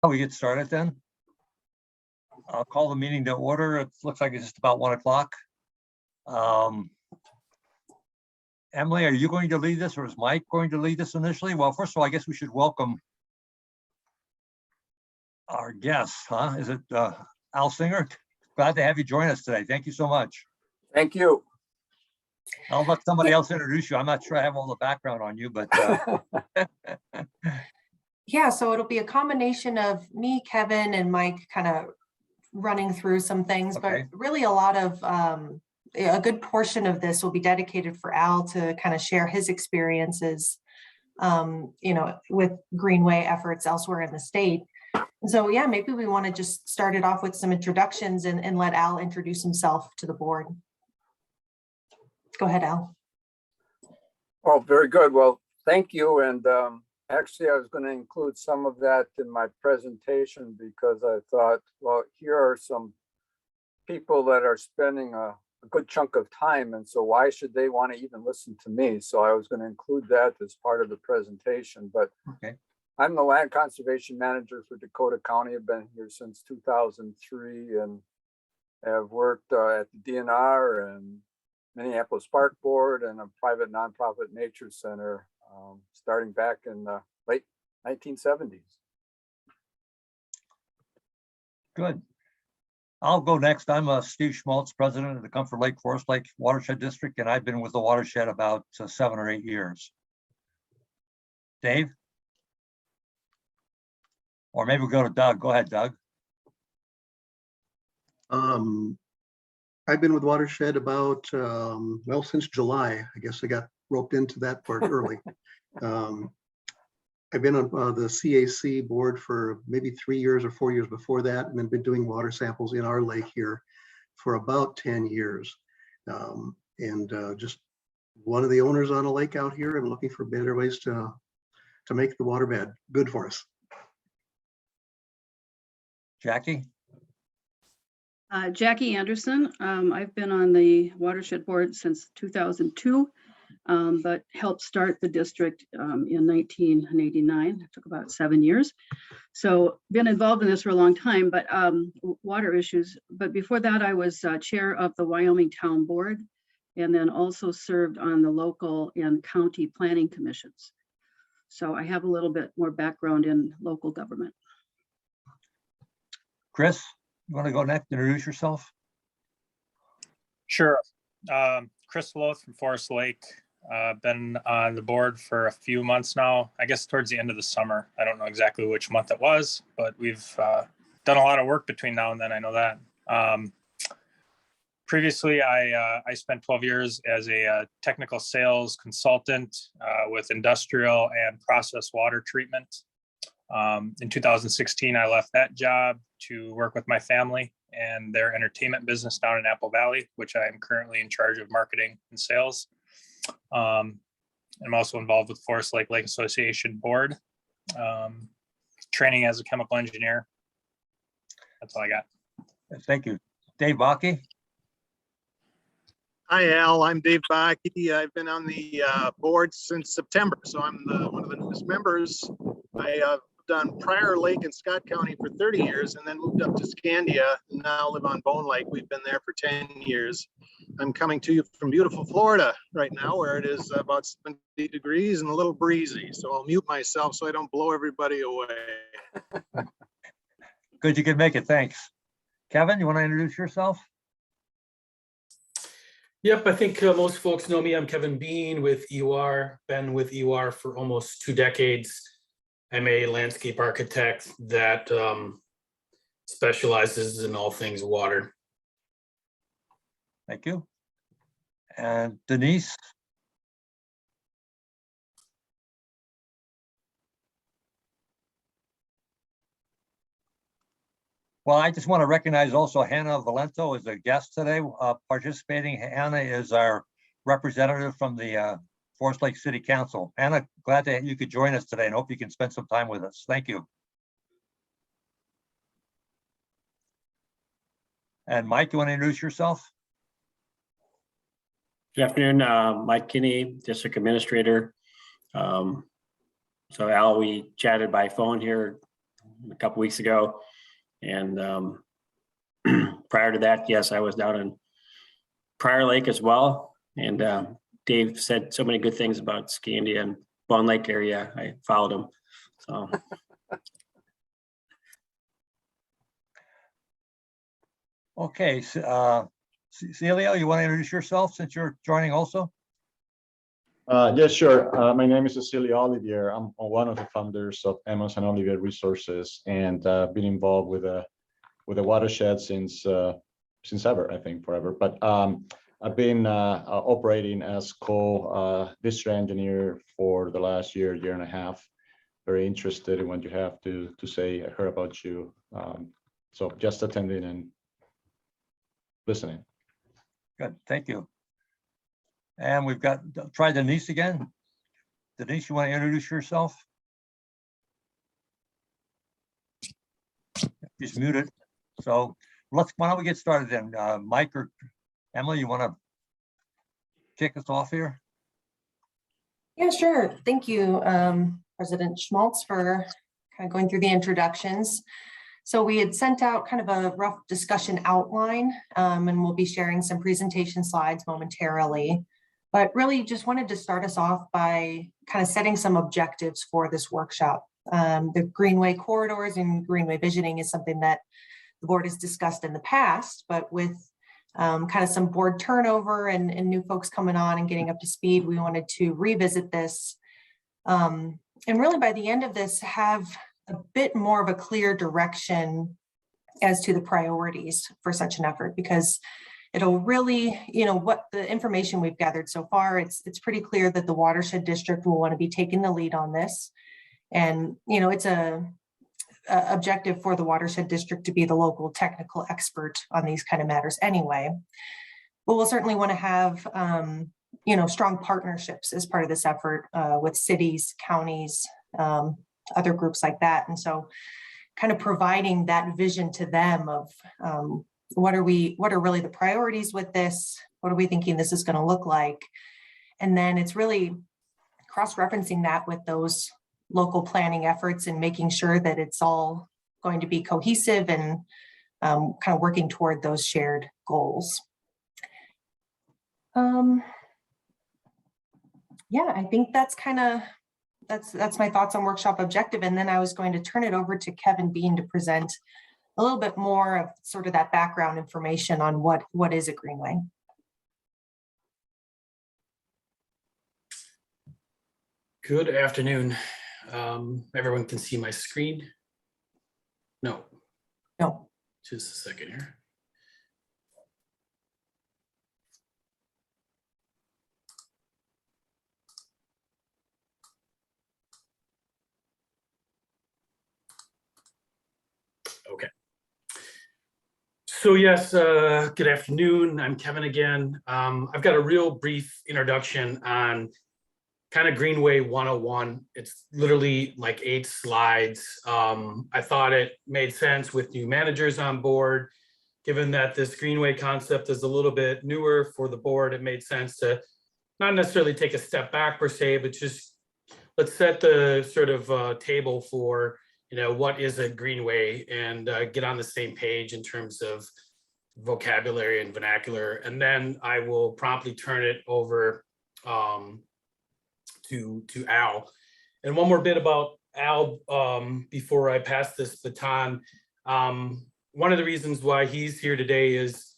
We get started then. I'll call the meeting to order. It looks like it's just about 1 o'clock. Emily, are you going to lead this or is Mike going to lead this initially? Well, first of all, I guess we should welcome our guests, huh? Is it Al Singer? Glad to have you join us today. Thank you so much. Thank you. I'll let somebody else introduce you. I'm not sure I have all the background on you, but yeah, so it'll be a combination of me, Kevin, and Mike kind of running through some things, Okay. but really a lot of a good portion of this will be dedicated for Al to kind of share his experiences, with Greenway efforts elsewhere in the state. So yeah, maybe we want to just start it off with some introductions and let Al introduce himself to the board. Go ahead, Al. Oh, very good. Well, thank you. And actually, I was going to include some of that in my presentation because I thought, well, here are some people that are spending a good chunk of time. And so why should they want to even listen to me? So I was going to include that as part of the presentation. But okay. I'm the land conservation manager for Dakota County. I've been here since 2003 and have worked at the DNR and Minneapolis Park Board and a private nonprofit nature center starting back in the late 1970s. Good. I'll go next. I'm Steve Schmaltz, president of the Comfort Lake Forest Lake Watershed District, and I've been with the watershed about 7 or 8 years. Dave? Or maybe we'll go to Doug. Go ahead, Doug. I've been with Watershed about, well, since July. I guess I got roped into that part early. I've been on the CAC board for maybe 3 years or 4 years before that, and then been doing water samples in our lake here for about 10 years. Just one of the owners on a lake out here and looking for better ways to make the waterbed good for us. Jackie? Jackie Anderson. I've been on the Watershed Board since 2002, but helped start the district in 1989. It took about 7 years. So been involved in this for a long time, but water issues. But before that, I was chair of the Wyoming Town Board, and then also served on the local and county planning commissions. So I have a little bit more background in local government. Chris, you want to go next? Introduce yourself. Sure. Chris Loth from Forest Lake. Been on the board for a few months now, I guess towards the end of the summer. I don't know exactly which month it was, but we've done a lot of work between now and then. I know that. Previously, I spent 12 years as a technical sales consultant with industrial and process water treatment. In 2016, I left that job to work with my family and their entertainment business down in Apple Valley, which I am currently in charge of marketing and sales. I'm also involved with Forest Lake Lake Association Board, training as a chemical engineer. That's all I got. Thank you. Dave Bakke. Hi, Al. I'm Dave Bakke. I've been on the board since September, so I'm one of the newest members. I have done Prior Lake in Scott County for 30 years and then moved up to Scandia and now live on Bone Lake. We've been there for 10 years. I'm coming to you from beautiful Florida right now, where it is about 70 degrees and a little breezy. So I'll mute myself so I don't blow everybody away. Good, you can make it. Thanks. Kevin, you want to introduce yourself? Yep, I think most folks know me. I'm Kevin Bean with EUR, been with EUR for almost 2 decades. I'm a landscape architect that specializes in all things water. Thank you. And Denise? Well, I just want to recognize also Hannah Valento as a guest today participating. Hannah is our representative from the Forest Lake City Council. Hannah, glad that you could join us today and hope you can spend some time with us. Thank you. And Mike, you want to introduce yourself? Good afternoon, Mike Kinney, District Administrator. So Al, we chatted by phone here a couple weeks ago. And prior to that, yes, I was down in Prior Lake as well. And Dave said so many good things about Scandia and Bond Lake area. I followed him. So Okay, Celia, you want to introduce yourself since you're joining also? Yes, sure. My name is Cecilia Olivier. I'm one of the founders of Emmons and Olivier Resources, and been involved with the watershed since ever, I think forever. But I've been operating as co-district engineer for the last year and a half. Very interested in what you have to say. I heard about you, so just attending and listening. Good, thank you. And we've got, try Denise again. Denise, you want to introduce yourself? She's muted. So why don't we get started then? Mike or Emily, you want to kick us off here? Yeah, sure. Thank you, President Schmaltz, for kind of going through the introductions. So we had sent out kind of a rough discussion outline, and we'll be sharing some presentation slides momentarily. But really just wanted to start us off by kind of setting some objectives for this workshop. The Greenway corridors and Greenway visioning is something that the board has discussed in the past, but with kind of some board turnover and new folks coming on and getting up to speed, we wanted to revisit this. And really by the end of this, have a bit more of a clear direction as to the priorities for such an effort, because it'll really, what the information we've gathered so far, it's pretty clear that the Watershed District will want to be taking the lead on this. And, it's a objective for the Watershed District to be the local technical expert on these kind of matters anyway. But we'll certainly want to have, strong partnerships as part of this effort with cities, counties, other groups like that. And so kind of providing that vision to them of what are really the priorities with this? What are we thinking this is going to look like? And then it's really cross-referencing that with those local planning efforts and making sure that it's all going to be cohesive and kind of working toward those shared goals. Yeah, I think that's my thoughts on workshop objective. And then I was going to turn it over to Kevin Bean to present a little bit more of sort of that background information on what is a Greenway. Good afternoon. Everyone can see my screen? No. No. Just a second here. Okay. So yes, good afternoon. I'm Kevin again. I've got a real brief introduction on kind of Greenway 101. It's literally like 8 slides. I thought it made sense with new managers on board. Given that this Greenway concept is a little bit newer for the board, it made sense to not necessarily take a step back per se, but just let's set the sort of table for what is a Greenway and get on the same page in terms of vocabulary and vernacular. And then I will promptly turn it over to Al. And one more bit about Al before I pass this baton. One of the reasons why he's here today is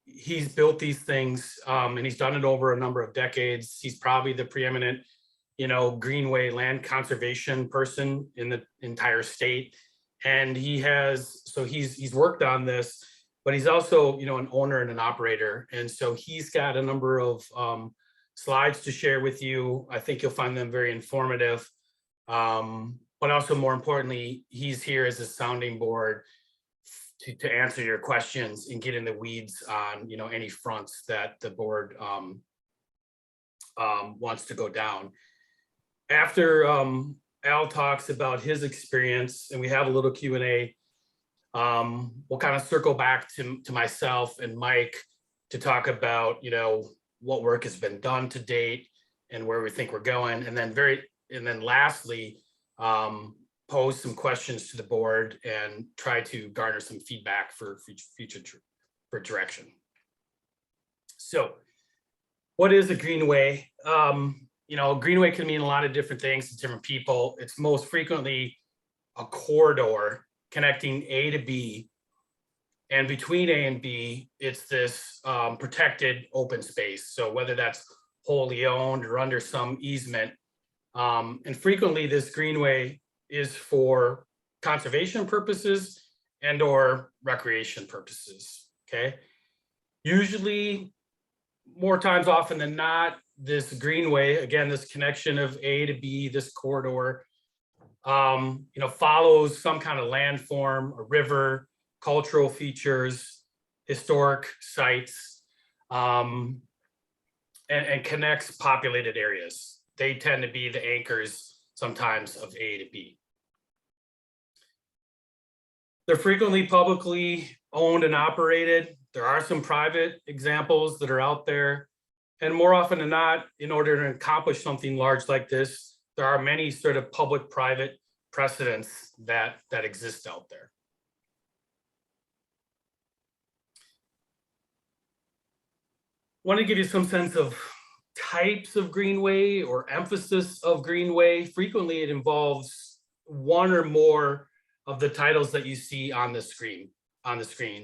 he's built these things and he's done it over a number of decades. He's probably the preeminent Greenway land conservation person in the entire state. And he's worked on this, but he's also, an owner and an operator. And so he's got a number of slides to share with you. I think you'll find them very informative. But also more importantly, he's here as a sounding board to answer your questions and get in the weeds on, any fronts that the board wants to go down. After Al talks about his experience and we have a little Q&A, we'll kind of circle back to myself and Mike to talk about, what work has been done to date and where we think we're going. And then lastly, pose some questions to the board and try to garner some feedback for future direction. So what is a greenway? You know, a greenway can mean a lot of different things to different people. It's most frequently a corridor connecting A to B. And between A and B, it's this protected open space. So whether that's wholly owned or under some easement. And frequently this greenway is for conservation purposes and or recreation purposes, okay? Usually, more times often than not, this greenway, again, this connection of A to B, this corridor, you know, follows some kind of landform, a river, cultural features, historic sites, and connects populated areas. They tend to be the anchors sometimes of A to B. They're frequently publicly owned and operated. There are some private examples that are out there. And more often than not, in order to accomplish something large like this, there are many sort of public-private precedents that exist out there. Want to give you some sense of types of greenway or emphasis of greenway. Frequently, it involves one or more of the titles that you see on the screen.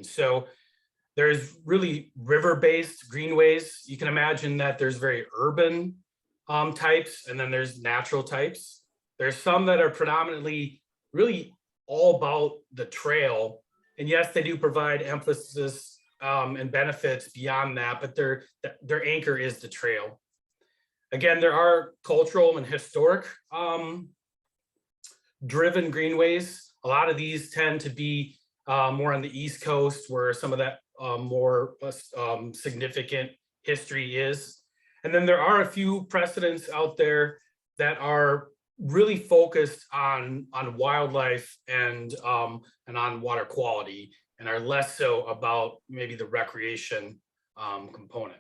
So there's really river-based greenways. You can imagine that there's very urban types, and then there's natural types. There's some that are predominantly really all about the trail. And yes, they do provide emphasis and benefits beyond that, but their anchor is the trail. Again, there are cultural and historic driven greenways. A lot of these tend to be more on the East Coast, where some of that more significant history is. And then there are a few precedents out there that are really focused on wildlife and on water quality, and are less so about maybe the recreation component.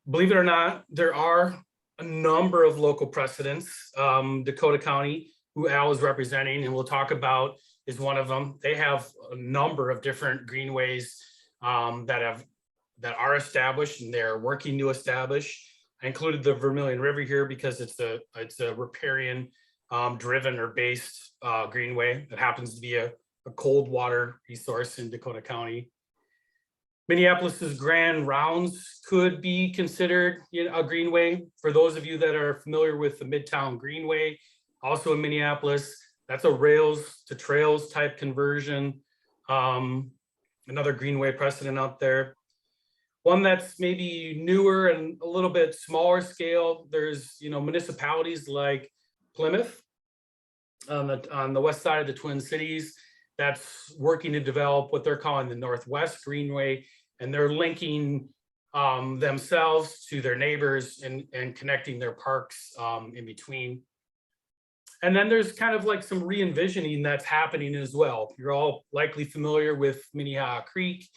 Believe it or not, there are a number of local precedents. Dakota County, who Al is representing, and we'll talk about, is one of them. They have a number of different greenways that are established, and they're working to establish. I included the Vermilion River here because it's a riparian driven or based greenway that happens to be a cold water resource in Dakota County. Minneapolis's Grand Rounds could be considered a greenway. For those of you that are familiar with the Midtown Greenway, also in Minneapolis, that's a rails to trails type conversion. Another greenway precedent out there. One that's maybe newer and a little bit smaller scale. There's municipalities like Plymouth on the west side of the Twin Cities that's working to develop what they're calling the Northwest Greenway, and they're linking themselves to their neighbors and connecting their parks in between. And then there's kind of like some re-envisioning that's happening as well. You're all likely familiar with Minnehaha Creek,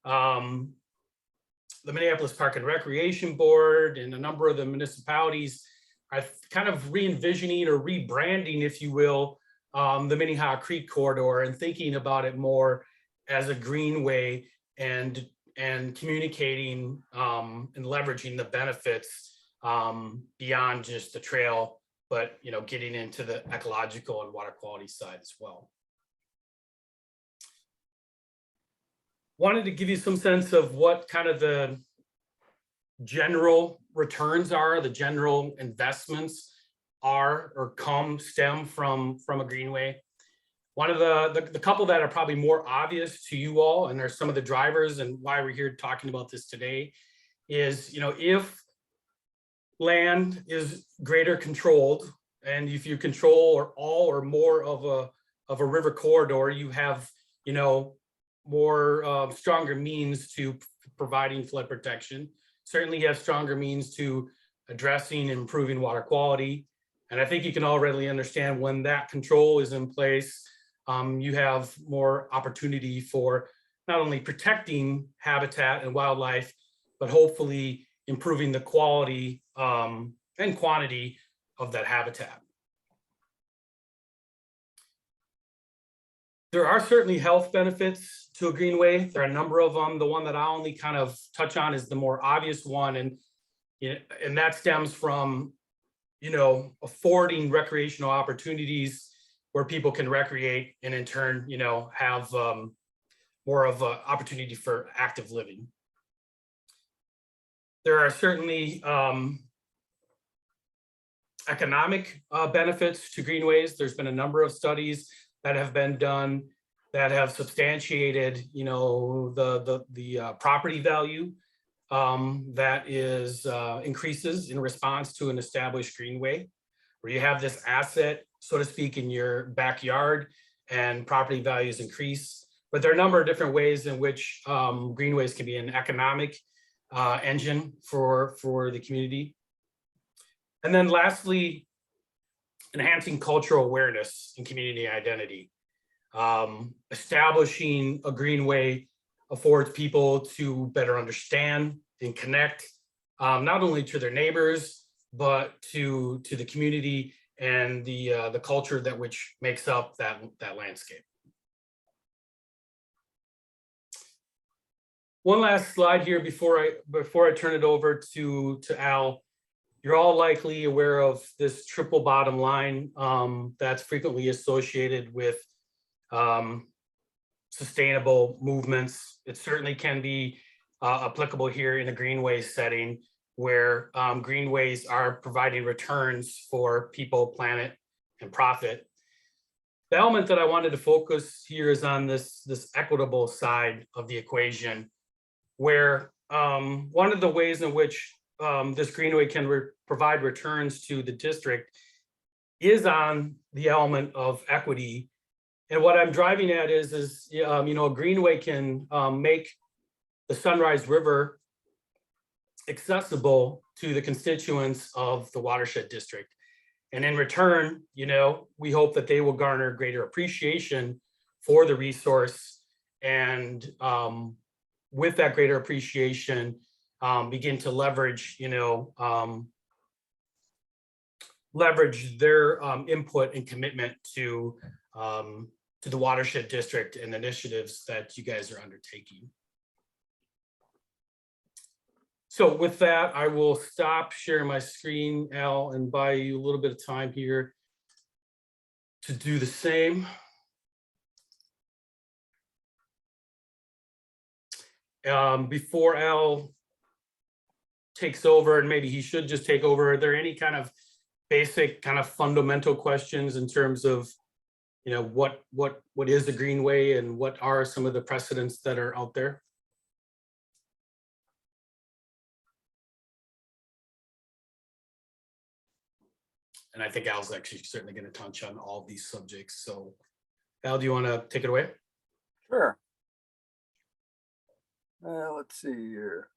the Minneapolis Park and Recreation Board, and a number of the municipalities are kind of re-envisioning or rebranding, if you will, the Minnehaha Creek corridor, and thinking about it more as a greenway and communicating and leveraging the benefits beyond just the trail, but getting into the ecological and water quality side as well. Wanted to give you some sense of what kind of the general returns are, the general investments are or stem from a greenway. One of the couple that are probably more obvious to you all, and are some of the drivers and why we're here talking about this today, is if land is greater controlled, and if you control all or more of a river corridor, you have more stronger means to providing flood protection. Certainly you have stronger means to addressing and improving water quality. And I think you can all readily understand when that control is in place, you have more opportunity for not only protecting habitat and wildlife, but hopefully improving the quality and quantity that habitat. There are certainly health benefits to a greenway. There are a number of them. The one that I only kind of touch on is the more obvious one, and that stems from, affording recreational opportunities where people can recreate and in turn, have more of an opportunity for active living. There are certainly economic benefits to greenways. There's been a number of studies that have been done that have substantiated, the property value that is increases in response to an established greenway, where you have this asset, so to speak, in your backyard and property values increase. But there are a number of different ways in which greenways can be an economic engine for the community. And then lastly, enhancing cultural awareness and community identity. Establishing a greenway affords people to better understand and connect, not only to their neighbors, but to the community and the culture that which makes up that landscape. One last slide here before I turn it over to Al. You're all likely aware of this triple bottom line that's frequently associated with sustainable movements. It certainly can be applicable here in a greenway setting, where greenways are providing returns for people, planet, and profit. The element that I wanted to focus here is on this equitable side of the equation, where one of the ways in which this greenway can provide returns to the district is on the element of equity. And what I'm driving at is a greenway can make the Sunrise River accessible to the constituents of the Watershed District. And in return, we hope that they will garner greater appreciation for the resource, and with that greater appreciation, begin to leverage, leverage their input and commitment to the Watershed District and initiatives that you guys are undertaking. So with that, I will stop sharing my screen, Al, and buy you a little bit of time here to do the same. Before Al takes over, and maybe he should just take over, are there any kind of basic kind of fundamental questions in terms of, what is the greenway and what are some of the precedents that are out there? And I think Al's actually certainly going to touch on all of these subjects. So Al, do you want to take it away? Sure. Let's see here.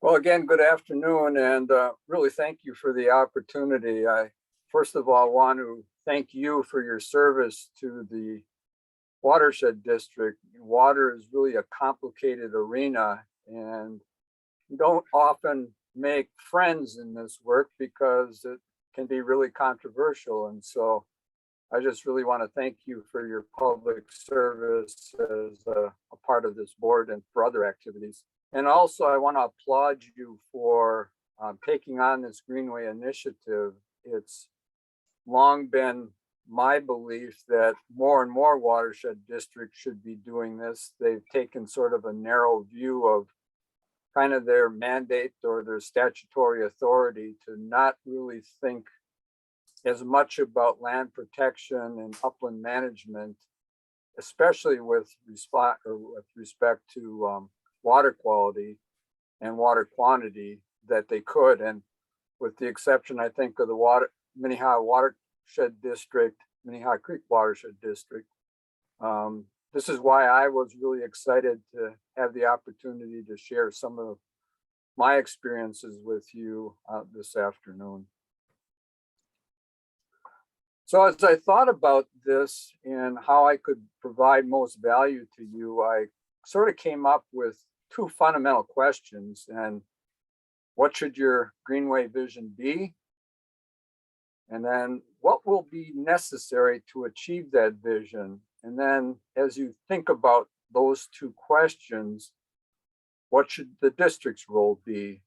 Well, again, good afternoon, and really thank you for the opportunity. I first of all want to thank you for your service to the Watershed District. Water is really a complicated arena, and you don't often make friends in this work because it can be really controversial. And so I just really want to thank you for your public service as a part of this board and for other activities. And also I want to applaud you for taking on this Greenway initiative. It's long been my belief that more and more watershed districts should be doing this. They've taken sort of a narrow view of kind of their mandate or their statutory authority to not really think as much about land protection and upland management, especially with respect to water quality and water quantity, that they could. And with the exception, I think, of the Minnehaha Watershed District, Minnehaha Creek Watershed District. This is why I was really excited to have the opportunity to share some of my experiences with you this afternoon. So as I thought about this and how I could provide most value to you, I sort of came up with two fundamental questions. And what should your Greenway vision be? And then what will be necessary to achieve that vision? And then as you think about those two questions, what should the district's role be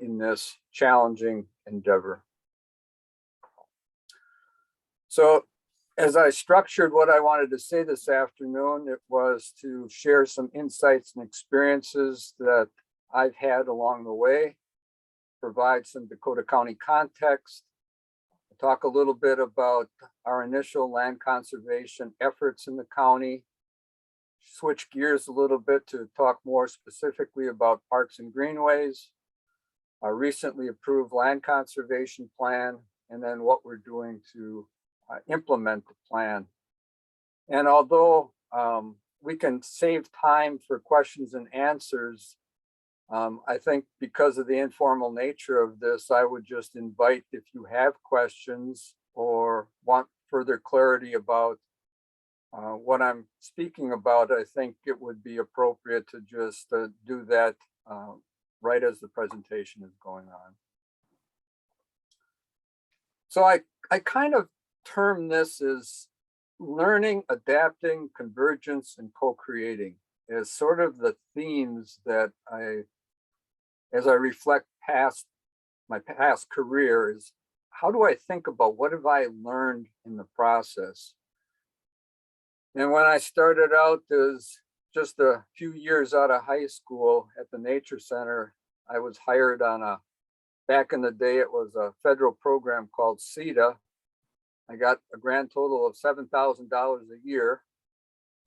in this challenging endeavor? So as I structured what I wanted to say this afternoon, it was to share some insights and experiences that I've had along the way, provide some Dakota County context, talk a little bit about our initial land conservation efforts in the county, switch gears a little bit to talk more specifically about parks and greenways, our recently approved land conservation plan, and then what we're doing to implement the plan. And although we can save time for questions and answers, I think because of the informal nature of this, I would just invite, if you have questions or want further clarity about what I'm speaking about, I think it would be appropriate to just do that right as the presentation is going on. So I kind of term this as learning, adapting, convergence, and co-creating as sort of the themes that as I reflect past my past career, is how do I think about what have I learned in the process? And when I started out as just a few years out of high school at the Nature Center, I was hired on back in the day, it was a federal program called Cedar. I got a grand total of $7,000 a year,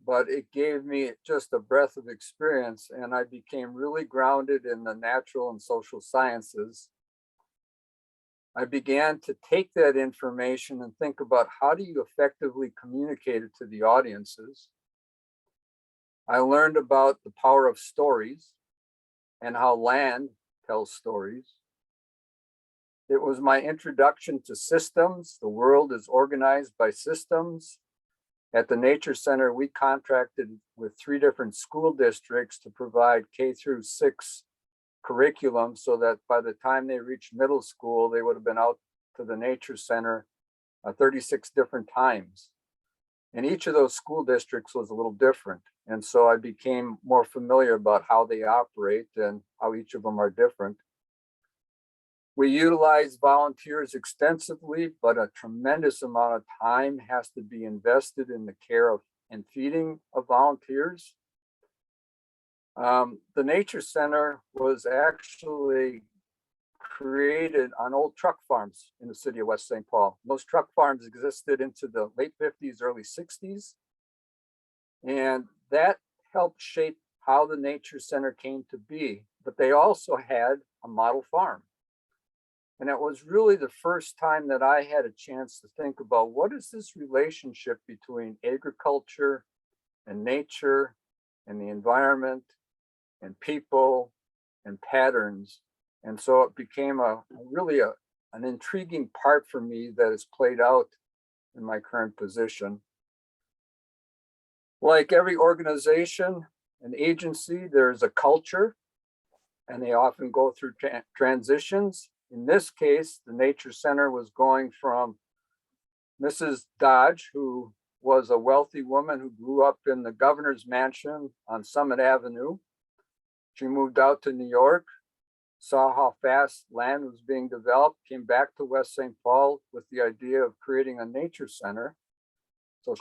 but it gave me just a breadth of experience, and I became really grounded in the natural and social sciences. I began to take that information and think about how do you effectively communicate it to the audiences. I learned about the power of stories and how land tells stories. It was my introduction to systems. The world is organized by systems. At the Nature Center, we contracted with 3 different school districts to provide K-6 curriculum so that by the time they reached middle school, they would have been out to the Nature Center 36 different times. And each of those school districts was a little different. And so I became more familiar about how they operate and how each of them are different. We utilize volunteers extensively, but a tremendous amount of time has to be invested in the care of and feeding of volunteers. The Nature Center was actually created on old truck farms in the city of West St. Paul. Those truck farms existed into the late 50s, early 60s. And that helped shape how the Nature Center came to be. But they also had a model farm. And it was really the first time that I had a chance to think about what is this relationship between agriculture and nature and the environment and people and patterns. And so it became really an intriguing part for me that has played out in my current position. Like every organization and agency, there's a culture, and they often go through transitions. In this case, the Nature Center was going from Mrs. Dodge, who was a wealthy woman who grew up in the governor's mansion on Summit Avenue. She moved out to New York, saw how fast land was being developed, came back to West St. Paul with the idea of creating a nature center. So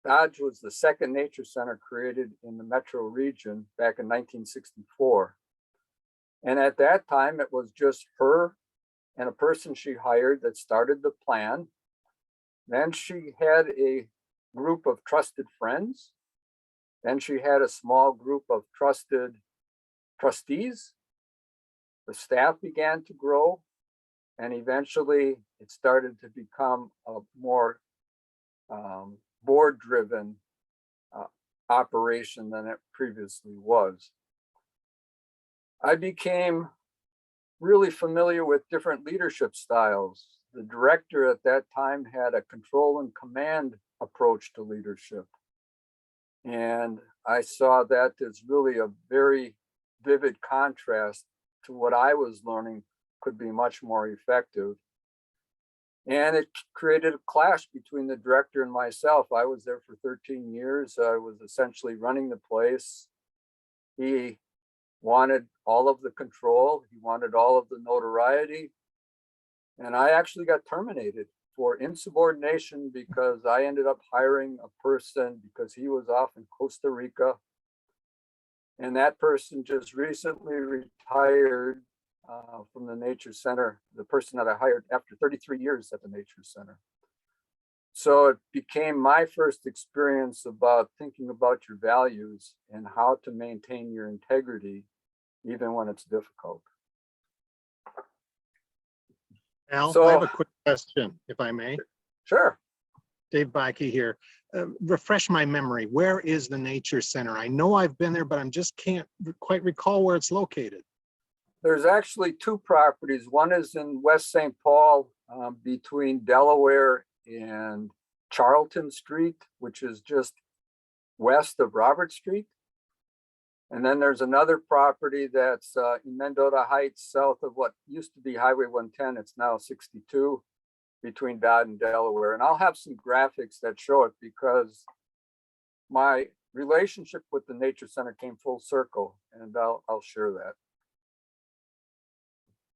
Dodge was the second nature center created in the metro region back in 1964. And at that time, it was just her and a person she hired that started the plan. Then she had a group of trusted friends. Then she had a small group of trusted trustees. The staff began to grow, and eventually it started to become a more board-driven operation than it previously was. I became really familiar with different leadership styles. the director at that time had a control and command approach to leadership. And I saw that as really a very vivid contrast to what I was learning could be much more effective. And it created a clash between the director and myself. I was there for 13 years. I was essentially running the place. He wanted all of the control. He wanted all of the notoriety. And I actually got terminated for insubordination because I ended up hiring a person because he was off in Costa Rica. And that person just recently retired from the Nature Center, the person that I hired after 33 years at the Nature Center. So it became my first experience about thinking about your values and how to maintain your integrity, even when it's difficult. Al, So- I have a quick question, if I may. Sure. Dave Bakke here. Refresh my memory. Where is the Nature Center? I know I've been there, but I just can't quite recall where it's located. There's actually two properties. One is in West St. Paul between Delaware and Charlton Street, which is just west of Robert Street. And then there's another property that's in Mendota Heights, south of what used to be Highway 110. It's now 62 between Dodd and Delaware. And I'll have some graphics that show it because my relationship with the Nature Center came full circle, and I'll share that.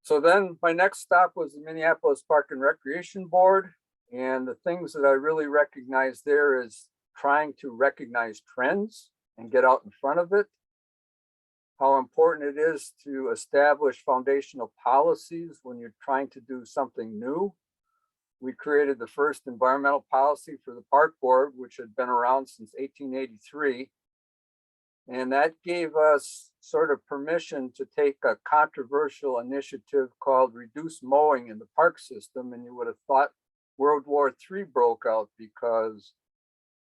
So then my next stop was the Minneapolis Park and Recreation Board. And the things that I really recognized there is trying to recognize trends and get out in front of it. How important it is to establish foundational policies when you're trying to do something new. We created the first environmental policy for the park board, which had been around since 1883. And that gave us sort of permission to take a controversial initiative called reduce mowing in the park system. And you would have thought World War III broke out because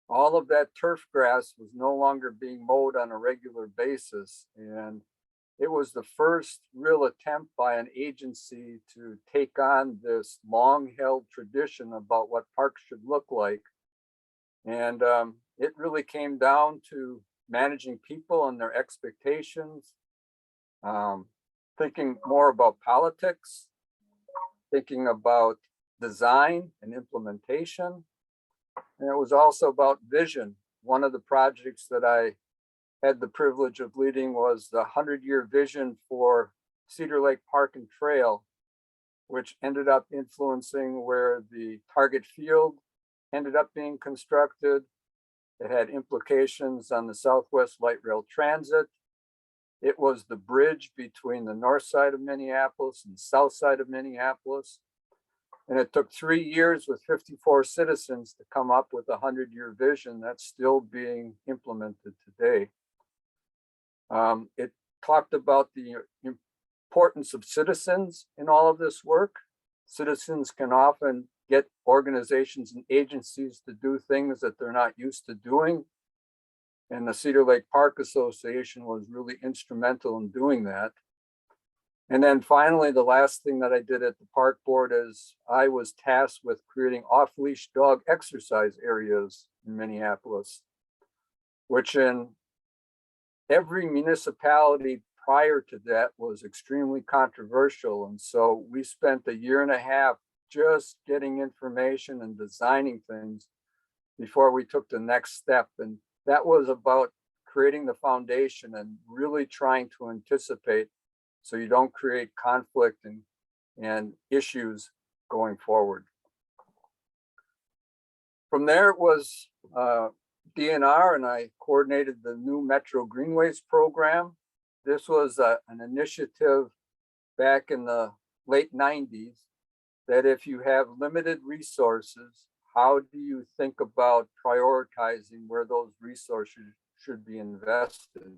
all of that turf grass was no longer being mowed on a regular basis. And it was the first real attempt by an agency to take on this long-held tradition about what parks should look like. And it really came down to managing people and their expectations, thinking more about politics, thinking about design and implementation. And it was also about vision. One of the projects that I had the privilege of leading was the 100-year vision for Cedar Lake Park and Trail, which ended up influencing where the target field ended up being constructed. It had implications on the Southwest Light Rail Transit. It was the bridge between the north side of Minneapolis and the south side of Minneapolis. And it took 3 years with 54 citizens to come up with a 100-year vision that's still being implemented today. It talked about the importance of citizens in all of this work. Citizens can often get organizations and agencies to do things that they're not used to doing. And the Cedar Lake Park Association was really instrumental in doing that. And then finally, the last thing that I did at the park board is I was tasked with creating off-leash dog exercise areas in Minneapolis, which in every municipality prior to that was extremely controversial. And so we spent a year and a half just getting information and designing things before we took the next step. And that was about creating the foundation and really trying to anticipate so you don't create conflict and issues going forward. From there it was DNR, and I coordinated the new Metro Greenways program. This was an initiative back in the late 90s that if you have limited resources, how do you think about prioritizing where those resources should be invested?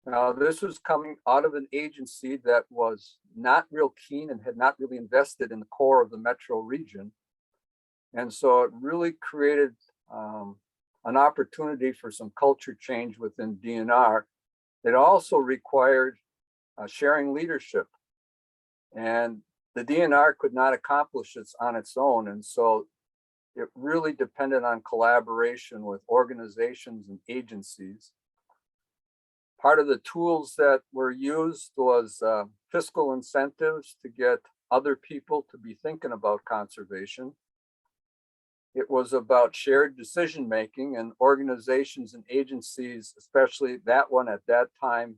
Now, this was coming out of an agency that was not real keen and had not really invested in the core of the metro region. And so it really created an opportunity for some culture change within DNR. It also required sharing leadership. And the DNR could not accomplish this on its own. And so it really depended on collaboration with organizations and agencies. Part of the tools that were used was fiscal incentives to get other people to be thinking about conservation. It was about shared decision-making, and organizations and agencies, especially that one at that time,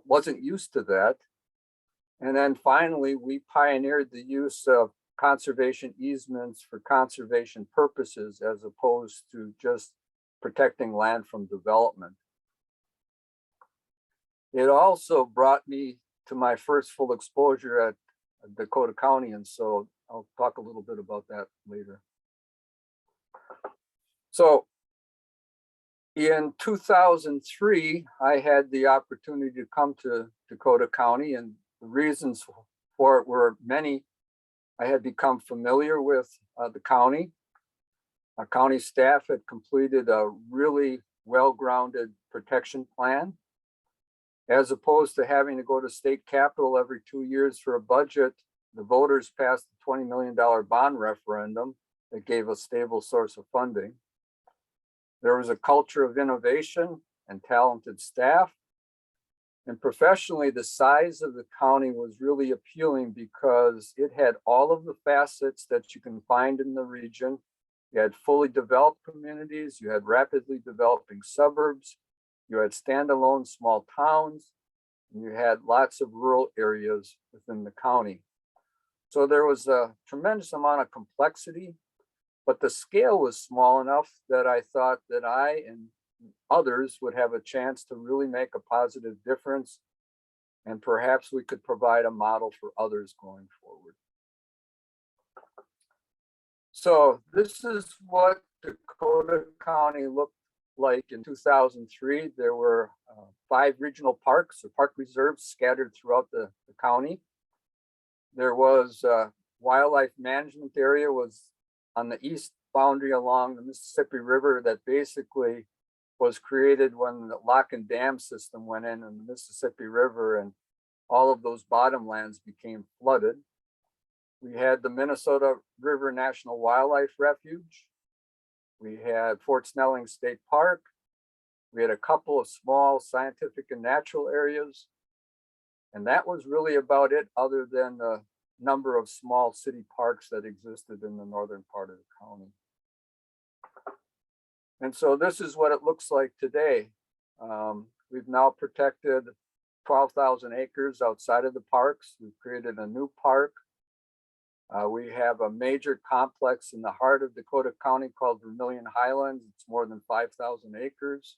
wasn't used to that. And then finally, we pioneered the use of conservation easements for conservation purposes as opposed to just protecting land from development. It also brought me to my first full exposure at Dakota County, and so I'll talk a little bit about that later. So in 2003, I had the opportunity to come to Dakota County, and the reasons for it were many. I had become familiar with the county. Our county staff had completed a really well-grounded protection plan. As opposed to having to go to state capitol every 2 years for a budget, the voters passed a $20 million bond referendum that gave a stable source of funding. There was a culture of innovation and talented staff. And professionally, the size of the county was really appealing because it had all of the facets that you can find in the region. You had fully developed communities, you had rapidly developing suburbs, you had standalone small towns, and you had lots of rural areas within the county. So there was a tremendous amount of complexity, but the scale was small enough that I thought that I and others would have a chance to really make a positive difference, and perhaps we could provide a model for others going forward. So this is what Dakota County looked like in 2003. There were 5 regional parks or park reserves scattered throughout the county. There was wildlife management area was on the east boundary along the Mississippi River that basically was created when the lock and dam system went in the Mississippi River, and all of those bottomlands became flooded. We had the Minnesota River National Wildlife Refuge. We had Fort Snelling State Park. We had a couple of small scientific and natural areas. And that was really about it, other than the number of small city parks that existed in the northern part of the county. And so this is what it looks like today. We've now protected 12,000 acres outside of the parks. We've created a new park. We have a major complex in the heart of Dakota County called Vermilion Highlands. It's more than 5,000 acres.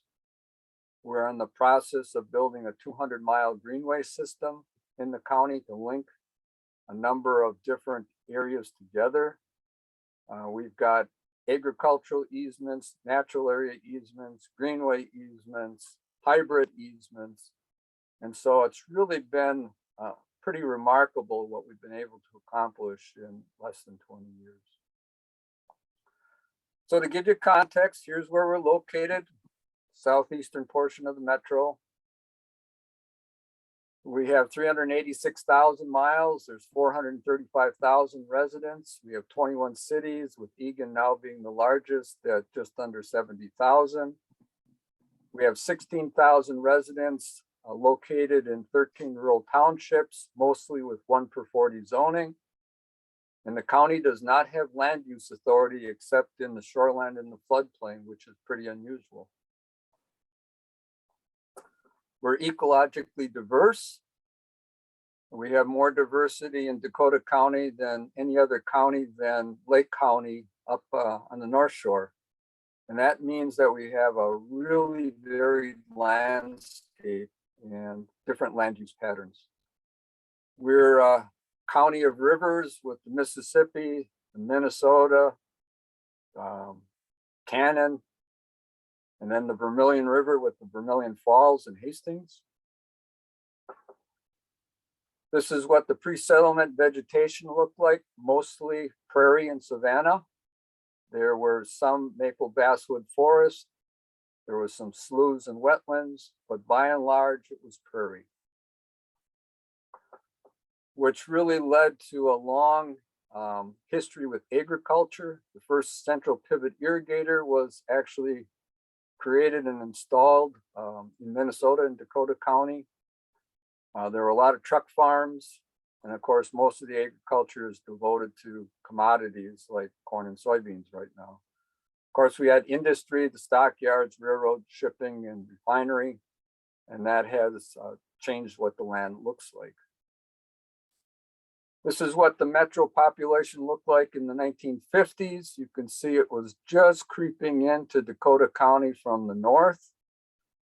We're in the process of building a 200-mile greenway system in the county to link a number of different areas together. We've got agricultural easements, natural area easements, greenway easements, hybrid easements. And so it's really been pretty remarkable what we've been able to accomplish in less than 20 years. So to give you context, here's where we're located, southeastern portion of the metro. We have 386,000 miles. There's 435,000 residents. We have 21 cities, with Eagan now being the largest at just under 70,000. We have 16,000 residents located in 13 rural townships, mostly with 1 per 40 zoning. And the county does not have land use authority except in the shoreland and the floodplain, which is pretty unusual. We're ecologically diverse. We have more diversity in Dakota County than any other county than Lake County up on the North Shore. And that means that we have a really varied landscape and different land use patterns. We're a county of rivers with the Mississippi, the Minnesota, Cannon, and then the Vermilion River with the Vermilion Falls and Hastings. This is what the pre-settlement vegetation looked like, mostly prairie and savanna. There were some maple basswood forest. There was some sloughs and wetlands, but by and large, it was prairie. which really led to a long history with agriculture. The first central pivot irrigator was actually created and installed in Minnesota and Dakota County. There were a lot of truck farms, and of course, most of the agriculture is devoted to commodities like corn and soybeans right now. Of course, we had industry, the stockyards, railroad, shipping, and refinery, and that has changed what the land looks like. This is what the metro population looked like in the 1950s. You can see it was just creeping into Dakota County from the north.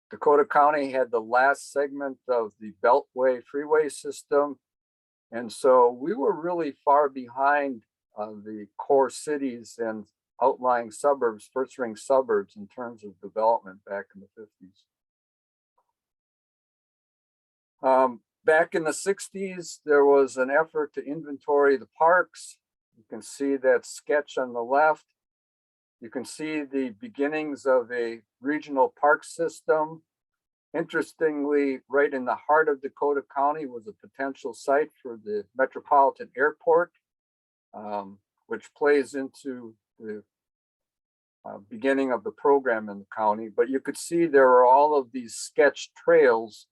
Dakota County had the last segment of the Beltway freeway system. And so we were really far behind the core cities and outlying suburbs, first ring suburbs in terms of development back in the 50s. Back in the 60s, there was an effort to inventory the parks. You can see that sketch on the left. You can see the beginnings of a regional park system. Interestingly, right in the heart of Dakota County was a potential site for the Metropolitan Airport, which plays into the beginning of the program in the county. But you could see there are all of these sketch trails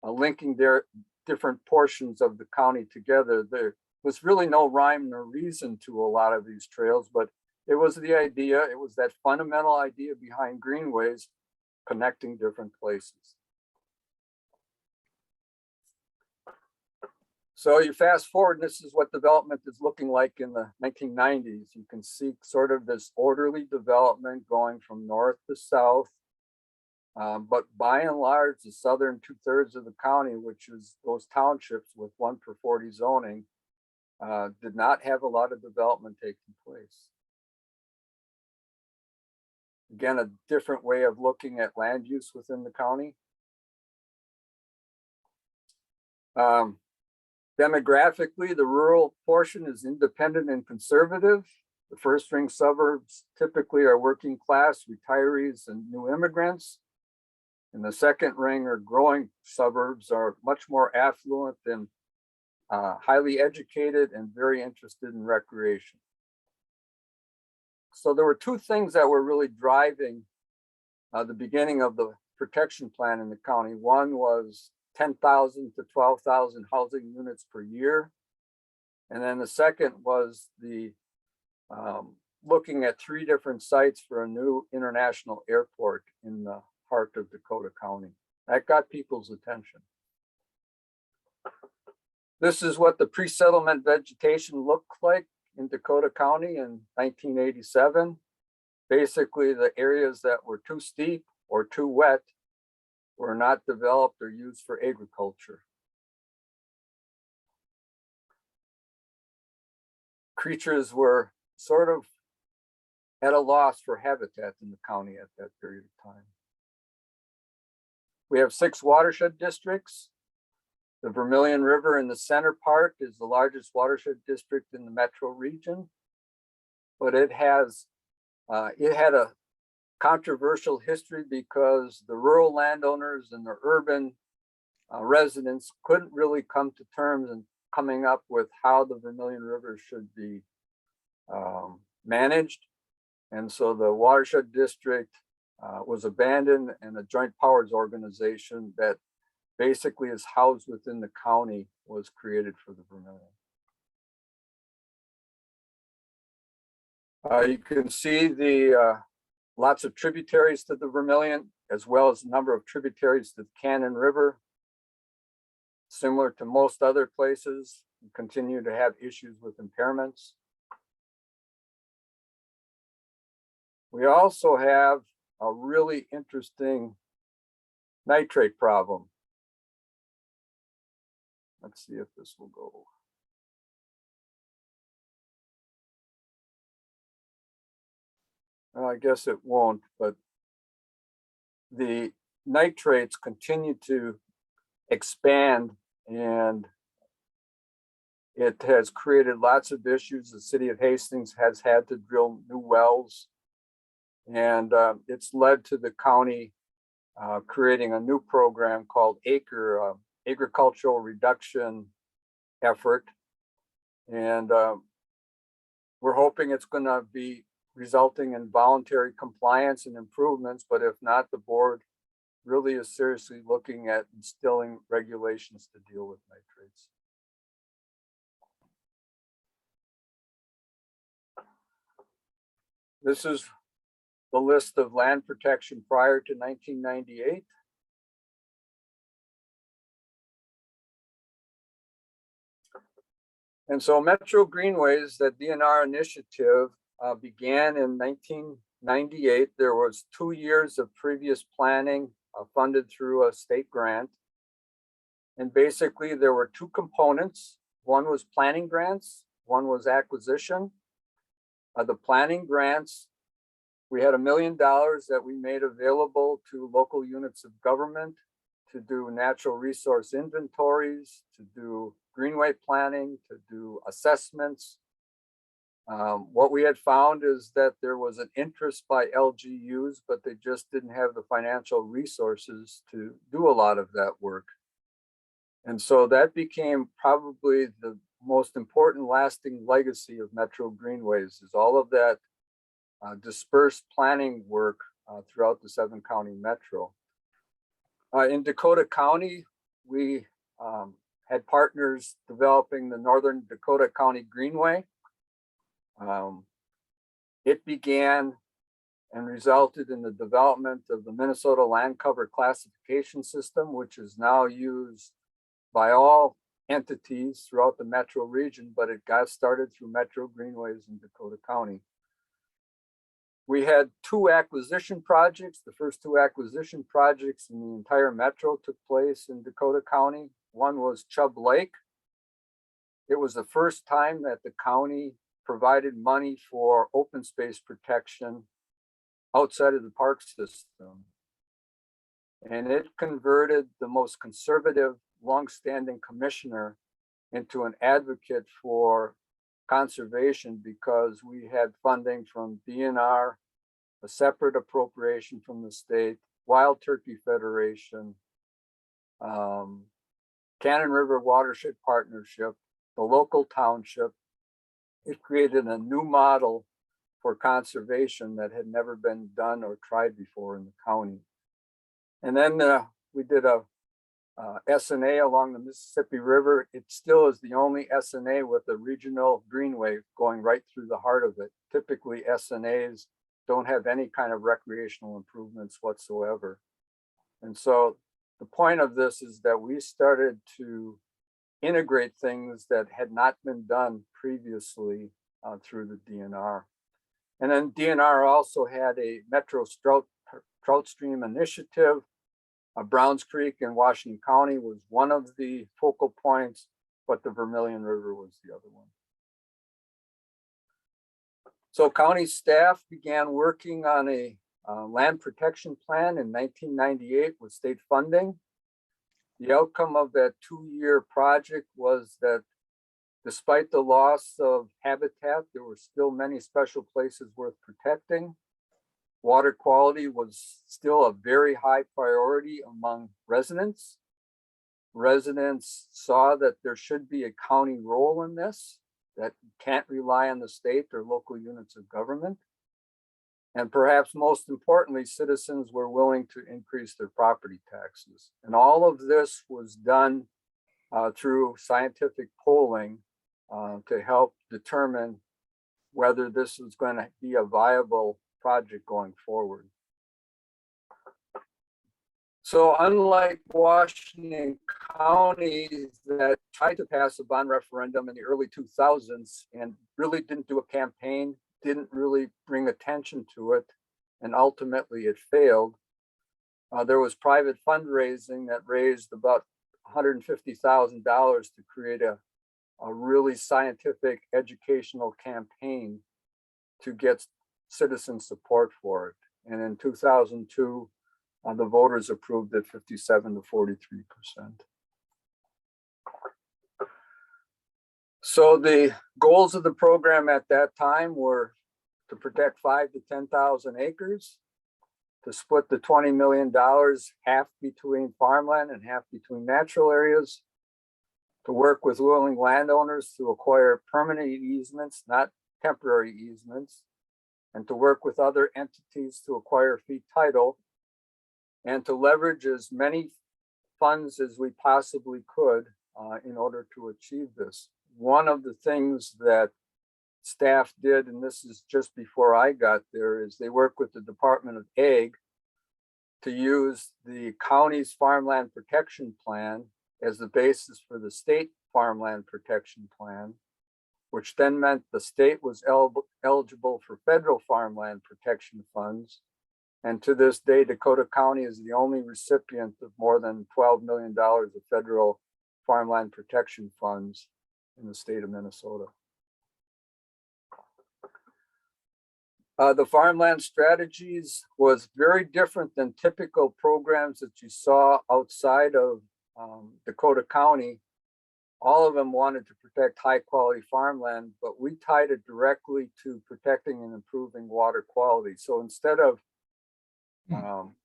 linking their different portions of the county together. There was really no rhyme nor reason to a lot of these trails, but it was the idea, it was that fundamental idea behind Greenways, connecting different places. So you fast forward, and this is what development is looking like in the 1990s. You can see sort of this orderly development going from north to south. But by and large, the southern 2/3 of the county, which is those townships with 1/40 zoning, did not have a lot of development taking place. Again, a different way of looking at land use within the county. Demographically, the rural portion is independent and conservative. The first ring suburbs typically are working class, retirees, and new immigrants. And the second ring or growing suburbs are much more affluent and highly educated and very interested in recreation. So there were two things that were really driving the beginning of the protection plan in the county. One was 10,000 to 12,000 housing units per year. And then the second was the looking at 3 different sites for a new international airport in the heart of Dakota County. That got people's attention. This is what the pre-settlement vegetation looked like in Dakota County in 1987. Basically, the areas that were too steep or too wet were not developed or used for agriculture. Creatures were sort of at a loss for habitat in the county at that period of time. We have 6 watershed districts. The Vermilion River in the center part is the largest watershed district in the metro region, but it had a controversial history because the rural landowners and the urban residents couldn't really come to terms in coming up with how the Vermilion River should be managed. And so the watershed district was abandoned, and a joint powers organization that basically is housed within the county was created for the Vermilion. You can see the lots of tributaries to the Vermilion, as well as a number of tributaries to the Cannon River. Similar to most other places, we continue to have issues with impairments. We also have a really interesting nitrate problem. Let's see if this will go. Well, I guess it won't, but the nitrates continue to expand, and it has created lots of issues. The city of Hastings has had to drill new wells, and it's led to the county creating a new program called ACRE, Agricultural Reduction effort. And we're hoping it's going to be resulting in voluntary compliance and improvements, but if not, the board really is seriously looking at instilling regulations to deal with nitrates. This is the list of land protection prior to 1998. And so Metro Greenways, that DNR initiative, began in 1998. There was 2 years of previous planning funded through a state grant. And basically there were two components. One was planning grants, one was acquisition. The planning grants, we had $1 million that we made available to local units of government to do natural resource inventories, to do greenway planning, to do assessments. What we had found is that there was an interest by LGUs, but they just didn't have the financial resources to do a lot of that work. And so that became probably the most important lasting legacy of Metro Greenways, is all of that dispersed planning work throughout the 7-county metro. In Dakota County, we had partners developing the Northern Dakota County Greenway. It began and resulted in the development of the Minnesota Land Cover Classification System, which is now used by all entities throughout the metro region, but it got started through Metro Greenways in Dakota County. We had 2 acquisition projects. The first 2 acquisition projects in the entire metro took place in Dakota County. One was Chubb Lake. It was the first time that the county provided money for open space protection outside of the park system. And it converted the most conservative, longstanding commissioner into an advocate for conservation, because we had funding from DNR, a separate appropriation from the state, Wild Turkey Federation, Cannon River Watershed Partnership, the local township. It created a new model for conservation that had never been done or tried before in the county. And then we did a SNA along the Mississippi River. It still is the only SNA with a regional greenway going right through the heart of it. Typically, SNAs don't have any kind of recreational improvements whatsoever. And so the point of this is that we started to integrate things that had not been done previously through the DNR. And then DNR also had a Metro Trout Stream initiative. Browns Creek in Washington County was one of the focal points, but the Vermilion River was the other one. So county staff began working on a land protection plan in 1998 with state funding. The outcome of that 2-year project was that despite the loss of habitat, there were still many special places worth protecting. Water quality was still a very high priority among residents. Residents saw that there should be a county role in this, that can't rely on the state or local units of government. And perhaps most importantly, citizens were willing to increase their property taxes. And all of this was done through scientific polling to help determine whether this was going to be a viable project going forward. So unlike Washington counties that tried to pass a bond referendum in the early 2000s and really didn't do a campaign, didn't really bring attention to it, and ultimately it failed, there was private fundraising that raised about $150,000 to create a really scientific educational campaign to get citizen support for it. And in 2002, the voters approved it 57 to 43%. So the goals of the program at that time were to protect 5,000 to 10,000 acres, to split the $20 million half between farmland and half between natural areas, to work with willing landowners to acquire permanent easements, not temporary easements, and to work with other entities to acquire fee title, and to leverage as many funds as we possibly could in order to achieve this. One of the things that staff did, and this is just before I got there, is they worked with the Department of Ag to use the county's farmland protection plan as the basis for the state farmland protection plan, which then meant the state was eligible for federal farmland protection funds. And to this day, Dakota County is the only recipient of more than $12 million of federal farmland protection funds in the state of Minnesota. The Farmland Strategies was very different than typical programs that you saw outside of Dakota County. All of them wanted to protect high quality farmland, but we tied it directly to protecting and improving water quality. So instead of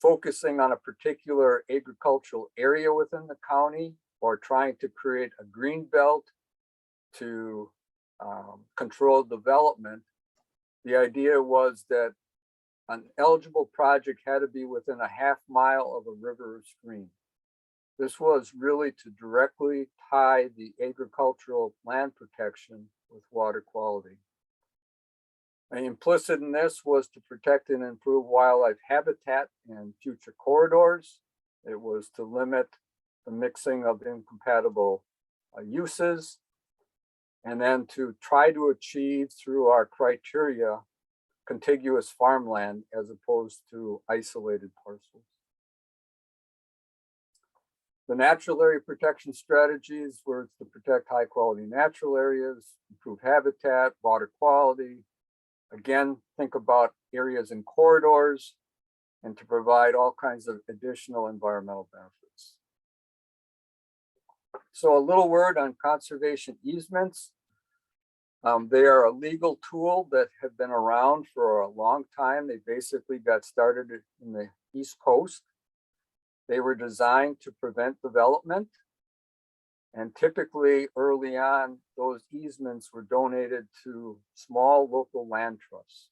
focusing on a particular agricultural area within the county or trying to create a green belt to control development, the idea was that an eligible project had to be within a half mile of a river or stream. This was really to directly tie the agricultural land protection with water quality. And implicit in this was to protect and improve wildlife habitat and future corridors. It was to limit the mixing of incompatible uses, and then to try to achieve through our criteria contiguous farmland as opposed to isolated parcels. The natural area protection strategies were to protect high quality natural areas, improve habitat, water quality. Again, think about areas in corridors, and to provide all kinds of additional environmental benefits. So a little word on conservation easements. They are a legal tool that have been around for a long time. They basically got started in the East Coast. They were designed to prevent development. And typically early on, those easements were donated to small local land trusts.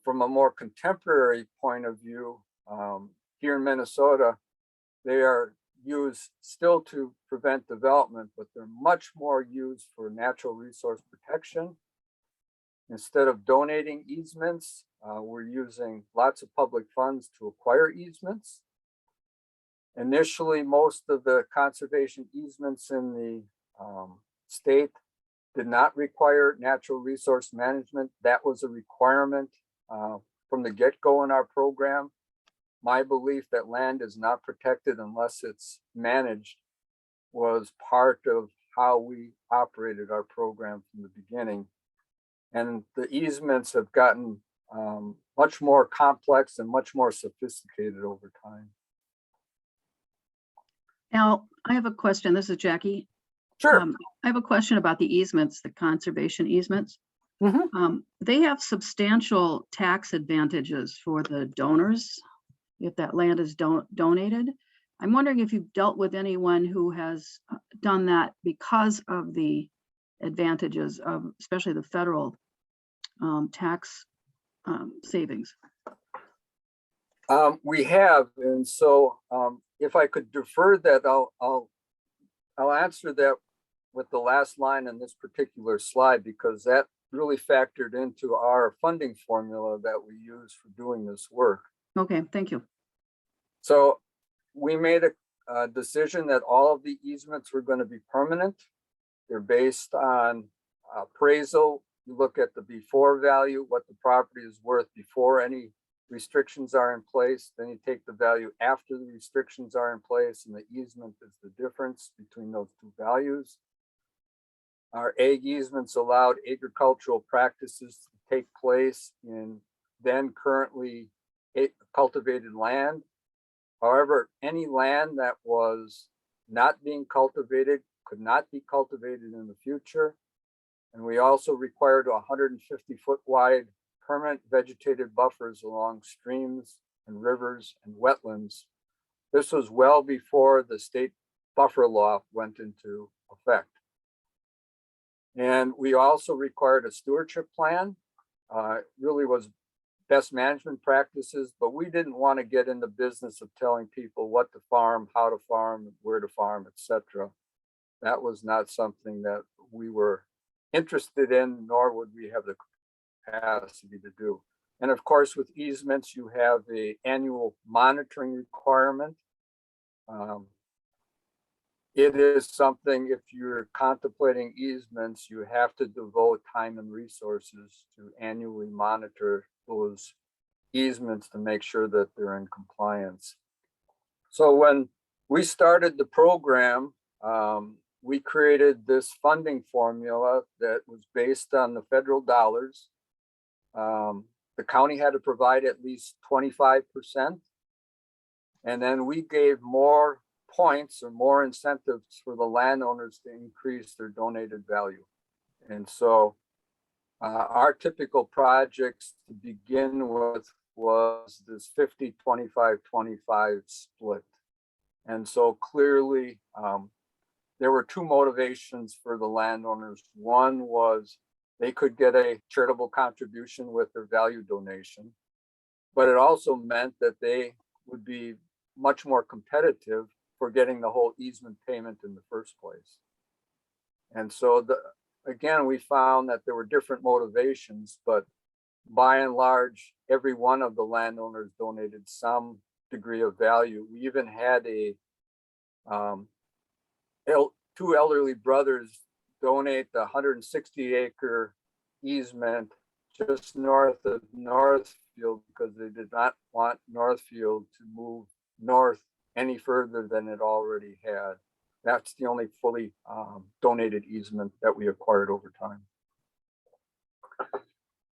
From a more contemporary point of view, here in Minnesota, they are used still to prevent development, but they're much more used for natural resource protection. Instead of donating easements, we're using lots of public funds to acquire easements. Initially, most of the conservation easements in the state did not require natural resource management. That was a requirement from the get-go in our program. My belief that land is not protected unless it's managed was part of how we operated our program from the beginning. And the easements have gotten much more complex and much more sophisticated over time. Al, I have a question. This is Jackie. Sure. I have a question about the easements, the conservation easements. They have substantial tax advantages for the donors if that land is donated. I'm wondering if you've dealt with anyone who has done that because of the advantages of especially the federal tax savings. We have, and so if I could defer that, I'll answer that with the last line in this particular slide, because that really factored into our funding formula that we use for doing this work. Okay, thank you. So we made a decision that all of the easements were going to be permanent. They're based on appraisal. You look at the before value, what the property is worth before any restrictions are in place. Then you take the value after the restrictions are in place, and the easement is the difference between those two values. Our ag easements allowed agricultural practices to take place in then currently cultivated land. However, any land that was not being cultivated could not be cultivated in the future. And we also required 150-foot wide permanent vegetated buffers along streams and rivers and wetlands. This was well before the state buffer law went into effect. And we also required a stewardship plan. It really was best management practices, but we didn't want to get in the business of telling people what to farm, how to farm, where to farm, etc. That was not something that we were interested in, nor would we have the capacity to do. And of course, with easements, you have an annual monitoring requirement. It is something, if you're contemplating easements, you have to devote time and resources to annually monitor those easements to make sure that they're in compliance. So when we started the program, we created this funding formula that was based on the federal dollars. The county had to provide at least 25%. And then we gave more points or more incentives for the landowners to increase their donated value. And so our typical projects to begin with was this 50, 25, 25 split. And so clearly there were two motivations for the landowners. One was they could get a charitable contribution with their value donation, but it also meant that they would be much more competitive for getting the whole easement payment in the first place. And so again, we found that there were different motivations, but by and large, every one of the landowners donated some degree of value. We even had two elderly brothers donate the 160-acre easement just north of Northfield because they did not want Northfield to move north any further than it already had. That's the only fully donated easement that we acquired over time.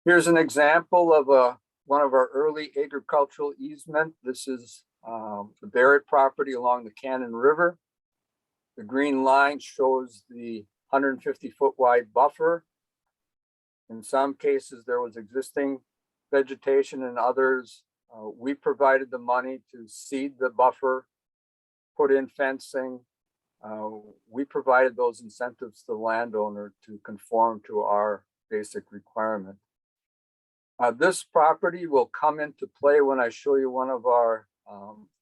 Here's an example of one of our early agricultural easement. This is the Barrett property along the Cannon River. The green line shows the 150-foot wide buffer. In some cases, there was existing vegetation, and others, we provided the money to seed the buffer, put in fencing. We provided those incentives to the landowner to conform to our basic requirement. This property will come into play when I show you one of our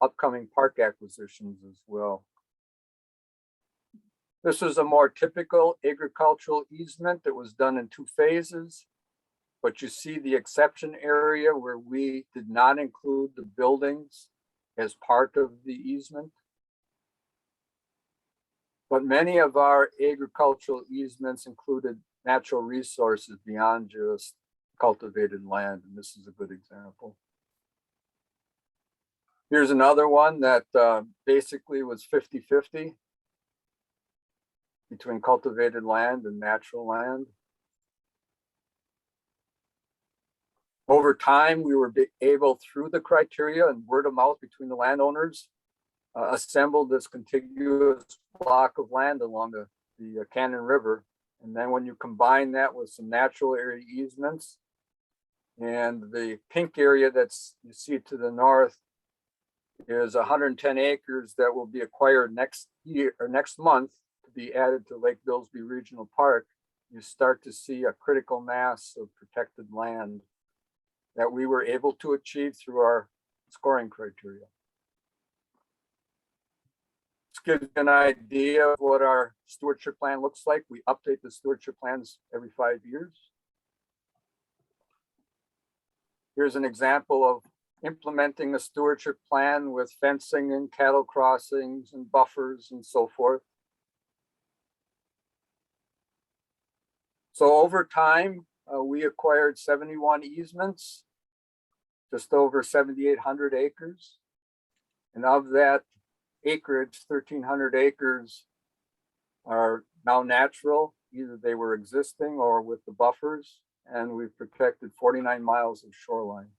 upcoming park acquisitions as well. This is a more typical agricultural easement that was done in 2 phases, but you see the exception area where we did not include the buildings as part of the easement. But many of our agricultural easements included natural resources beyond just cultivated land, and this is a good example. Here's another one that basically was 50-50 between cultivated land and natural land. Over time, we were able, through the criteria and word of mouth between the landowners, assembled this contiguous block of land along the Cannon River. And then when you combine that with some natural area easements and the pink area that's you see to the north is 110 acres that will be acquired next year or next month to be added to Lake Billsby Regional Park, you start to see a critical mass of protected land that we were able to achieve through our scoring criteria. This gives you an idea of what our stewardship plan looks like. We update the stewardship plans every 5 years. Here's an example of implementing a stewardship plan with fencing and cattle crossings and buffers and so forth. So over time, we acquired 71 easements, just over 7,800 acres. And of that acreage, 1,300 acres are now natural. Either they were existing or with the buffers, and we've protected 49 miles of shoreline.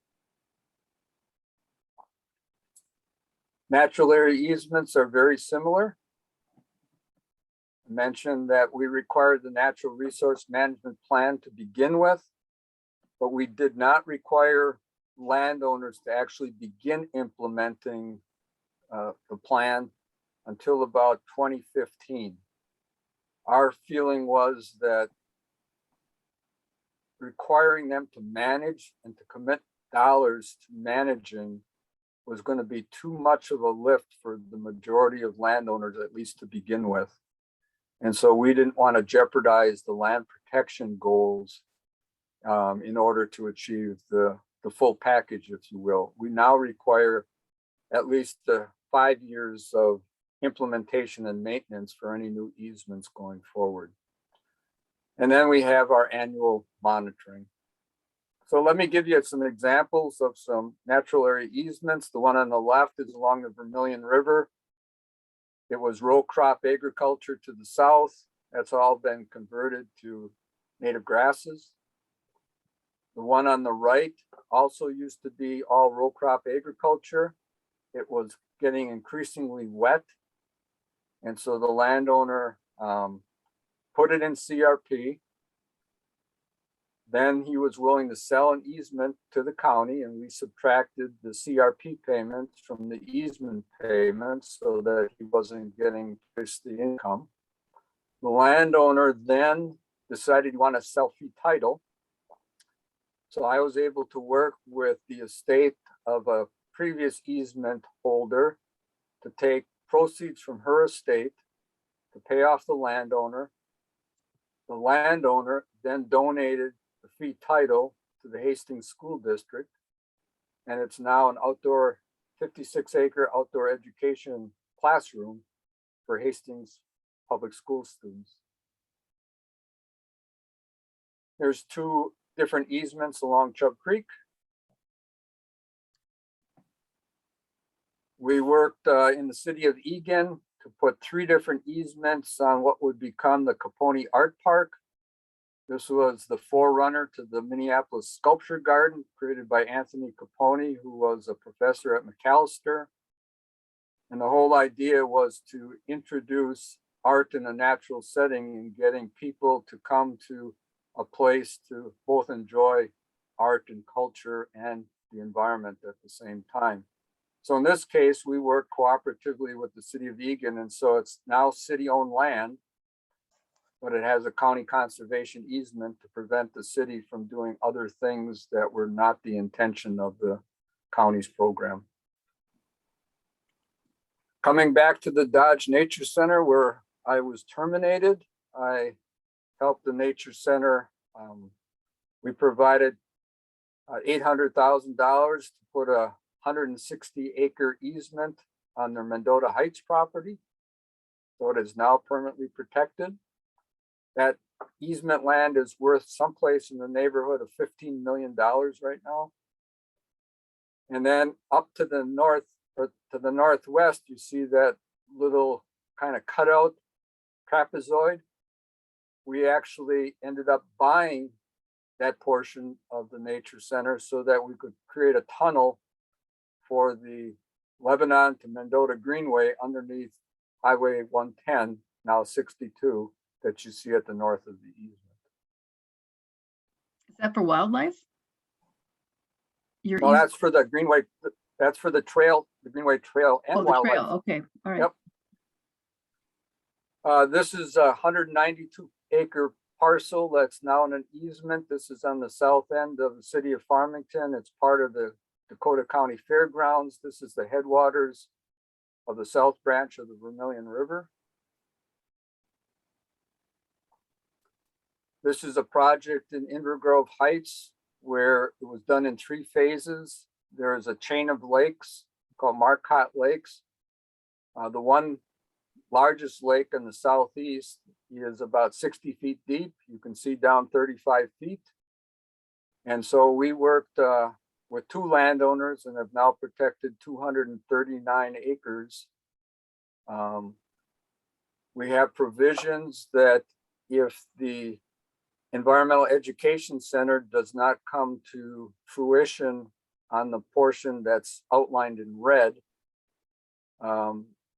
Natural area easements are very similar. I mentioned that we required the natural resource management plan to begin with, but we did not require landowners to actually begin implementing the plan until about 2015. Our feeling was that requiring them to manage and to commit dollars to managing was going to be too much of a lift for the majority of landowners, at least to begin with. And so we didn't want to jeopardize the land protection goals in order to achieve the full package, if you will. We now require at least 5 years of implementation and maintenance for any new easements going forward. And then we have our annual monitoring. So let me give you some examples of some natural area easements. The one on the left is along the Vermilion River. It was row crop agriculture to the south. That's all been converted to native grasses. The one on the right also used to be all row crop agriculture. It was getting increasingly wet. And so the landowner put it in CRP. Then he was willing to sell an easement to the county, and we subtracted the CRP payments from the easement payments so that he wasn't getting twice the income. The landowner then decided he wanted to self-fee title. So I was able to work with the estate of a previous easement holder to take proceeds from her estate to pay off the landowner. The landowner then donated the fee title to the Hastings School District, and it's now an outdoor 56-acre outdoor education classroom for Hastings public school students. There's 2 different easements along Chubb Creek. We worked in the city of Eagan to put 3 different easements on what would become the Capone Art Park. This was the forerunner to the Minneapolis Sculpture Garden created by Anthony Capone, who was a professor at McAllister. And the whole idea was to introduce art in a natural setting and getting people to come to a place to both enjoy art and culture and the environment at the same time. So in this case, we work cooperatively with the city of Eagan, and so it's now city-owned land, but it has a county conservation easement to prevent the city from doing other things that were not the intention of the county's program. Coming back to the Dodge Nature Center where I was terminated, I helped the Nature Center. We provided $800,000 to put a 160-acre easement on their Mendota Heights property. So it is now permanently protected. That easement land is worth someplace in the neighborhood of $15 million right now. And then up to the north or to the northwest, you see that little kind of cutout trapezoid. We actually ended up buying that portion of the Nature Center so that we could create a tunnel for the Lebanon to Mendota Greenway underneath Highway 110, now 62, that you see at the north of the easement. Is that for wildlife? No, that's for the Greenway. That's for the trail, the Greenway Trail and Oh, the wildlife. trail. Okay, all right. Yep. This is a 192-acre parcel that's now in an easement. This is on the south end of the city of Farmington. It's part of the Dakota County Fairgrounds. This is the headwaters of the south branch of the Vermilion River. This is a project in Inver Grove Heights where it was done in 3 phases. There is a chain of lakes called Marcotte Lakes. The one largest lake in the southeast is about 60 feet deep. You can see down 35 feet. And so we worked with 2 landowners and have now protected 239 acres. We have provisions that if the Environmental Education Center does not come to fruition on the portion that's outlined in red,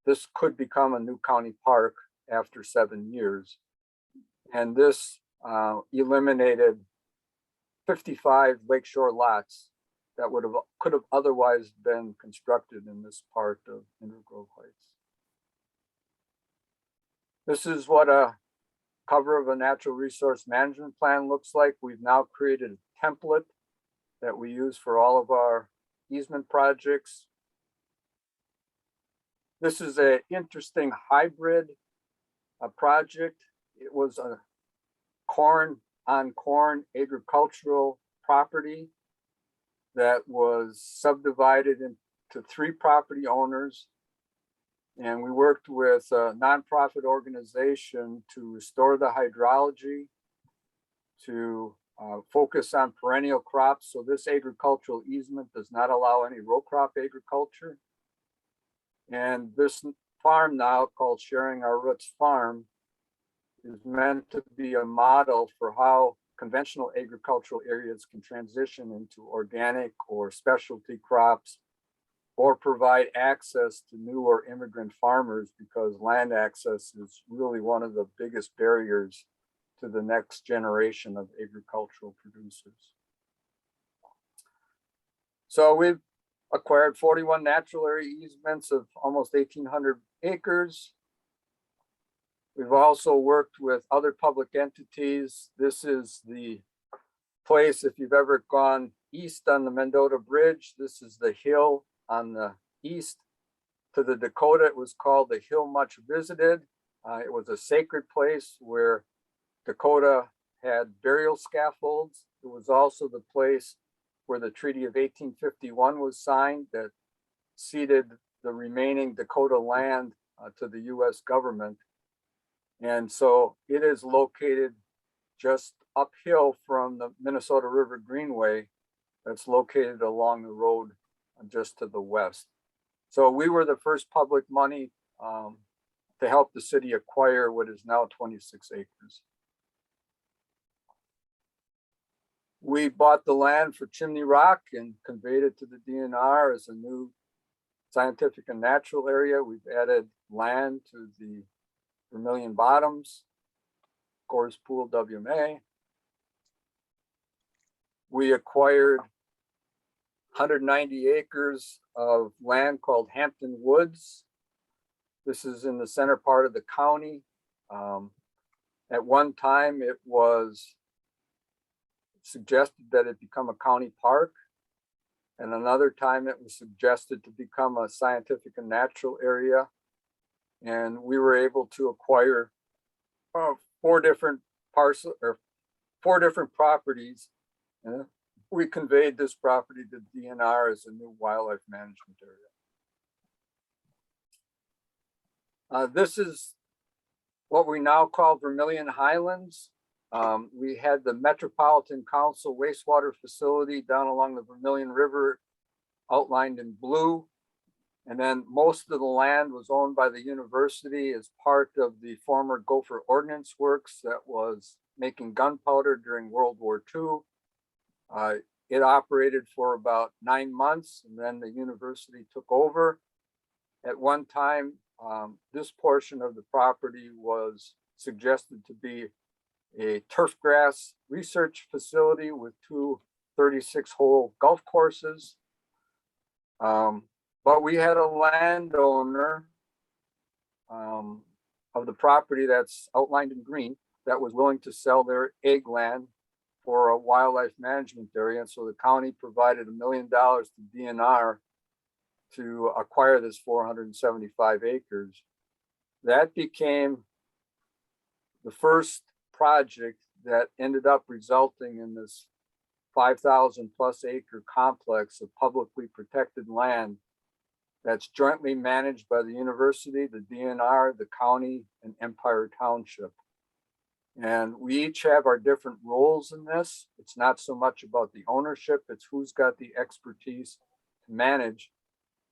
this could become a new county park after 7 years. And this eliminated 55 lakeshore lots that could have otherwise been constructed in this part of Inver Grove Heights. This is what a cover of a natural resource management plan looks like. We've now created a template that we use for all of our easement projects. This is an interesting hybrid project. It was a corn on corn agricultural property that was subdivided into 3 property owners. And we worked with a nonprofit organization to restore the hydrology, to focus on perennial crops. So this agricultural easement does not allow any row crop agriculture. And this farm now, called Sharing Our Roots Farm, is meant to be a model for how conventional agricultural areas can transition into organic or specialty crops, or provide access to new or immigrant farmers, because land access is really one of the biggest barriers to the next generation of agricultural producers. So we've acquired 41 natural area easements of almost 1,800 acres. We've also worked with other public entities. This is the place, if you've ever gone east on the Mendota Bridge, this is the hill on the east to the Dakota. It was called the Hill Much Visited. It was a sacred place where Dakota had burial scaffolds. It was also the place where the Treaty of 1851 was signed that ceded the remaining Dakota land to the US government. And so it is located just uphill from the Minnesota River Greenway that's located along the road just to the west. So we were the first public money to help the city acquire what is now 26 acres. We bought the land for Chimney Rock and conveyed it to the DNR as a new scientific and natural area. We've added land to the Vermilion Bottoms, Gores Pool WMA. We acquired 190 acres of land called Hampton Woods. This is in the center part of the county. At one time, it was suggested that it become a county park. And another time it was suggested to become a scientific and natural area. And we were able to acquire 4 different properties. We conveyed this property to DNR as a new wildlife management area. This is what we now call Vermilion Highlands. We had the Metropolitan Council wastewater facility down along the Vermilion River outlined in blue. And then most of the land was owned by the university as part of the former Gopher Ordnance Works that was making gunpowder during World War II. It operated for about 9 months, and then the university took over. At one time, this portion of the property was suggested to be a turf grass research facility with 2 36-hole golf courses. But we had a landowner of the property that's outlined in green that was willing to sell their egg land for a wildlife management area. And so the county provided $1 million to DNR to acquire this 475 acres. That became the first project that ended up resulting in this 5,000 plus acre complex of publicly protected land that's jointly managed by the university, the DNR, the county, and Empire Township. And we each have our different roles in this. It's not so much about the ownership, it's who's got the expertise to manage.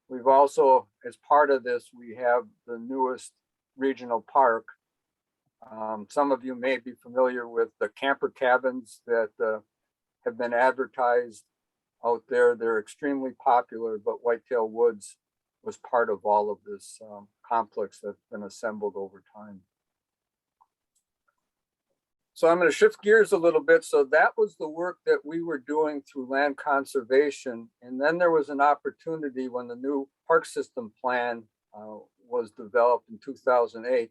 We've also, as part of this, we have the newest regional park. Some of you may be familiar with the camper cabins that have been advertised out there. They're extremely popular, but Whitetail Woods was part of all of this complex that's been assembled over time. So I'm going to shift gears a little bit. So that was the work that we were doing through land conservation. And then there was an opportunity when the new park system plan was developed in 2008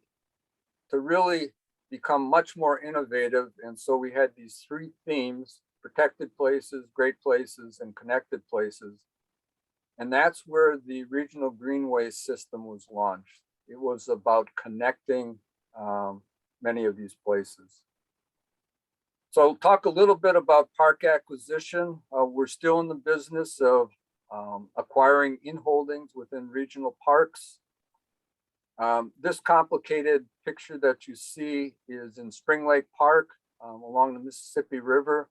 to really become much more innovative. And so we had these three themes: protected places, great places, and connected places. And that's where the regional greenway system was launched. It was about connecting many of these places. So I'll talk a little bit about park acquisition. We're still in the business of acquiring inholdings within regional parks. This complicated picture that you see is in Spring Lake Park along the Mississippi River.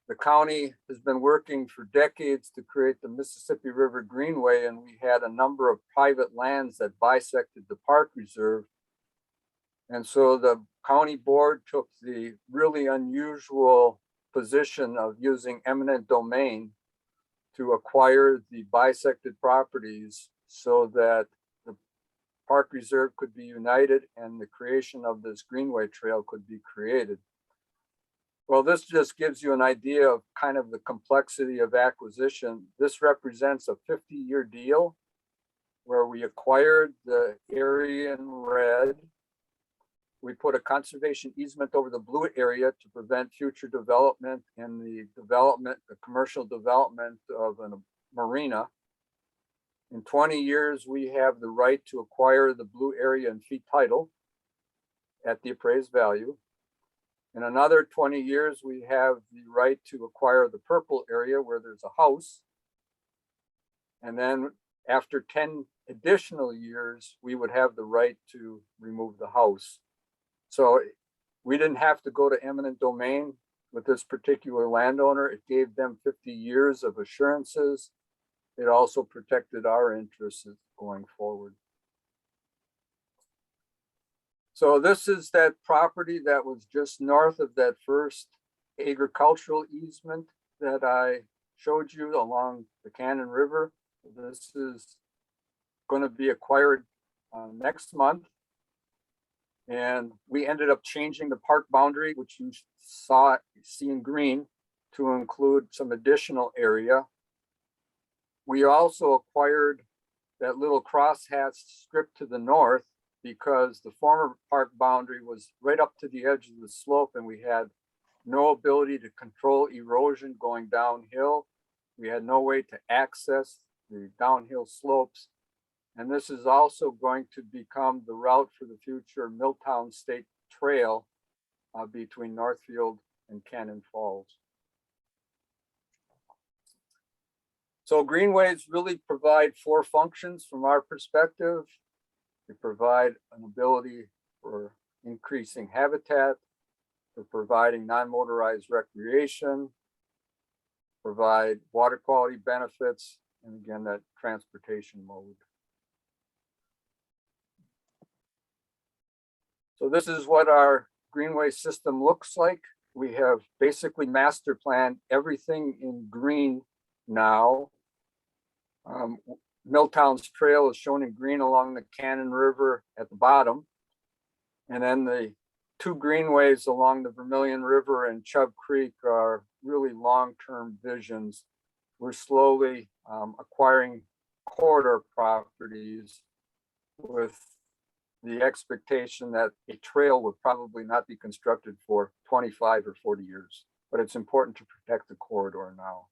The county has been working for decades to create the Mississippi River Greenway, and we had a number of private lands that bisected the park reserve. And so the county board took the really unusual position of using eminent domain to acquire the bisected properties so that the park reserve could be united and the creation of this greenway trail could be created. Well, this just gives you an idea of kind of the complexity of acquisition. This represents a 50-year deal where we acquired the area in red. We put a conservation easement over the blue area to prevent future development and the commercial development of a marina. In 20 years, we have the right to acquire the blue area in fee title at the appraised value. In another 20 years, we have the right to acquire the purple area where there's a house. And then after 10 additional years, we would have the right to remove the house. So we didn't have to go to eminent domain with this particular landowner. It gave them 50 years of assurances. It also protected our interests going forward. So this is that property that was just north of that first agricultural easement that I showed you along the Cannon River. This is going to be acquired next month. And we ended up changing the park boundary, which you see in green, to include some additional area. We also acquired that little crosshatched strip to the north because the former park boundary was right up to the edge of the slope and we had no ability to control erosion going downhill. We had no way to access the downhill slopes. And this is also going to become the route for the future Milltown State Trail between Northfield and Cannon Falls. So greenways really provide four functions from our perspective. They provide an ability for increasing habitat, for providing non-motorized recreation, provide water quality benefits, and again, that transportation mode. So this is what our greenway system looks like. We have basically master planned everything in green now. Milltown's trail is shown in green along the Cannon River at the bottom. And then the two greenways along the Vermilion River and Chubb Creek are really long-term visions. We're slowly acquiring corridor properties with the expectation that a trail would probably not be constructed for 25 or 40 years, but it's important to protect the corridor now.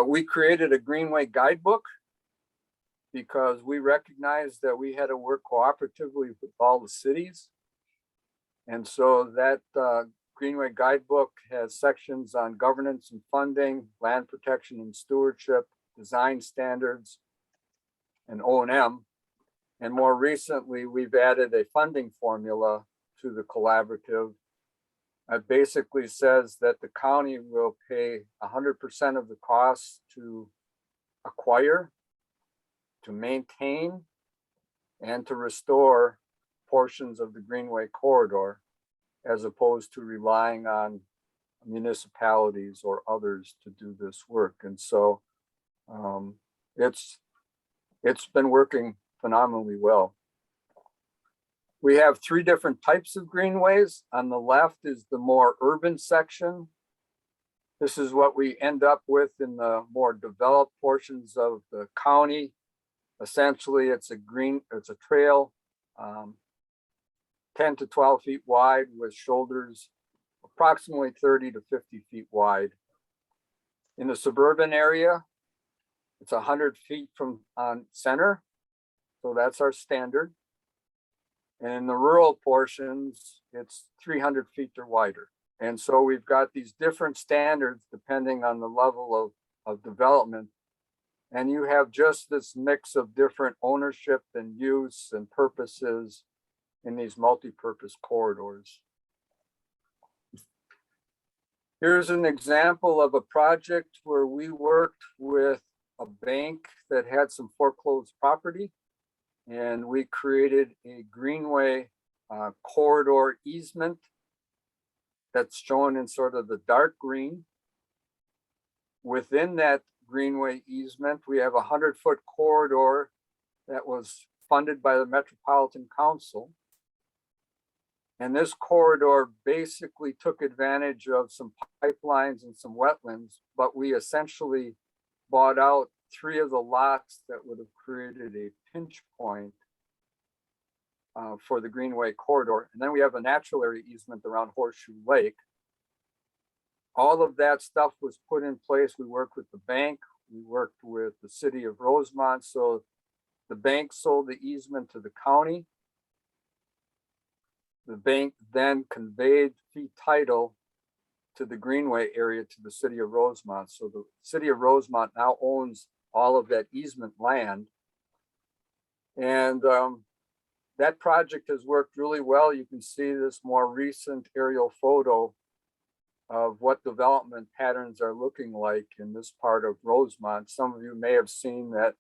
We created a Greenway Guidebook because we recognized that we had to work cooperatively with all the cities. And so that Greenway Guidebook has sections on governance and funding, land protection and stewardship, design standards, and O&M. And more recently, we've added a funding formula to the collaborative. It basically says that the county will pay 100% of the costs to acquire, to maintain, and to restore portions of the Greenway corridor, as opposed to relying on municipalities or others to do this work. And so it's been working phenomenally well. We have three different types of greenways. On the left is the more urban section. This is what we end up with in the more developed portions of the county. Essentially, it's a trail 10 to 12 feet wide with shoulders approximately 30 to 50 feet wide. In the suburban area, it's 100 feet from on center. So that's our standard. And in the rural portions, it's 300 feet or wider. And so we've got these different standards depending on the level of development. And you have just this mix of different ownership and use and purposes in these multi-purpose corridors. Here's an example of a project where we worked with a bank that had some foreclosed property, and we created a Greenway corridor easement that's shown in sort of the dark green. Within that Greenway easement, we have a 100-foot corridor that was funded by the Metropolitan Council. And this corridor basically took advantage of some pipelines and some wetlands, but we essentially bought out 3 of the lots that would have created a pinch point for the Greenway corridor. And then we have a natural area easement around Horseshoe Lake. All of that stuff was put in place. We worked with the bank. We worked with the city of Rosemont. So the bank sold the easement to the county. The bank then conveyed fee title to the Greenway area to the city of Rosemont. So the city of Rosemont now owns all of that easement land. And that project has worked really well. You can see this more recent aerial photo of what development patterns are looking like in this part of Rosemont. Some of you may have seen that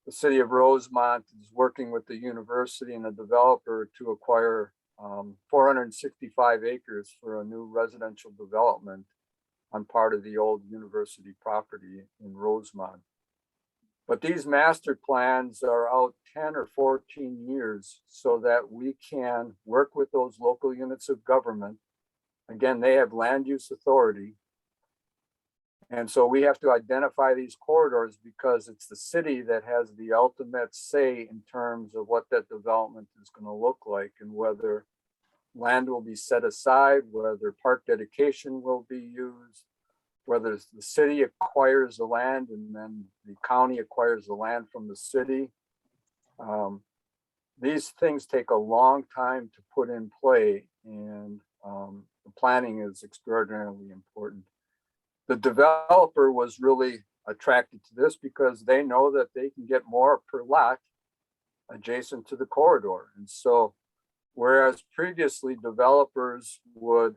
the city of Rosemont is working with the university and a developer to acquire 465 acres for a new residential development on part of the old university property in Rosemont. But these master plans are out 10 or 14 years so that we can work with those local units of government. Again, they have land use authority. And so we have to identify these corridors because it's the city that has the ultimate say in terms of what that development is going to look like and whether land will be set aside, whether park dedication will be used, whether the city acquires the land and then the county acquires the land from the city. These things take a long time to put in play, and the planning is extraordinarily important. The developer was really attracted to this because they know that they can get more per lot adjacent to the corridor. And so, whereas previously developers would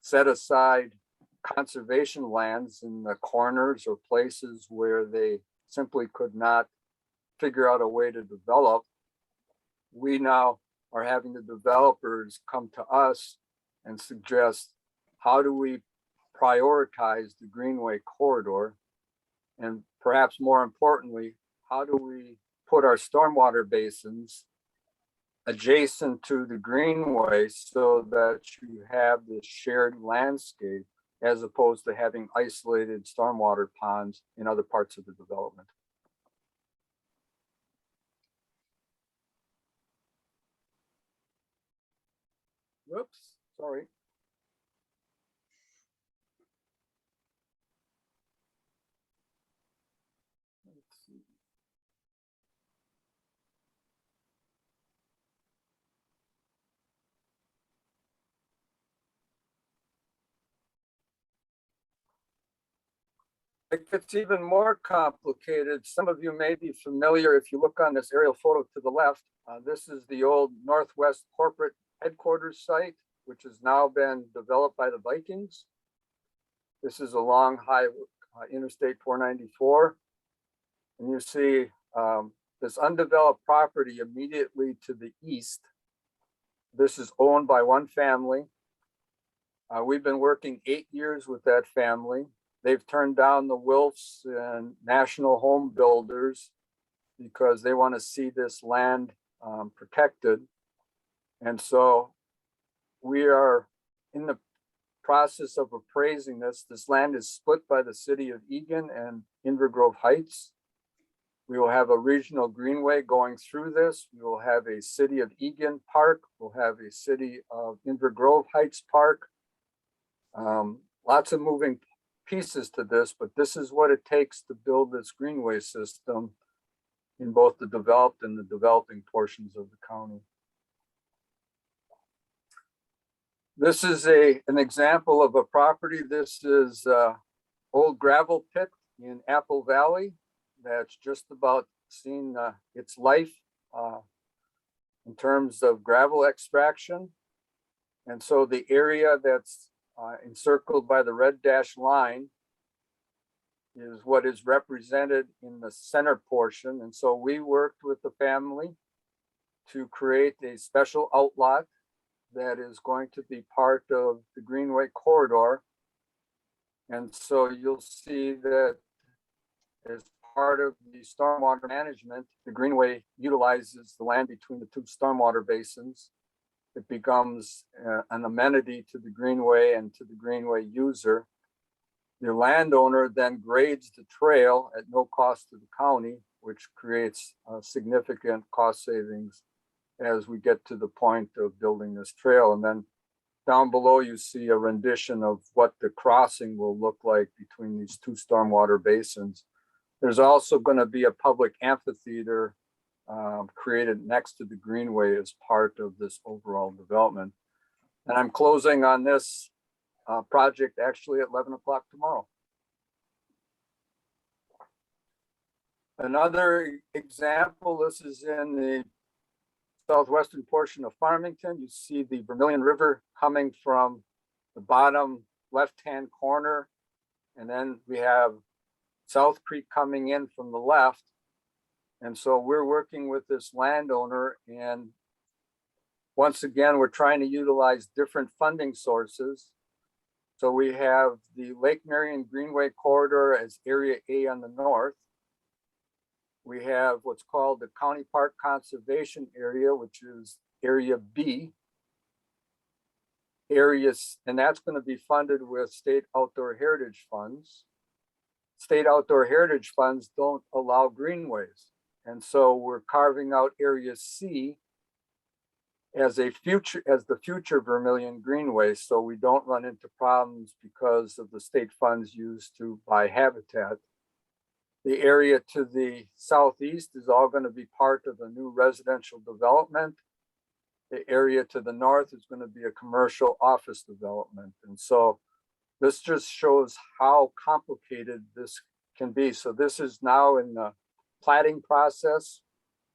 set aside conservation lands in the corners or places where they simply could not figure out a way to develop, we now are having the developers come to us and suggest, how do we prioritize the Greenway corridor? And perhaps more importantly, how do we put our stormwater basins adjacent to the Greenway so that you have this shared landscape as opposed to having isolated stormwater ponds in other parts of the development? Whoops, sorry. Let's see. It gets even more complicated. Some of you may be familiar if you look on this aerial photo to the left. This is the old Northwest corporate headquarters site, which has now been developed by the Vikings. This is along Interstate 494. And you see this undeveloped property immediately to the east. This is owned by one family. We've been working 8 years with that family. They've turned down the Wilfs and National Home Builders because they want to see this land protected. And so we are in the process of appraising this. This land is split by the city of Eagan and Inver Grove Heights. We will have a regional greenway going through this. We will have a City of Egan Park. We'll have a City of Inver Grove Heights Park. Lots of moving pieces to this, but this is what it takes to build this greenway system in both the developed and the developing portions of the county. This is an example of a property. This is old gravel pit in Apple Valley that's just about seen its life in terms of gravel extraction. And so the area that's encircled by the red dashed line is what is represented in the center portion. And so we worked with the family to create a special outlot that is going to be part of the Greenway corridor. And so you'll see that as part of the stormwater management, the Greenway utilizes the land between the two stormwater basins. It becomes an amenity to the Greenway and to the Greenway user. The landowner then grades the trail at no cost to the county, which creates significant cost savings as we get to the point of building this trail. And then down below, you see a rendition of what the crossing will look like between these two stormwater basins. There's also going to be a public amphitheater created next to the Greenway as part of this overall development. And I'm closing on this project actually at 11 o'clock tomorrow. Another example, this is in the southwestern portion of Farmington. You see the Vermilion River coming from the bottom left-hand corner. And then we have South Creek coming in from the left. And so we're working with this landowner, and once again, we're trying to utilize different funding sources. So we have the Lake Marion Greenway corridor as Area A on the north. We have what's called the County Park Conservation Area, which is Area B. Areas, and that's going to be funded with state outdoor heritage funds. State outdoor heritage funds don't allow greenways. And so we're carving out Area C as the future Vermilion Greenway, so we don't run into problems because of the state funds used to buy habitat. The area to the southeast is all going to be part of a new residential development. The area to the north is going to be a commercial office development. And so this just shows how complicated this can be. So this is now in the platting process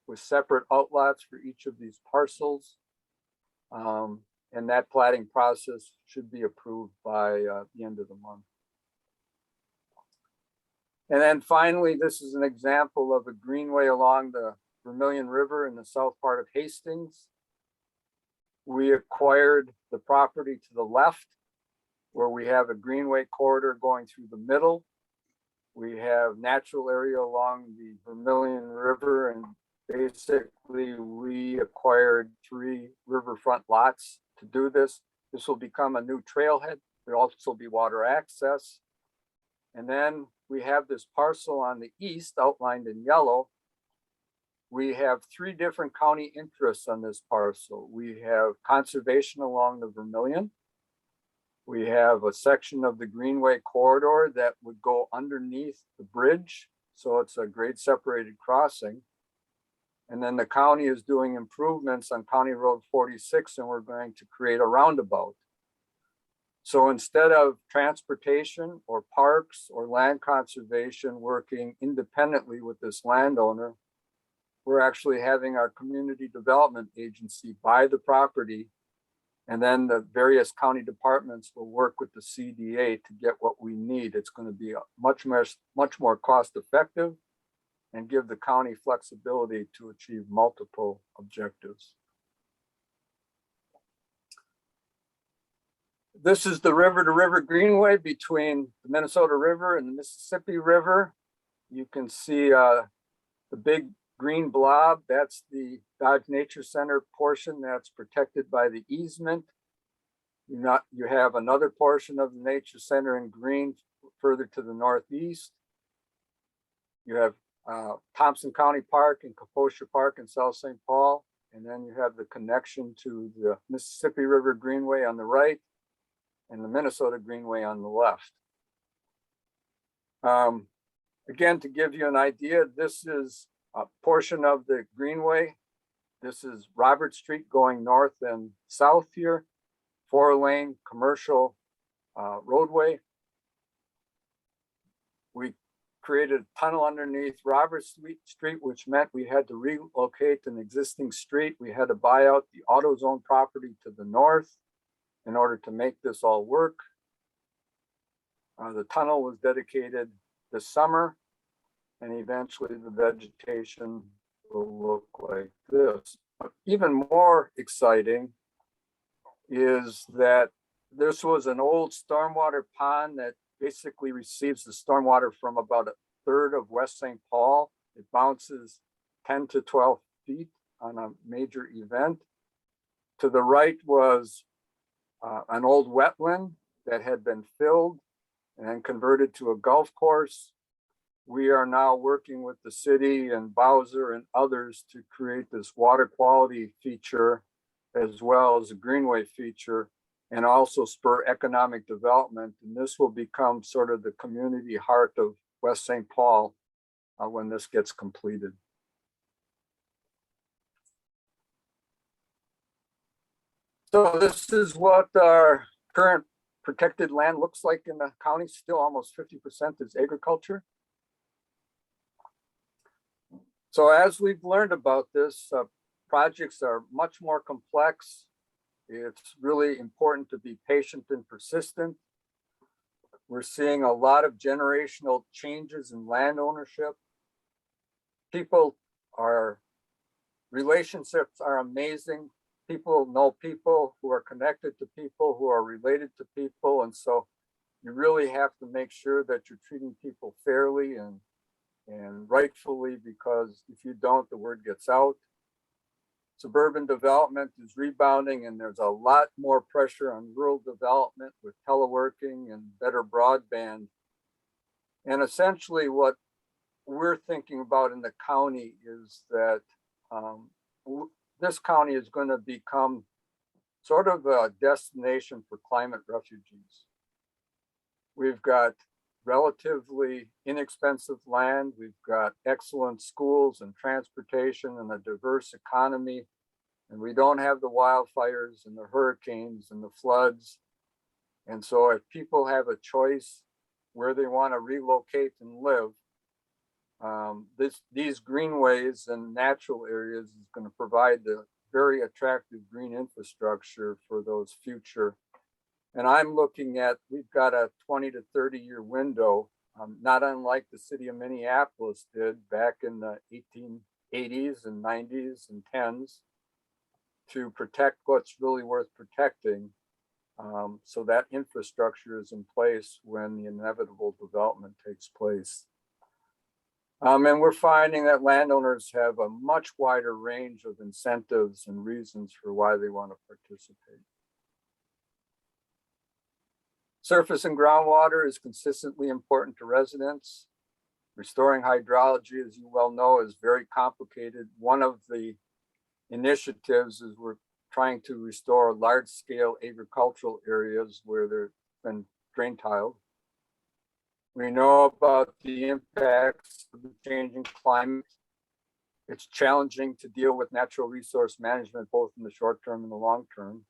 with separate outlots for each of these parcels. And that platting process should be approved by the end of the month. And then finally, this is an example of a greenway along the Vermilion River in the south part of Hastings. We acquired the property to the left, where we have a greenway corridor going through the middle. We have natural area along the Vermilion River, and basically we acquired 3 riverfront lots to do this. This will become a new trailhead. There'll also be water access. And then we have this parcel on the east outlined in yellow. We have 3 different county interests on this parcel. We have conservation along the Vermilion. We have a section of the Greenway corridor that would go underneath the bridge. So it's a grade separated crossing. And then the county is doing improvements on County Road 46, and we're going to create a roundabout. So instead of transportation or parks or land conservation working independently with this landowner, we're actually having our community development agency buy the property, and then the various county departments will work with the CDA to get what we need. It's going to be much more cost effective and give the county flexibility to achieve multiple objectives. This is the river to river greenway between the Minnesota River and the Mississippi River. You can see the big green blob. That's the Dodge Nature Center portion that's protected by the easement. You have another portion of the Nature Center in green further to the northeast. You have Thompson County Park and Capone Park in South St. Paul. And then you have the connection to the Mississippi River Greenway on the right and the Minnesota Greenway on the left. Again, to give you an idea, this is a portion of the Greenway. This is Robert Street going north and south here, 4-lane commercial roadway. We created a tunnel underneath Robert Street, which meant we had to relocate an existing street. We had to buy out the AutoZone property to the north in order to make this all work. The tunnel was dedicated this summer, and eventually the vegetation will look like this. But even more exciting is that this was an old stormwater pond that basically receives the stormwater from about 1/3 of West St. Paul. It bounces 10 to 12 feet on a major event. To the right was an old wetland that had been filled and converted to a golf course. We are now working with the city and Bowser and others to create this water quality feature, as well as a greenway feature, and also spur economic development. And this will become sort of the community heart of West St. Paul when this gets completed. So this is what our current protected land looks like in the county. Still almost 50% is agriculture. So as we've learned about this, projects are much more complex. It's really important to be patient and persistent. We're seeing a lot of generational changes in land ownership. Relationships are amazing. People know people who are connected to people who are related to people. And so you really have to make sure that you're treating people fairly and rightfully, because if you don't, the word gets out. Suburban development is rebounding, and there's a lot more pressure on rural development with teleworking and better broadband. And essentially what we're thinking about in the county is that this county is going to become sort of a destination for climate refugees. We've got relatively inexpensive land. We've got excellent schools and transportation and a diverse economy. And we don't have the wildfires and the hurricanes and the floods. And so if people have a choice where they want to relocate and live, these greenways and natural areas is going to provide the very attractive green infrastructure for those future. And I'm looking at, we've got a 20 to 30 year window, not unlike the city of Minneapolis did back in the 1880s and 90s and 10s, to protect what's really worth protecting, so that infrastructure is in place when the inevitable development takes place. And we're finding that landowners have a much wider range of incentives and reasons for why they want to participate. Surface and groundwater is consistently important to residents. Restoring hydrology, as you well know, is very complicated. One of the initiatives is we're trying to restore large-scale agricultural areas where there's been drain tiled. We know about the impacts of the changing climate. It's challenging to deal with natural resource management, both in the short term and the long term.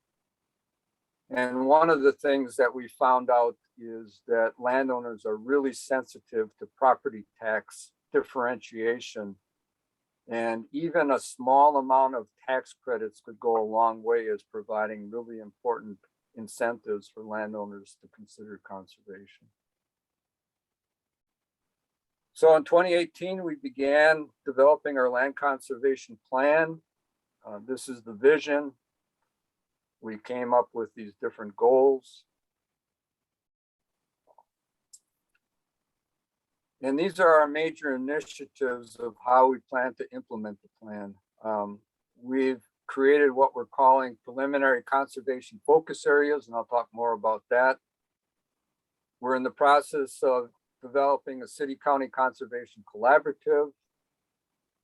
And one of the things that we found out is that landowners are really sensitive to property tax differentiation. And even a small amount of tax credits could go a long way as providing really important incentives for landowners to consider conservation. So in 2018, we began developing our land conservation plan. This is the vision. We came up with these different goals. And these are our major initiatives of how we plan to implement the plan. We've created what we're calling preliminary conservation focus areas, and I'll talk more about that. We're in the process of developing a city-county conservation collaborative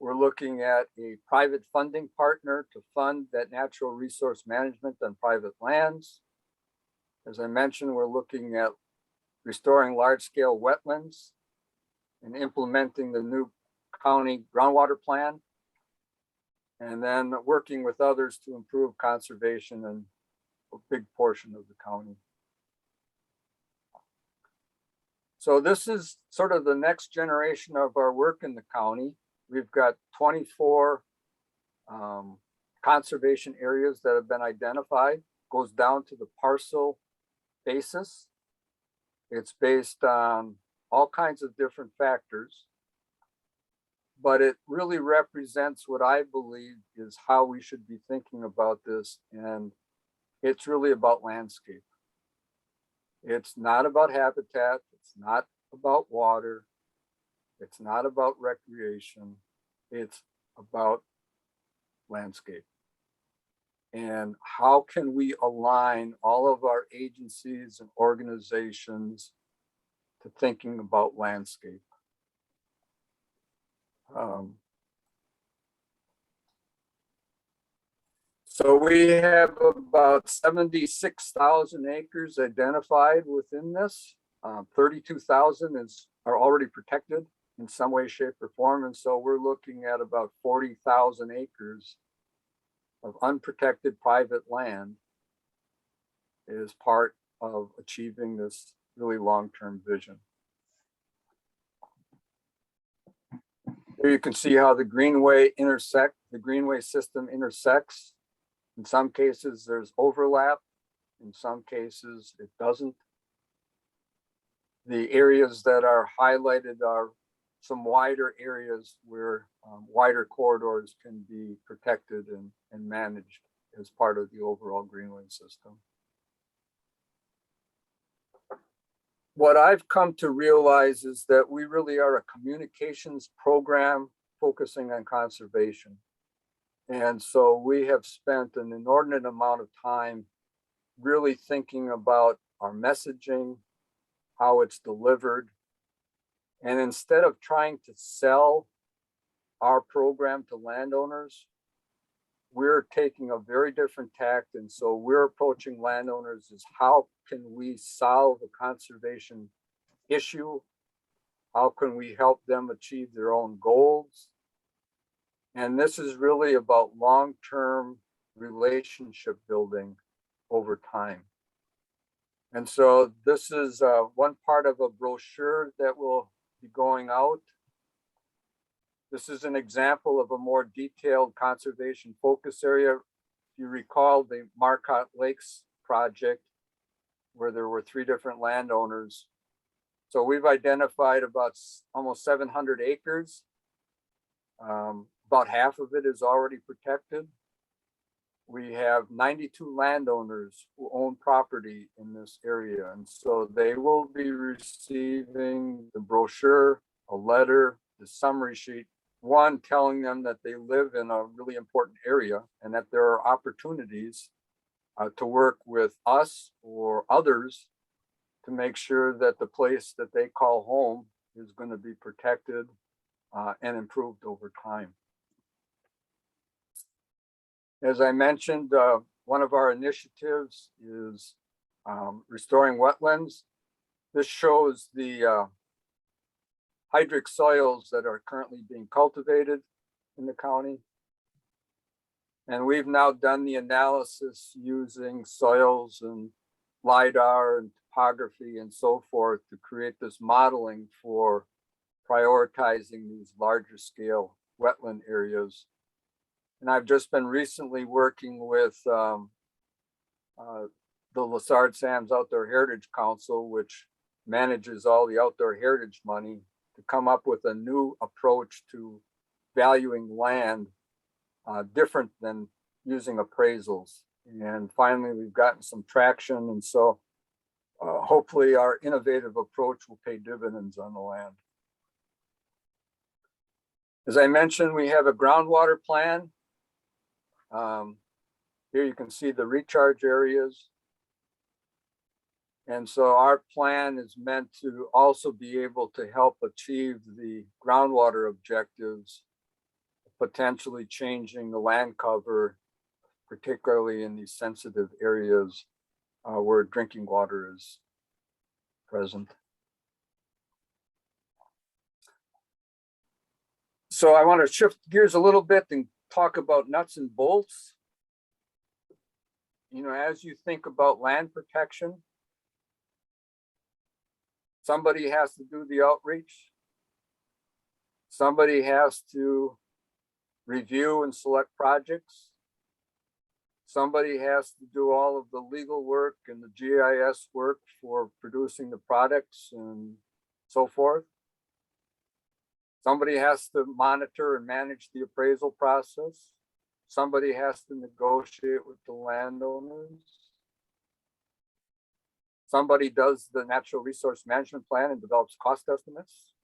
We're looking at a private funding partner to fund that natural resource management on private lands. As I mentioned, we're looking at restoring large-scale wetlands and implementing the new county groundwater plan, and then working with others to improve conservation in a big portion of the county. So this is sort of the next generation of our work in the county. We've got 24 conservation areas that have been identified. Goes down to the parcel basis. It's based on all kinds of different factors, but it really represents what I believe is how we should be thinking about this. And it's really about landscape. It's not about habitat. It's not about water. It's not about recreation. It's about landscape. And how can we align all of our agencies and organizations to thinking about landscape? So we have about 76,000 acres identified within this. 32,000 are already protected in some way, shape, or form. And so we're looking at about 40,000 acres of unprotected private land as part of achieving this really long-term vision. Here you can see how the Greenway system intersects. In some cases, there's overlap. In some cases, it doesn't. The areas that are highlighted are some wider areas where wider corridors can be protected and managed as part of the overall Greenway system. What I've come to realize is that we really are a communications program focusing on conservation. And so we have spent an inordinate amount of time really thinking about our messaging, how it's delivered. And instead of trying to sell our program to landowners, we're taking a very different tact. And so we're approaching landowners as how can we solve a conservation issue? How can we help them achieve their own goals? And this is really about long-term relationship building over time. And so this is one part of a brochure that will be going out. This is an example of a more detailed conservation focus area. If you recall the Marcotte Lakes project, where there were 3 different landowners. So we've identified about almost 700 acres. About half of it is already protected. We have 92 landowners who own property in this area. And so they will be receiving the brochure, a letter, the summary sheet, one telling them that they live in a really important area and that there are opportunities to work with us or others to make sure that the place that they call home is going to be protected and improved over time. As I mentioned, one of our initiatives is restoring wetlands. This shows the hydric soils that are currently being cultivated in the county. And we've now done the analysis using soils and LIDAR and topography and so forth to create this modeling for prioritizing these larger scale wetland areas. And I've just been recently working with the Lessard Sam's Outdoor Heritage Council, which manages all the outdoor heritage money, to come up with a new approach to valuing land different than using appraisals. And finally, we've gotten some traction. And so hopefully our innovative approach will pay dividends on the land. As I mentioned, we have a groundwater plan. Here you can see the recharge areas. And so our plan is meant to also be able to help achieve the groundwater objectives potentially changing the land cover, particularly in these sensitive areas where drinking water is present. So I want to shift gears a little bit and talk about nuts and bolts. You know, as you think about land protection, somebody has to do the outreach. Somebody has to review and select projects. Somebody has to do all of the legal work and the GIS work for producing the products and so forth. Somebody has to monitor and manage the appraisal process. Somebody has to negotiate with the landowners. Somebody does the natural resource management plan and develops cost estimates.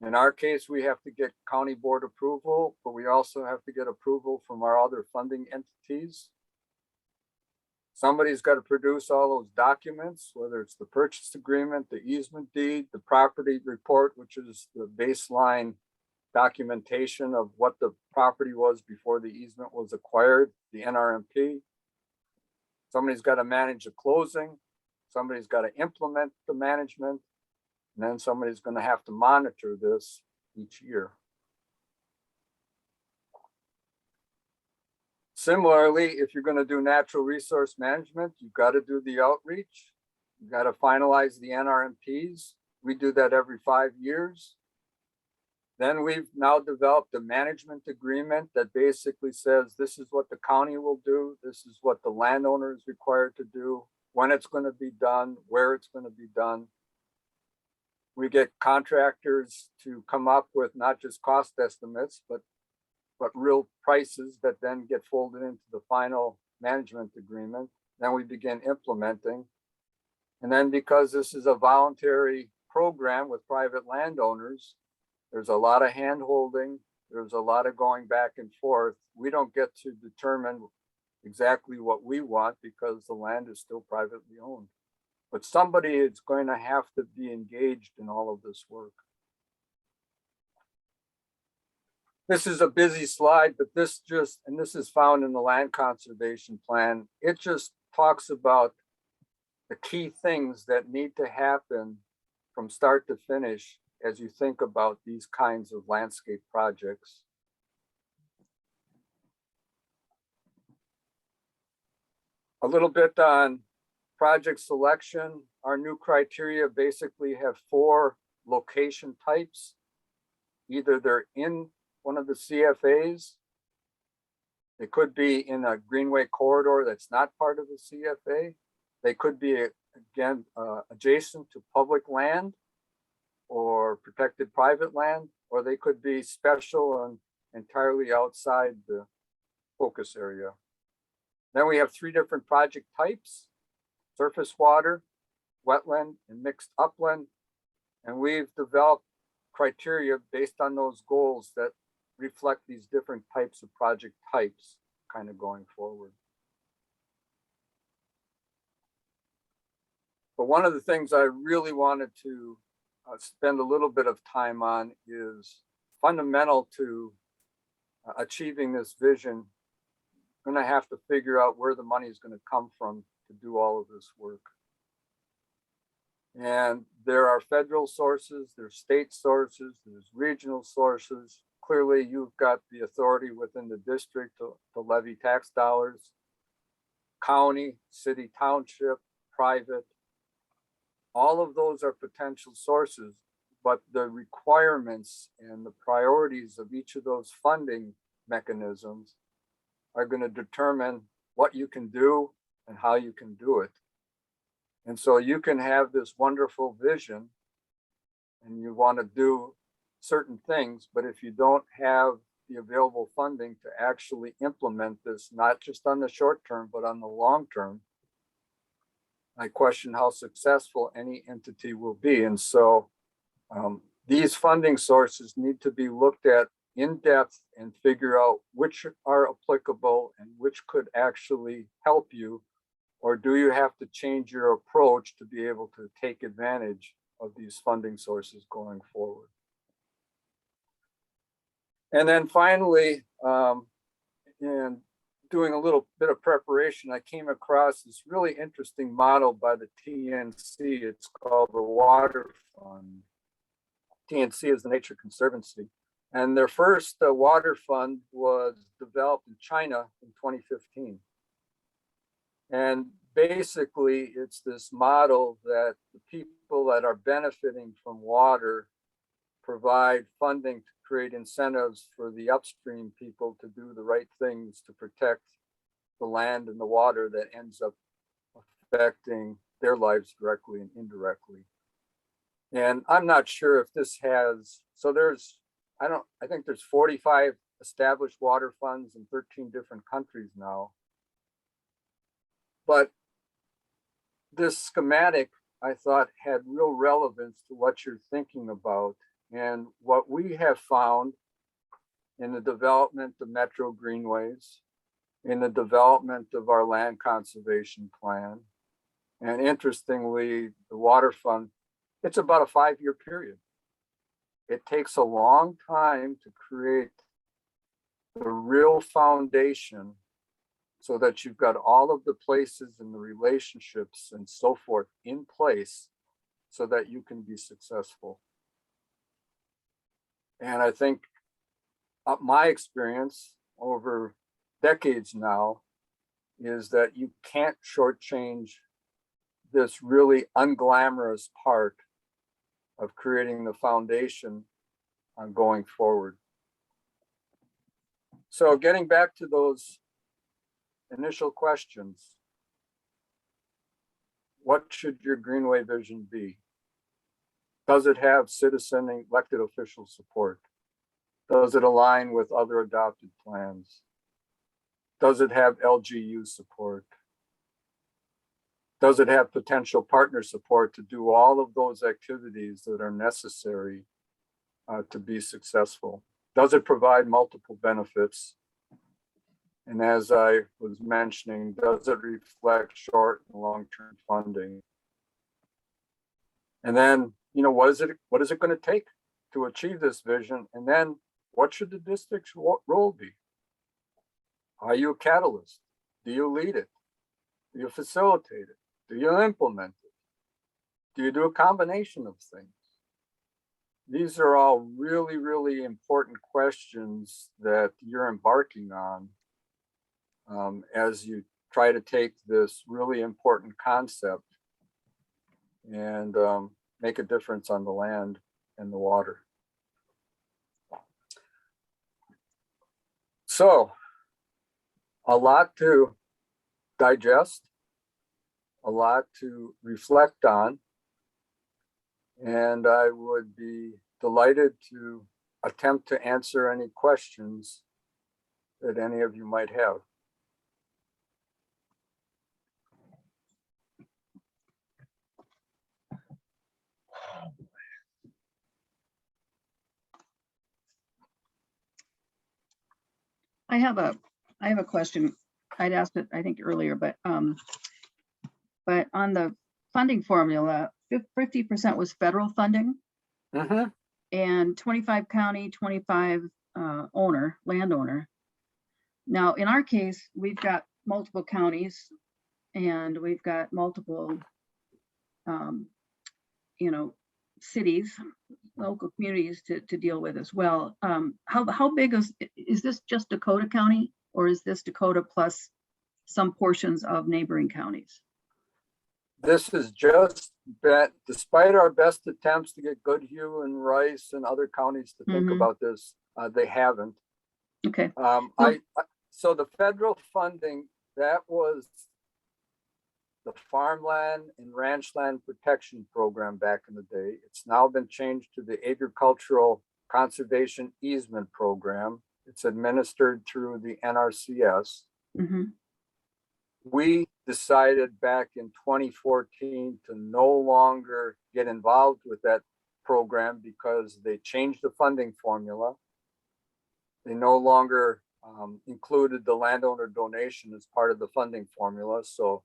In our case, we have to get county board approval, but we also have to get approval from our other funding entities. Somebody's got to produce all those documents, whether it's the purchase agreement, the easement deed, the property report, which is the baseline documentation of what the property was before the easement was acquired, the NRMP. Somebody's got to manage the closing. Somebody's got to implement the management. And then somebody's going to have to monitor this each year. Similarly, if you're going to do natural resource management, you've got to do the outreach. You've got to finalize the NRMPs. We do that every 5 years. Then we've now developed a management agreement that basically says this is what the county will do. This is what the landowner is required to do, when it's going to be done, where it's going to be done. We get contractors to come up with not just cost estimates, but real prices that then get folded into the final management agreement. Then we begin implementing. And then because this is a voluntary program with private landowners, there's a lot of hand holding. There's a lot of going back and forth. We don't get to determine exactly what we want because the land is still privately owned. But somebody is going to have to be engaged in all of this work. This is a busy slide, but this is found in the land conservation plan. It just talks about the key things that need to happen from start to finish as you think about these kinds of landscape projects. A little bit on project selection. Our new criteria basically have 4 location types. Either they're in one of the CFAs, they could be in a Greenway corridor that's not part of the CFA. They could be, again, adjacent to public land or protected private land, or they could be special and entirely outside the focus area. Then we have 3 different project types: surface water, wetland, and mixed upland. And we've developed criteria based on those goals that reflect these different types of project types kind of going forward. But one of the things I really wanted to spend a little bit of time on is fundamental to achieving this vision. We're going to have to figure out where the money is going to come from to do all of this work. And there are federal sources, there's state sources, there's regional sources. Clearly, you've got the authority within the district to levy tax dollars. County, city, township, private. All of those are potential sources, but the requirements and the priorities of each of those funding mechanisms are going to determine what you can do and how you can do it. And so you can have this wonderful vision and you want to do certain things, but if you don't have the available funding to actually implement this, not just on the short term, but on the long term, I question how successful any entity will be. And so these funding sources need to be looked at in depth and figure out which are applicable and which could actually help you, or do you have to change your approach to be able to take advantage of these funding sources going forward? And then finally, in doing a little bit of preparation, I came across this really interesting model by the TNC. It's called the Water Fund. TNC is the Nature Conservancy. And their first water fund was developed in China in 2015. And basically, it's this model that the people that are benefiting from water provide funding to create incentives for the upstream people to do the right things to protect the land and the water that ends up affecting their lives directly and indirectly. And I'm not sure if this has, so there's, I think there's 45 established water funds in 13 different countries now. But this schematic, I thought, had real relevance to what you're thinking about. And what we have found in the development of Metro Greenways, in the development of our land conservation plan, and interestingly, the water fund, it's about a 5-year period. It takes a long time to create the real foundation so that you've got all of the places and the relationships and so forth in place so that you can be successful. And I think my experience over decades now is that you can't shortchange this really unglamorous part of creating the foundation on going forward. So getting back to those initial questions, what should your Greenway vision be? Does it have citizen elected official support? Does it align with other adopted plans? Does it have LGU support? Does it have potential partner support to do all of those activities that are necessary to be successful? Does it provide multiple benefits? And as I was mentioning, does it reflect short and long-term funding? And then, what is it going to take to achieve this vision? And then what should the district's role be? Are you a catalyst? Do you lead it? Do you facilitate it? Do you implement it? Do you do a combination of things? These are all really, really important questions that you're embarking on as you try to take this really important concept and make a difference on the land and the water. So, a lot to digest, a lot to reflect on, and I would be delighted to attempt to answer any questions that any of you might have. I have a question. I'd asked it, I think, earlier, but on the funding formula, 50% was federal funding and 25 county, 25 landowner. Now, in our case, we've got multiple counties and we've got multiple, cities, local communities to deal with as well. How big is this just Dakota County, or is this Dakota plus some portions of neighboring counties? This is just that, despite our best attempts to get Goodhue and Rice and other counties to think about this, they haven't. Okay. So the federal funding, that was the Farmland and Ranchland Protection Program back in the day. It's now been changed to the Agricultural Conservation Easement Program. It's administered through the NRCS. We decided back in 2014 to no longer get involved with that program because they changed the funding formula. They no longer included the landowner donation as part of the funding formula. So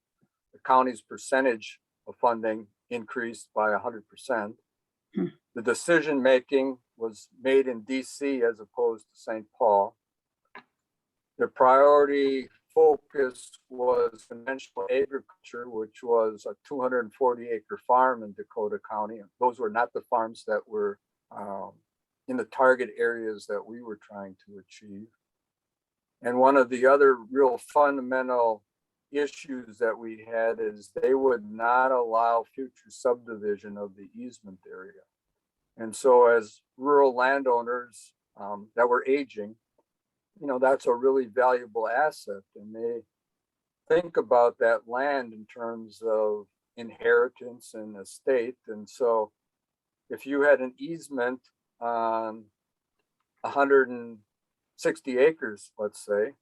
the county's percentage of funding increased by 100%. The decision-making was made in DC as opposed to St. Paul. The priority focus was conventional agriculture, which was a 240-acre farm in Dakota County. Those were not the farms that were in the target areas that we were trying to achieve. And one of the other real fundamental issues that we had is they would not allow future subdivision of the easement area. And so as rural landowners that were aging, that's a really valuable asset. And they think about that land in terms of inheritance and estate. And so if you had an easement on 160 acres, let's say,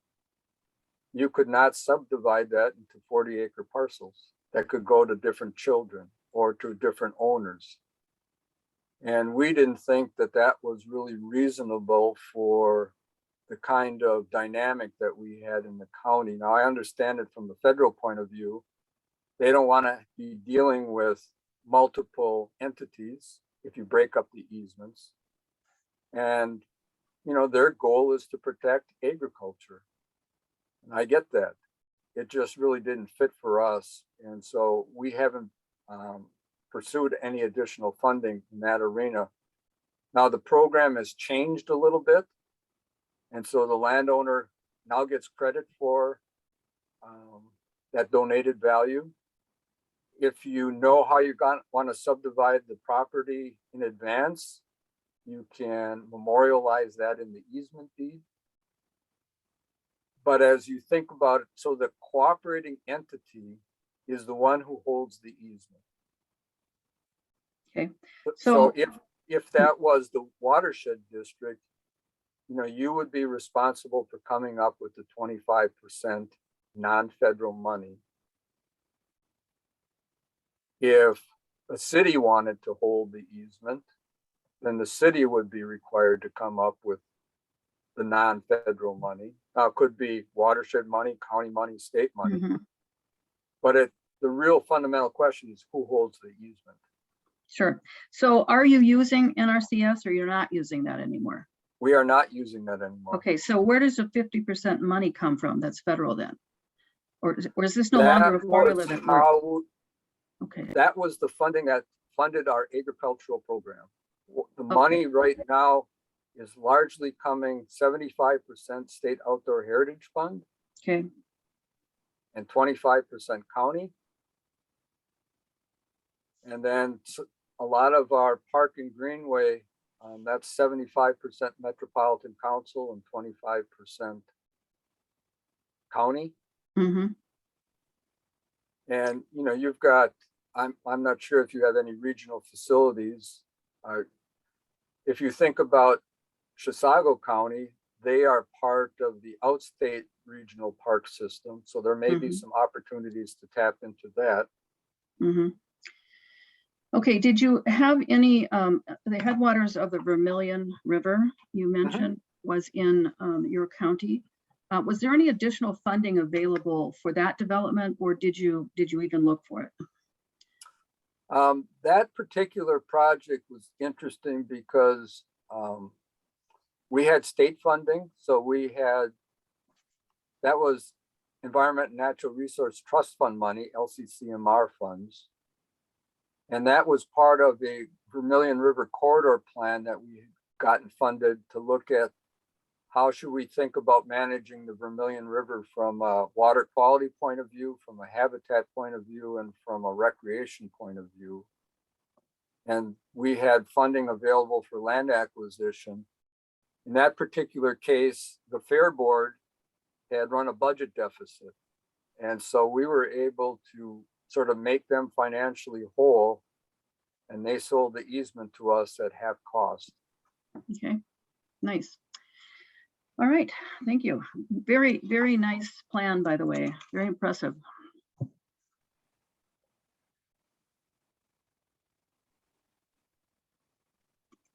you could not subdivide that into 40-acre parcels that could go to different children or to different owners. And we didn't think that that was really reasonable for the kind of dynamic that we had in the county. Now, I understand it from the federal point of view. They don't want to be dealing with multiple entities if you break up the easements. And, their goal is to protect agriculture. And I get that. It just really didn't fit for us. And so we haven't pursued any additional funding in that arena. Now the program has changed a little bit. And so the landowner now gets credit for that donated value. If you know how you want to subdivide the property in advance, you can memorialize that in the easement deed. But as you think about it, so the cooperating entity is the one who holds the easement. Okay. So if that was the Watershed District, you would be responsible for coming up with the 25% non-federal money. If a city wanted to hold the easement, then the city would be required to come up with the non-federal money. Now, it could be watershed money, county money, state money. Mhm. But the real fundamental question is who holds the easement? Sure. So are you using NRCS or you're not using that anymore? We are not using that anymore. Okay, so where does the 50% money come from that's federal then? Or is this no longer a formula that works? Okay. That was the funding that funded our agricultural program. The money right now is largely coming 75% state outdoor heritage fund. Okay. And 25% county. And then a lot of our park and greenway, that's 75% Metropolitan Council and 25% county. Mm-hmm. And you've got, I'm not sure if you have any regional facilities. If you think about Chisago County, they are part of the outstate regional park system. So there may be some opportunities to tap into that. Mm-hmm. Okay, did you have any, the headwaters of the Vermilion River you mentioned was in your county. Was there any additional funding available for that development, or did you even look for it? That particular project was interesting because we had state funding. So that was Environment and Natural Resource Trust Fund money, LCCMR funds. And that was part of a Vermilion River corridor plan that we had gotten funded to look at how should we think about managing the Vermilion River from a water quality point of view, from a habitat point of view, and from a recreation point of view. And we had funding available for land acquisition. In that particular case, the Fair Board had run a budget deficit. And so we were able to sort of make them financially whole, and they sold the easement to us at half cost. Okay, nice. All right, thank you. Very, very nice plan, by the way. Very impressive.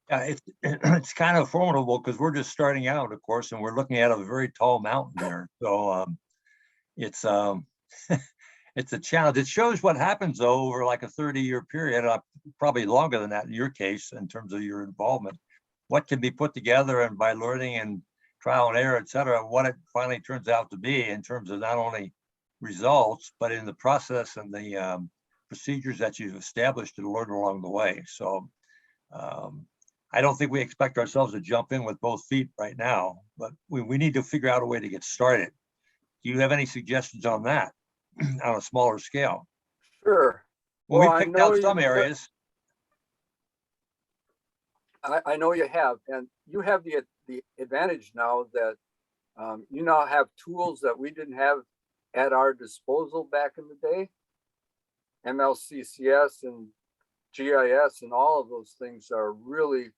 Yeah, it's kind of formidable because we're just starting out, of course, and we're looking at a very tall mountain there. So it's it's a challenge. It shows what happens though over like a 30-year period, probably longer than that in your case, in terms of your involvement. What can be put together, and by learning and trial and error, et cetera, what it finally turns out to be in terms of not only results, but in the process and the procedures that you've established and learned along the way. So I don't think we expect ourselves to jump in with both feet right now, but we need to figure out a way to get started. Do you have any suggestions on that on a smaller scale? Sure. Well, Well, we I picked know out you- some areas. I know you have, and you have the advantage now that you now have tools that we didn't have at our disposal back in the day. MLCCS and GIS and all of those things are really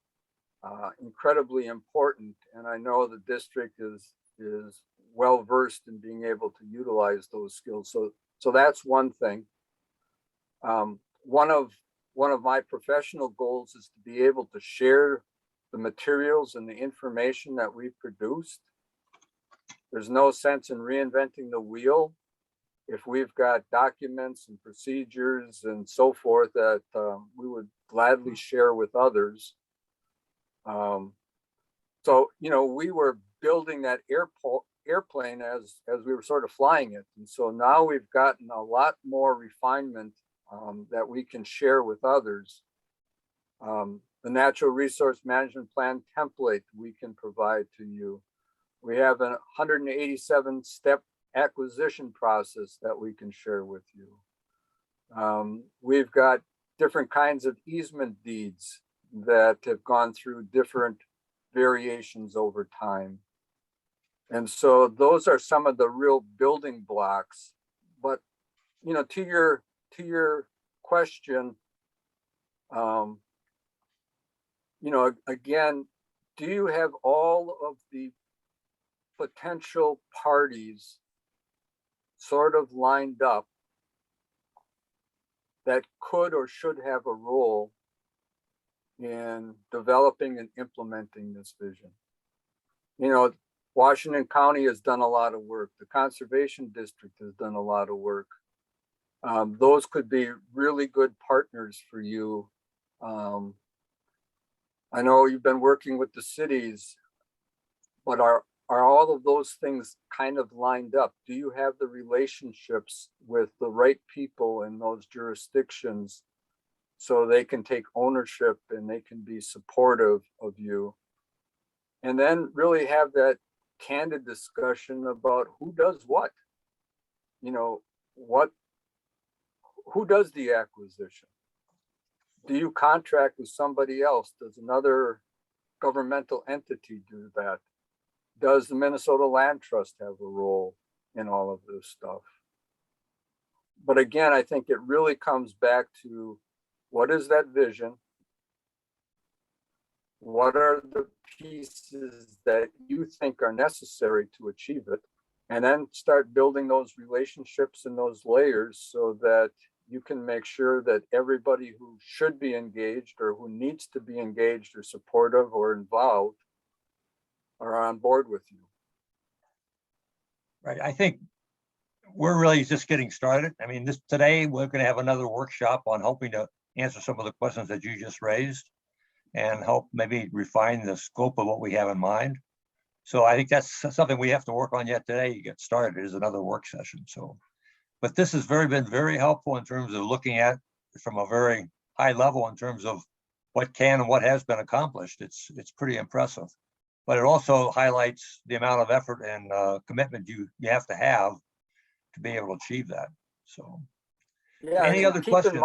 incredibly important. And I know the district is well versed in being able to utilize those skills. So that's one thing. One of my professional goals is to be able to share the materials and the information that we've produced. There's no sense in reinventing the wheel if we've got documents and procedures and so forth that we would gladly share with others. So, you know, we were building that airplane as we were sort of flying it. And so now we've gotten a lot more refinement that we can share with others. The natural resource management plan template we can provide to you. We have a 187 step acquisition process that we can share with you. We've got different kinds of easement deeds that have gone through different variations over time. And so those are some of the real building blocks. But, you know, to your question, you know, again, do you have all of the potential parties sort of lined up that could or should have a role in developing and implementing this vision? You know, Washington County has done a lot of work. The Conservation District has done a lot of work. Those could be really good partners for you. I know you've been working with the cities, but are all of those things kind of lined up? Do you have the relationships with the right people in those jurisdictions so they can take ownership and they can be supportive of you? And then really have that candid discussion about who does what. You know, who does the acquisition? Do you contract with somebody else? Does another governmental entity do that? Does the Minnesota Land Trust have a role in all of this stuff? But again, I think it really comes back to what is that vision? What are the pieces that you think are necessary to achieve it? And then start building those relationships and those layers so that you can make sure that everybody who should be engaged or who needs to be engaged or supportive or involved are on board with you. Right. I think we're really just getting started. I mean, today we're going to have another workshop on hoping to answer some of the questions that you just raised and help maybe refine the scope of what we have in mind. So I think that's something we have to work on yet today. You get started is another work session. So, but this has been very helpful in terms of looking at from a very high level in terms of what can and what has been accomplished. It's pretty impressive, but it also highlights the amount of effort and commitment you have to be able to achieve that. So, yeah, any other questions?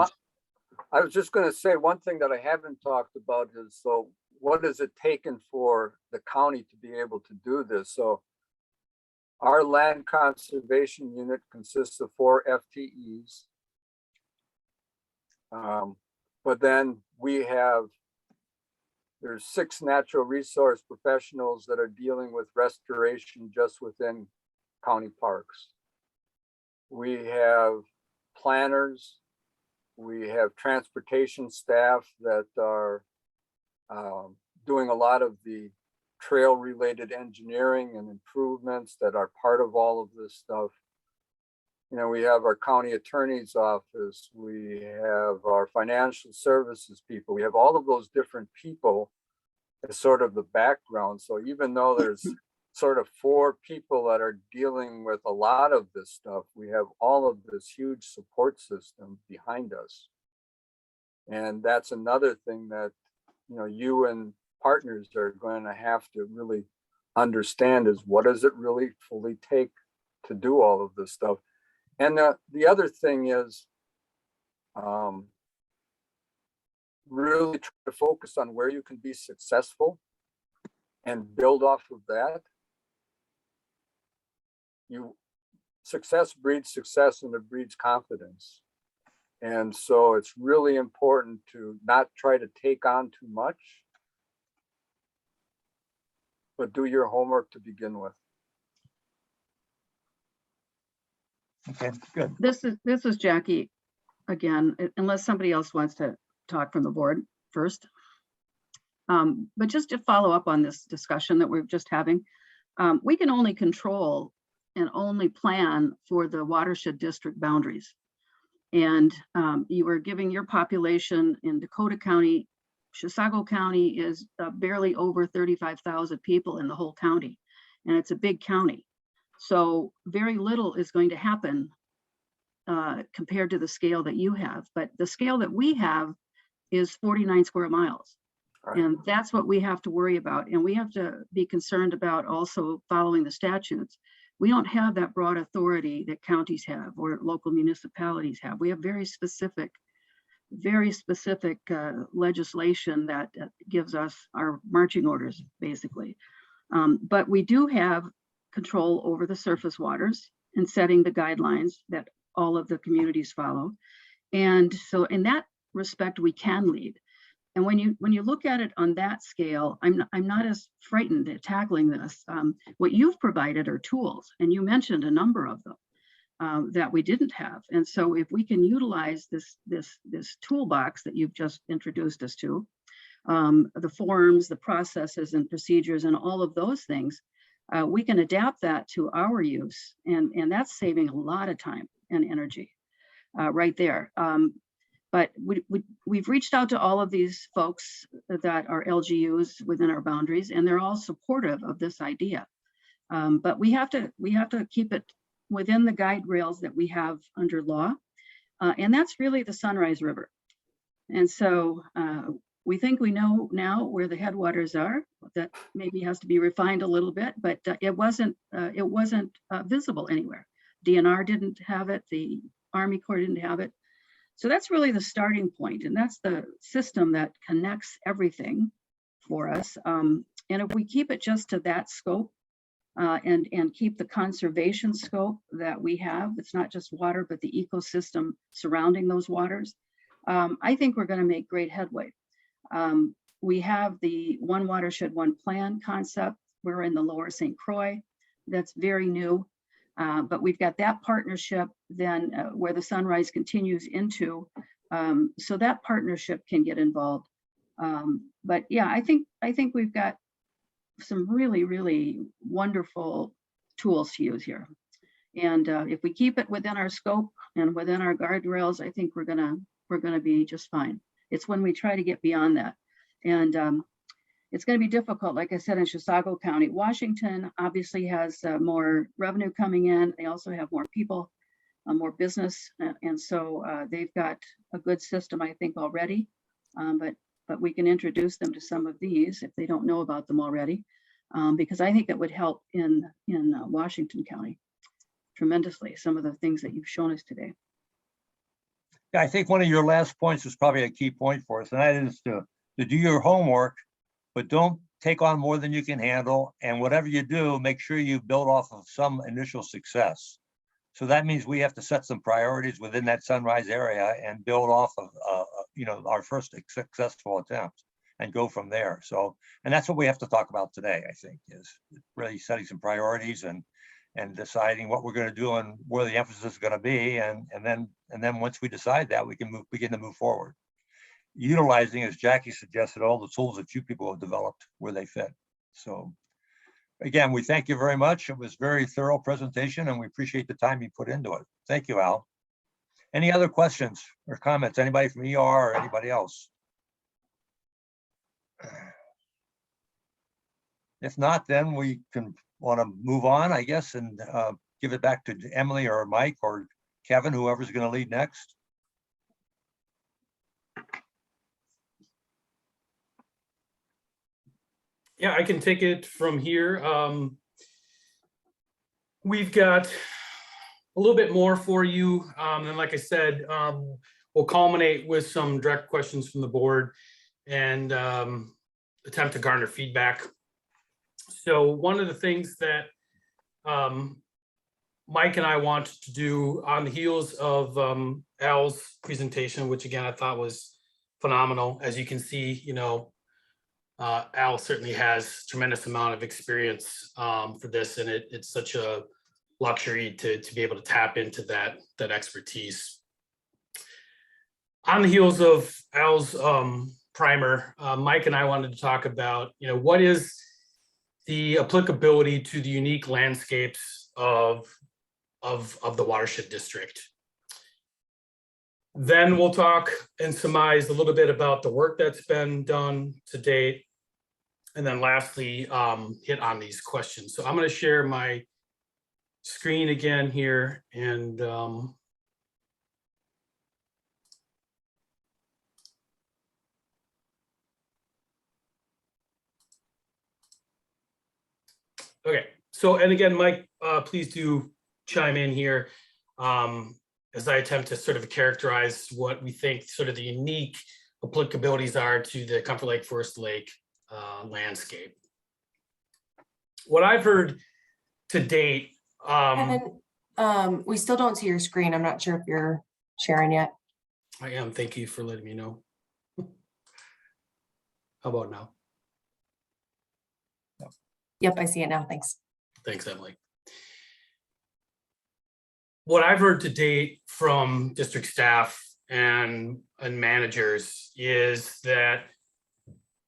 I was just going to say one thing that I haven't talked about is, so what has it taken for the county to be able to do this? So our land conservation unit consists of 4 FTEs. But then there's 6 natural resource professionals that are dealing with restoration just within county parks. We have planners. We have transportation staff that are doing a lot of the trail related engineering and improvements that are part of all of this stuff. You know, we have our county attorney's office, we have our financial services people, we have all of those different people as sort of the background. So even though there's sort of 4 people that are dealing with a lot of this stuff, we have all of this huge support system behind us. And that's another thing that, you know, you and partners are going to have to really understand is what does it really fully take to do all of this stuff. And the other thing is really try to focus on where you can be successful and build off of that. Success breeds success, and it breeds confidence. And so it's really important to not try to take on too much, but do your homework to begin with. Okay, good. This is Jackie again, unless somebody else wants to talk from the board first. But just to follow up on this discussion that we're just having, we can only control and only plan for the watershed district boundaries. And you were giving your population in Dakota County. Chisago County is barely over 35,000 people in the whole county, and it's a big county. So very little is going to happen compared to the scale that you have. But the scale that we have is 49 square miles. Right. And that's what we have to worry about. And we have to be concerned about also following the statutes. We don't have that broad authority that counties have or local municipalities have. We have very specific legislation that gives us our marching orders, basically. But we do have control over the surface waters and setting the guidelines that all of the communities follow. And so in that respect, we can lead. And when you look at it on that scale, I'm not as frightened at tackling this. What you've provided are tools, and you mentioned a number of them that we didn't have. And so if we can utilize this toolbox that you've just introduced us to, the forms, the processes and procedures and all of those things, we can adapt that to our use. And that's saving a lot of time and energy right there. But we've reached out to all of these folks that are LGUs within our boundaries, and they're all supportive of this idea. But we have to keep it within the guide rails that we have under law. And that's really the Sunrise River. And so we think we know now where the headwaters are. That maybe has to be refined a little bit, but it wasn't visible anywhere. DNR didn't have it. The Army Corps didn't have it. So that's really the starting point, and that's the system that connects everything for us. And if we keep it just to that scope and keep the conservation scope that we have, it's not just water, but the ecosystem surrounding those waters, I think we're going to make great headway. We have the One Watershed, One Plan concept. We're in the Lower St. Croix. That's very new. But we've got that partnership then where the Sunrise continues into, so that partnership can get involved. But yeah, I think we've got some really, really wonderful tools to use here. And if we keep it within our scope and within our guardrails, I think we're gonna be just fine. It's when we try to get beyond that. And it's going to be difficult, like I said, in Chisago County. Washington obviously has more revenue coming in. They also have more people, more business. And so they've got a good system, I think, already. But we can introduce them to some of these if they don't know about them already, because I think that would help in Washington County tremendously, some of the things that you've shown us today. Yeah, I think one of your last points was probably a key point for us, and that is to do your homework, but don't take on more than you can handle. And whatever you do, make sure you build off of some initial success. So that means we have to set some priorities within that Sunrise area and build off of, our first successful attempt and go from there. So, and that's what we have to talk about today, I think, is really setting some priorities and deciding what we're going to do and where the emphasis is going to be. And then once we decide that, we can begin to move forward, utilizing, as Jackie suggested, all the tools that you people have developed where they fit. So again, we thank you very much. It was a very thorough presentation and we appreciate the time you put into it. Thank you, Al. Any other questions or comments? Anybody from ER or anybody else? If not, then we can want to move on, I guess, and give it back to Emily or Mike or Kevin, whoever's going to lead next. Yeah, I can take it from here. We've got a little bit more for you. And like I said, we'll culminate with some direct questions from the board and attempt to garner feedback. So one of the things that Mike and I want to do on the heels of Al's presentation, which again, I thought was phenomenal. As you can see, you know, Al certainly has tremendous amount of experience for this, and it's such a luxury to be able to tap into that expertise. On the heels of Al's primer, Mike and I wanted to talk about, you know, what is the applicability to the unique landscapes of the Watershed District. Then we'll talk and surmise a little bit about the work that's been done to date. And then lastly, hit on these questions. So I'm going to share my screen again here and okay. So, and again, Mike, please do chime in here as I attempt to sort of characterize what we think sort of the unique applicabilities are to the Comfort Lake, Forest Lake landscape. What I've heard to date. Kevin, we still don't see your screen. I'm not sure if you're sharing yet. I am. Thank you for letting me know. How about now? Yep, I see it now. Thanks. Thanks, Emily. What I've heard to date from district staff and managers is that,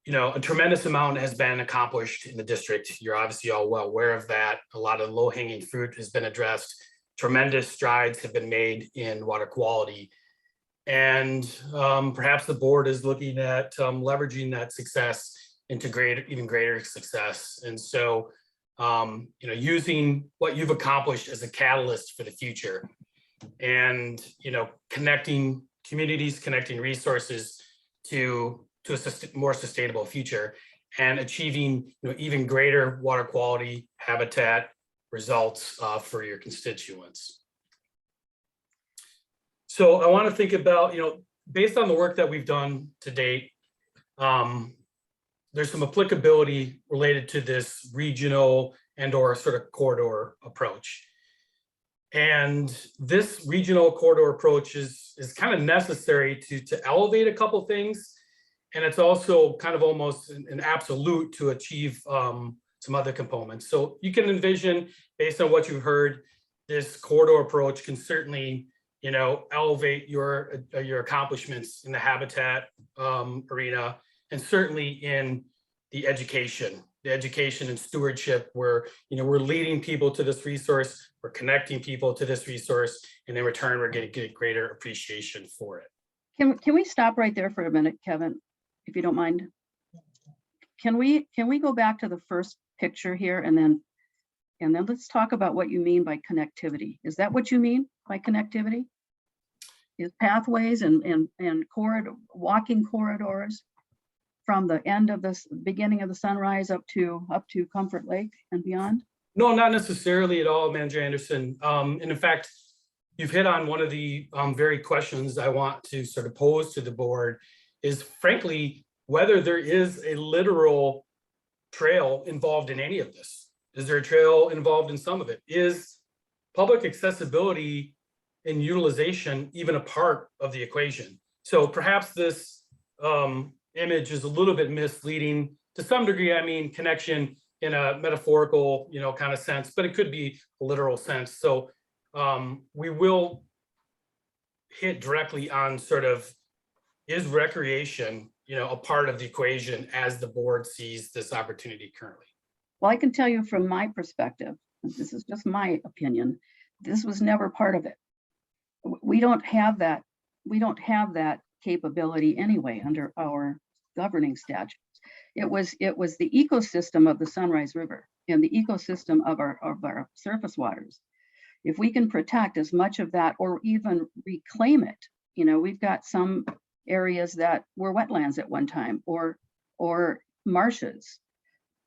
you know, a tremendous amount has been accomplished in the district. You're obviously all well aware of that. A lot of low-hanging fruit has been addressed. Tremendous strides have been made in water quality. And perhaps the board is looking at leveraging that success into even greater success. And so, you know, using what you've accomplished as a catalyst for the future and, you know, connecting communities, connecting resources to a more sustainable future and achieving, you know, even greater water quality habitat results for your constituents. So I want to think about, you know, based on the work that we've done to date, there's some applicability related to this regional and/or sort of corridor approach. And this regional corridor approach is kind of necessary to elevate a couple things. And it's also kind of almost an absolute to achieve some other components. So you can envision, based on what you've heard, this corridor approach can certainly, you know, elevate your accomplishments in the habitat arena, and certainly in the education and stewardship, where, you know, we're leading people to this resource, we're connecting people to this resource, and in return, we're going to get greater appreciation for it. Can we stop right there for a minute, Kevin, if you don't mind? Can we go back to the first picture here and then let's talk about what you mean by connectivity. Is that what you mean by connectivity? Is pathways and walking corridors from the end of this beginning of the sunrise up to Comfort Lake and beyond? No, not necessarily at all, Manager Anderson. And in fact, you've hit on one of the very questions I want to sort of pose to the board is, frankly, whether there is a literal trail involved in any of this. Is there a trail involved in some of it? Is public accessibility and utilization even a part of the equation? So perhaps this image is a little bit misleading to some degree. I mean, connection in a metaphorical, you know, kind of sense, but it could be a literal sense. So we will hit directly on sort of, is recreation, you know, a part of the equation as the board sees this opportunity currently? Well, I can tell you from my perspective, this is just my opinion, this was never part of it. We don't have that. We don't have that capability anyway under our governing statutes. It was the ecosystem of the Sunrise River and the ecosystem of our surface waters. If we can protect as much of that or even reclaim it, you know, we've got some areas that were wetlands at one time or marshes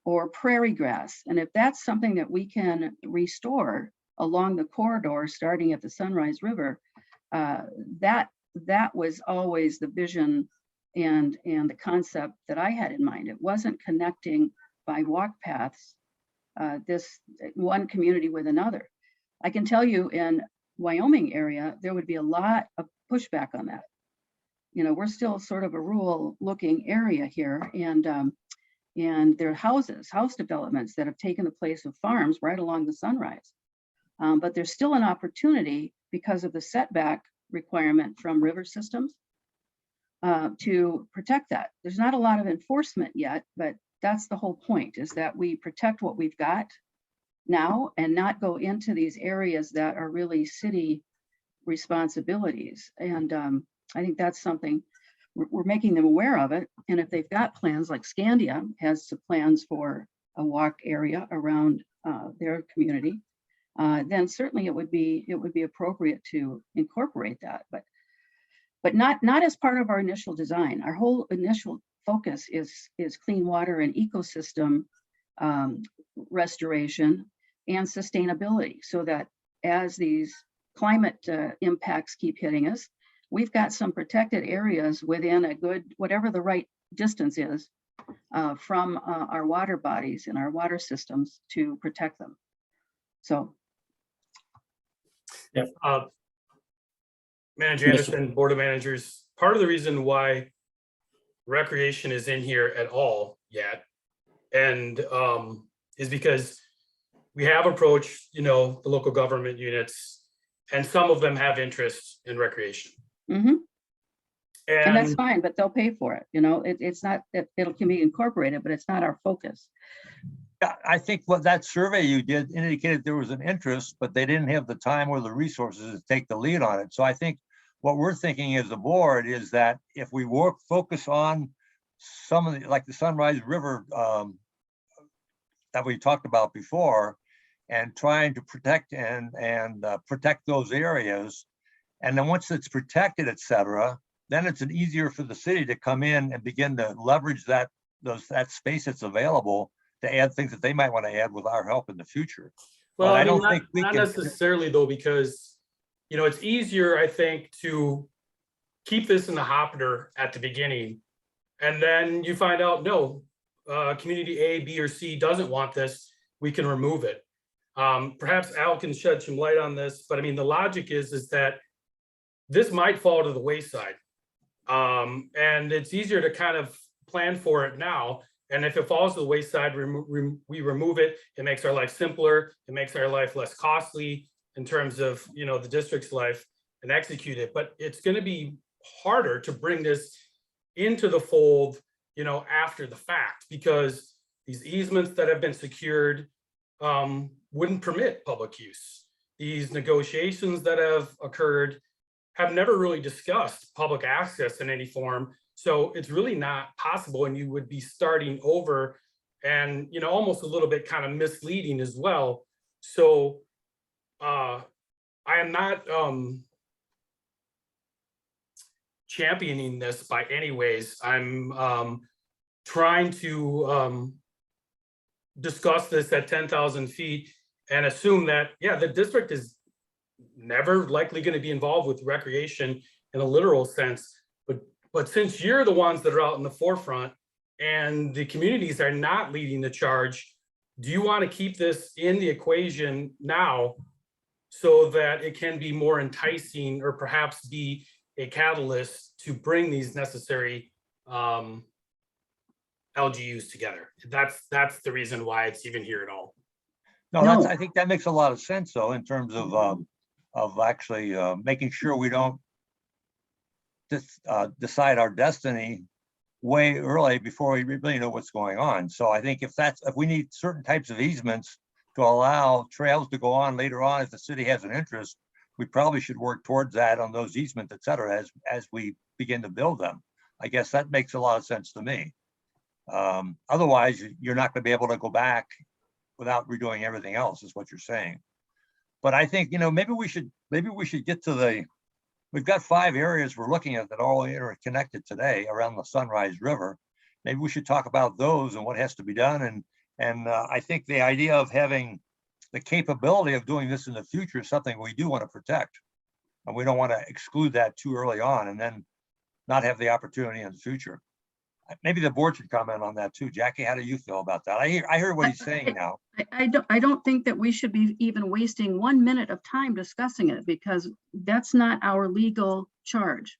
or prairie grass. And if that's something that we can restore along the corridor, starting at the Sunrise River, that was always the vision and the concept that I had in mind. It wasn't connecting by walk paths, this one community with another. I can tell you in Wyoming area, there would be a lot of pushback on that. You know, we're still sort of a rural looking area here, and there are house developments that have taken the place of farms right along the Sunrise. But there's still an opportunity because of the setback requirement from river systems to protect that. There's not a lot of enforcement yet, but that's the whole point, is that we protect what we've got now and not go into these areas that are really city responsibilities. And I think that's something we're making them aware of it. And if they've got plans, like Scandia has some plans for a walk area around their community, then certainly it would be appropriate to incorporate that, but not as part of our initial design. Our whole initial focus is clean water and ecosystem restoration and sustainability, so that as these climate impacts keep hitting us, we've got some protected areas within a good, whatever the right distance is from our water bodies and our water systems to protect them. So. Yeah. Manager Anderson, Board of Managers, part of the reason why recreation is in here at all yet, and is because we have approached, you know, the local government units, and some of them have interest in recreation. Mm-hmm. And that's fine, but they'll pay for it. You know, it's not that it can be incorporated, but it's not our focus. I think what that survey you did indicated there was an interest, but they didn't have the time or the resources to take the lead on it. So I think what we're thinking as a board is that if we focus on some of the, like the Sunrise River that we talked about before, and trying to protect and protect those areas, and then once it's protected, et cetera, then it's easier for the city to come in and begin to leverage that space that's available to add things that they might want to add with our help in the future. Well, but I I mean, don't think we not can necessarily though, because, you know, it's easier, I think, to keep this in the hopper at the beginning, and then you find out, no, community A, B, or C doesn't want this, we can remove it. Perhaps Al can shed some light on this, but I mean, the logic is that this might fall to the wayside. And it's easier to kind of plan for it now. And if it falls to the wayside, we remove it. It makes our life simpler. It makes our life less costly in terms of, you know, the district's life, and execute it. But it's going to be harder to bring this into the fold, you know, after the fact, because these easements that have been secured wouldn't permit public use. These negotiations that have occurred have never really discussed public access in any form. So it's really not possible, and you would be starting over, and, you know, almost a little bit kind of misleading as well. So I am not championing this by any ways. I'm trying to discuss this at 10,000 feet and assume that, yeah, the district is never likely going to be involved with recreation in a literal sense. But since you're the ones that are out in the forefront and the communities are not leading the charge, do you want to keep this in the equation now so that it can be more enticing, or perhaps be a catalyst to bring these necessary LGUs together? That's the reason why it's even here at all. No, I think that makes a lot of sense, though, in terms of actually making sure we don't decide our destiny way early before we really know what's going on. So I think if we need certain types of easements to allow trails to go on later on, if the city has an interest, we probably should work towards that on those easements, et cetera, as we begin to build them. I guess that makes a lot of sense to me. Otherwise, you're not going to be able to go back without redoing everything else, is what you're saying. But I think, maybe we should get to we've got 5 areas we're looking at that are all interconnected today around the Sunrise River. Maybe we should talk about those and what has to be done. And I think the idea of having the capability of doing this in the future is something we do want to protect. And we don't want to exclude that too early on and then not have the opportunity in the future. Maybe the board should comment on that too. Jackie, how do you feel about that? I heard what he's saying now. I don't think that we should be even wasting 1 minute of time discussing it, because that's not our legal charge.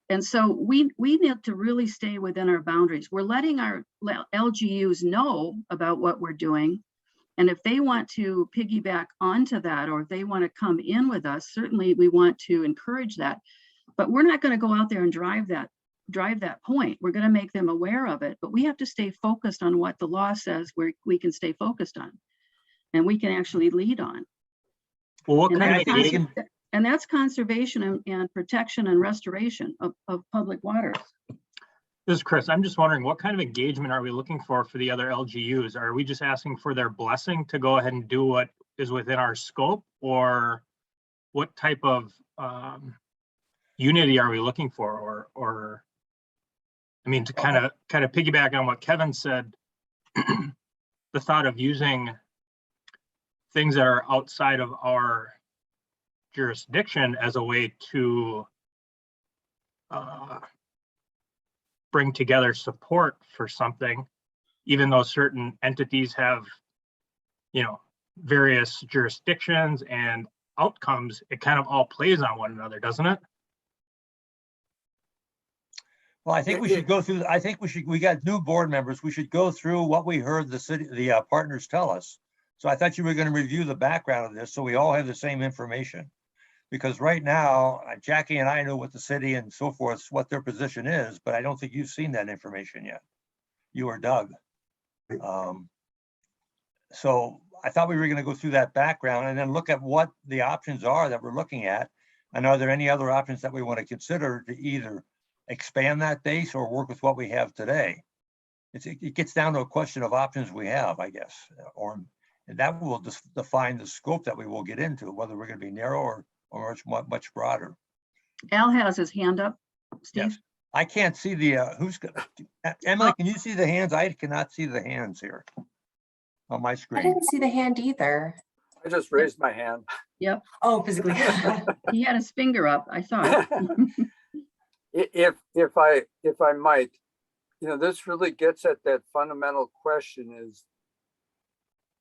And so we need to really stay within our boundaries. We're letting our LGUs know about what we're doing. And if they want to piggyback onto that, or if they want to come in with us, certainly we want to encourage that. But we're not going to go out there and drive that point. We're going to make them aware of it, but we have to stay focused on what the law says we can stay focused on and we can actually lead on. Well, what And kind that's, of engagement? and that's conservation and protection and restoration of public waters. This is Chris. I'm just wondering, what kind of engagement are we looking for the other LGUs? Are we just asking for their blessing to go ahead and do what is within our scope, or what type of unity are we looking for? Or I mean, to kind of piggyback on what Kevin said, the thought of using things that are outside of our jurisdiction as a way to bring together support for something, even though certain entities have, various jurisdictions and outcomes, it kind of all plays on one another, doesn't it? Well, I think we should go through, we got new board members. We should go through what we heard the partners tell us. So I thought you were going to review the background of this so we all have the same information. Because right now, Jackie and I know what the city and so forth, what their position is, but I don't think you've seen that information yet. You or Doug. So I thought we were going to go through that background and then look at what the options are that we're looking at. And are there any other options that we want to consider to either expand that base or work with what we have today? It gets down to a question of options we have, I guess, and that will just define the scope that we will get into, whether we're going to be narrow or much broader. Al has his hand up, Steve. Yes. I can't see Emily, can you see the hands? I cannot see the hands here on my I screen. didn't see the hand either. I just raised my hand. Yep. Oh, physically. He had his finger up, I saw it. If I might, this really gets at that fundamental question is,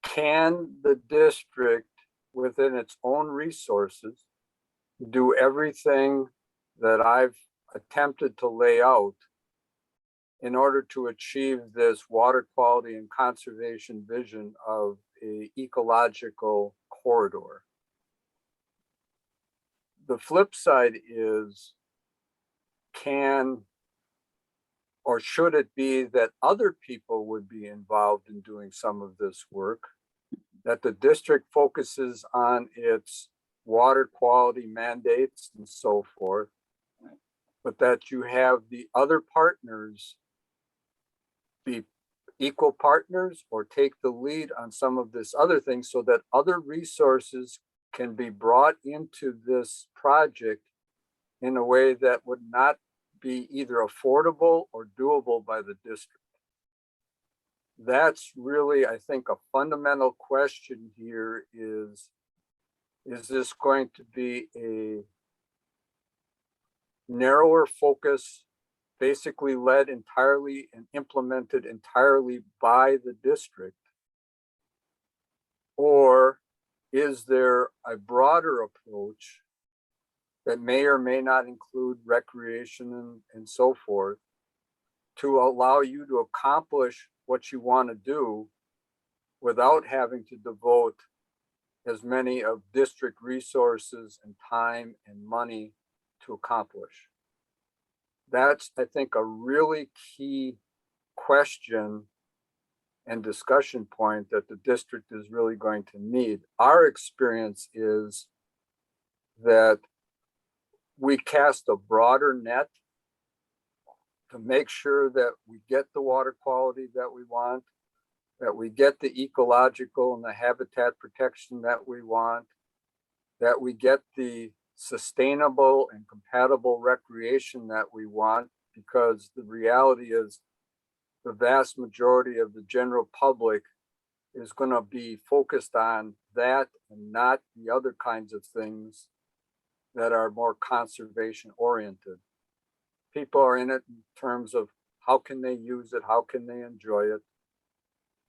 can the district within its own resources do everything that I've attempted to lay out in order to achieve this water quality and conservation vision of an ecological corridor? The flip side is, can or should it be that other people would be involved in doing some of this work, that the district focuses on its water quality mandates and so forth, but that you have the other partners be equal partners or take the lead on some of this other things so that other resources can be brought into this project in a way that would not be either affordable or doable by the district. That's really, I think, a fundamental question here is this going to be a narrower focus, basically led entirely and implemented entirely by the district? Or is there a broader approach that may or may not include recreation and so forth to allow you to accomplish what you want to do without having to devote as many of district resources and time and money to accomplish? That's, I think, a really key question and discussion point that the district is really going to need. Our experience is that we cast a broader net to make sure that we get the water quality that we want, that we get the ecological and the habitat protection that we want, that we get the sustainable and compatible recreation that we want, because the reality is the vast majority of the general public is going to be focused on that and not the other kinds of things that are more conservation oriented. People are in it in terms of how can they use it, how can they enjoy it.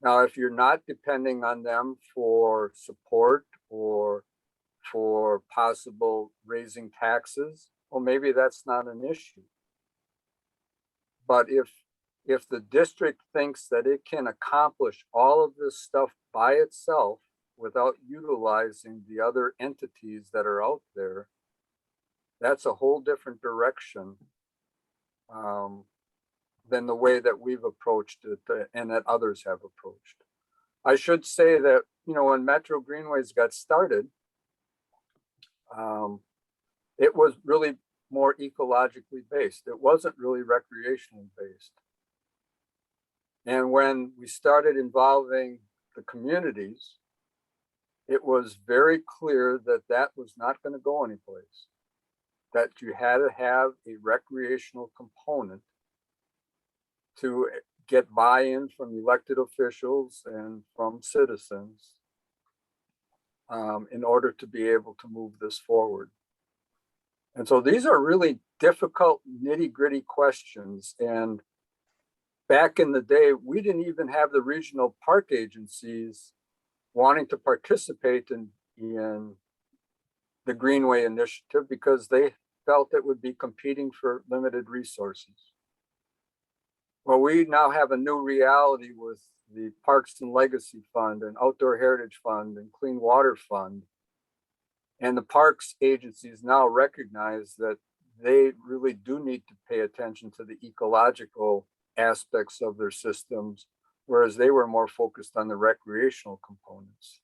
Now, if you're not depending on them for support or for possible raising taxes, well, maybe that's not an issue. But if the district thinks that it can accomplish all of this stuff by itself without utilizing the other entities that are out there, that's a whole different direction than the way that we've approached it and that others have approached. I should say that, you know, when Metro Greenways got started, it was really more ecologically based. It wasn't really recreationally based. And when we started involving the communities, it was very clear that that was not going to go anyplace, that you had to have a recreational component to get buy-in from elected officials and from citizens in order to be able to move this forward. And so these are really difficult, nitty-gritty questions. And back in the day, we didn't even have the regional park agencies wanting to participate in the Greenway initiative because they felt it would be competing for limited resources. Well, we now have a new reality with the Parks and Legacy Fund and Outdoor Heritage Fund and Clean Water Fund. And the parks agencies now recognize that they really do need to pay attention to the ecological aspects of their systems, whereas they were more focused on the recreational components.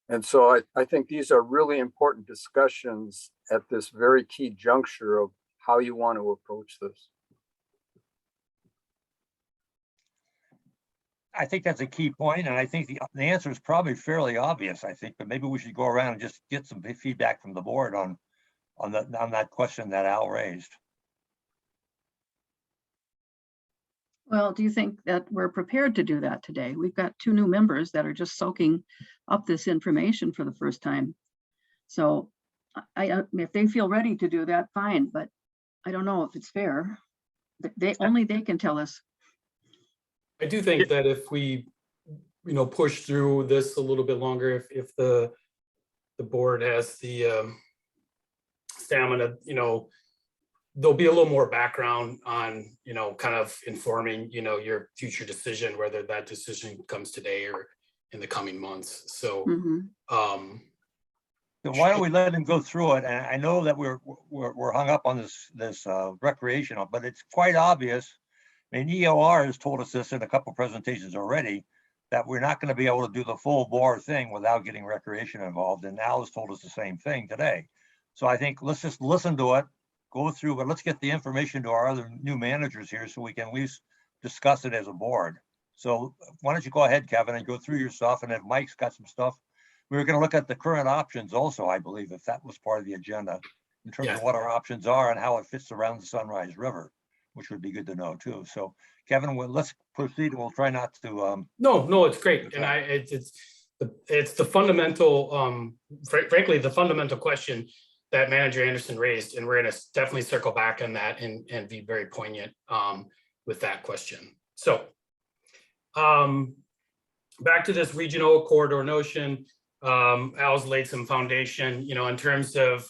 And so I think these are really important discussions at this very key juncture of how you want to approach this. I think that's a key point, and I think the answer is probably fairly obvious, I think, but maybe we should go around and just get some feedback from the board on that question that Al raised. Well, do you think that we're prepared to do that today? We've got 2 new members that are just soaking up this information for the first time. So if they feel ready to do that, fine, but I don't know if it's fair. Only they can tell us. I do think that if we, push through this a little bit longer, if the board has the stamina, there'll be a little more background on, kind of informing, your future decision, whether that decision comes today or in the coming months. So, So why don't we let him go through it? And I know that we're hung up on this recreational, but it's quite obvious. I mean, EOR has told us this in a couple of presentations already, that we're not going to be able to do the full bore thing without getting recreation involved. And Al has told us the same thing today. So I think let's just listen to it, go through, but let's get the information to our other new managers here so we can at least discuss it as a board. So why don't you go ahead, Kevin, and go through your stuff. And if Mike's got some stuff, we were going to look at the current options also, I believe, if that was part of the agenda in terms of what our options are and how it fits around the Sunrise River, which would be good to know too. So Kevin, let's proceed. We'll try not to. No, it's great. And it's the fundamental, frankly, the fundamental question that Manager Anderson raised, and we're going to definitely circle back on that and be very poignant with that question. So back to this regional corridor notion, Al's laid some foundation, in terms of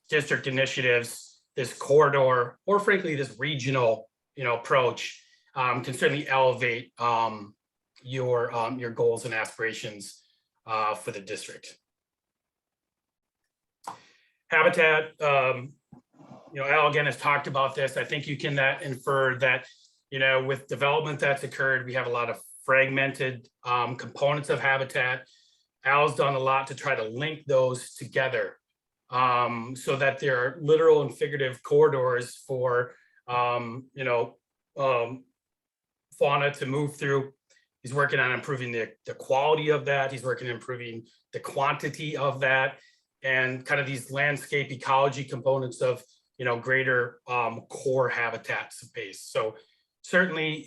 district initiatives. This corridor, or frankly, this regional, approach can certainly elevate your goals and aspirations for the district. Habitat, Al again has talked about this. I think you can infer that, with development that's occurred, we have a lot of fragmented components of habitat. Al's done a lot to try to link those together so that there are literal and figurative corridors for, fauna to move through. He's working on improving the quality of that. He's working on improving the quantity of that, and kind of these landscape ecology components of, greater core habitat space. So certainly,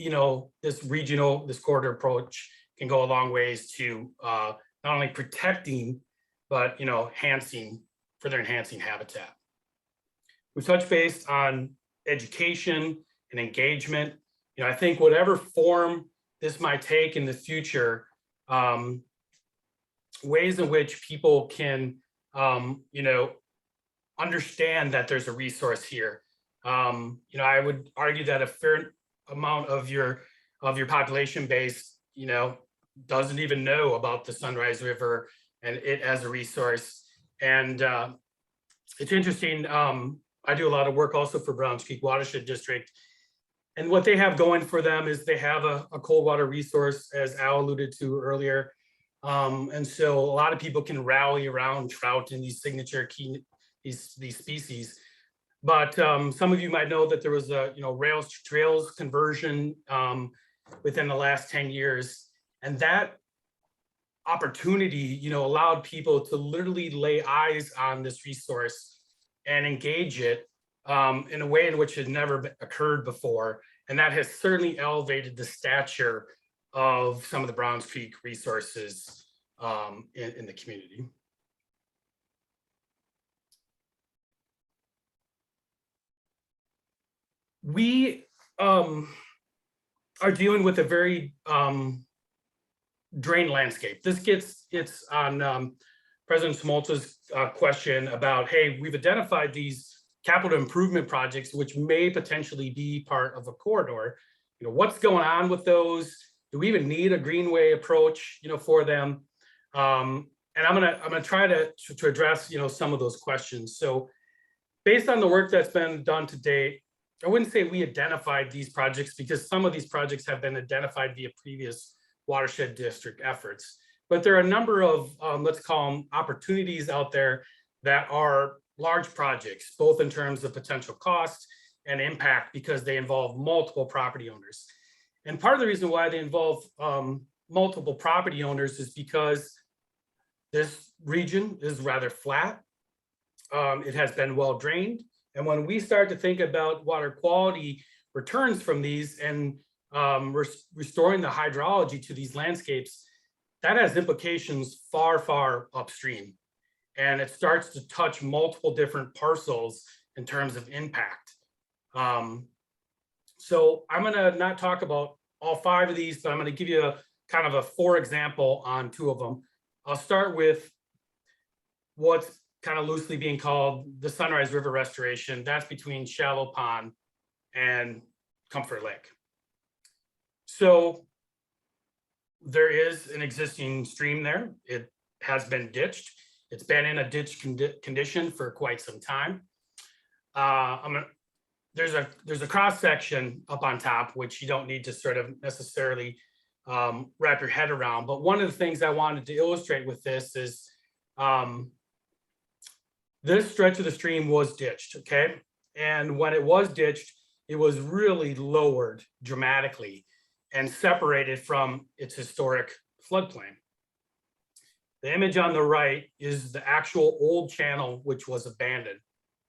this corridor approach can go a long ways to not only protecting, but, further enhancing habitat. We touched base on education and engagement. I think whatever form this might take in the future, ways in which people can, understand that there's a resource here. I would argue that a fair amount of your population base, doesn't even know about the Sunrise River and it as a resource. And it's interesting. I do a lot of work also for Browns Creek Watershed District. And what they have going for them is they have a cold water resource, as Al alluded to earlier. And so a lot of people can rally around trout and these signature these species. But some of you might know that there was a rails to trails conversion within the last 10 years. And that opportunity, allowed people to literally lay eyes on this resource and engage it in a way in which had never occurred before. And that has certainly elevated the stature of some of the Browns Creek resources in the community. We are dealing with a very drained landscape. It's on President Smolta's question about, hey, we've identified these capital improvement projects which may potentially be part of a corridor. What's going on with those? Do we even need a Greenway approach, for them? And I'm gonna try to address, some of those questions. So based on the work that's been done to date, I wouldn't say we identified these projects, because some of these projects have been identified via previous watershed district efforts. But there are a number of, let's call them opportunities out there that are large projects, both in terms of potential cost and impact, because they involve multiple property owners. And part of the reason why they involve multiple property owners is because this region is rather flat. It has been well drained. And when we start to think about water quality returns from these and restoring the hydrology to these landscapes, that has implications far, far upstream. And it starts to touch multiple different parcels in terms of impact. So I'm gonna not talk about all 5 of these, but I'm gonna give you a kind of a for example on 2 of them. I'll start with what's kind of loosely being called the Sunrise River Restoration. That's between Shallow Pond and Comfort Lake. So there is an existing stream there. It has been ditched. It's been in a ditch condition for quite some time. There's a cross section up on top, which you don't need to sort of necessarily wrap your head around. But one of the things I wanted to illustrate with this is this stretch of the stream was ditched, okay? And when it was ditched, it was really lowered dramatically and separated from its historic floodplain. The image on the right is the actual old channel, which was abandoned.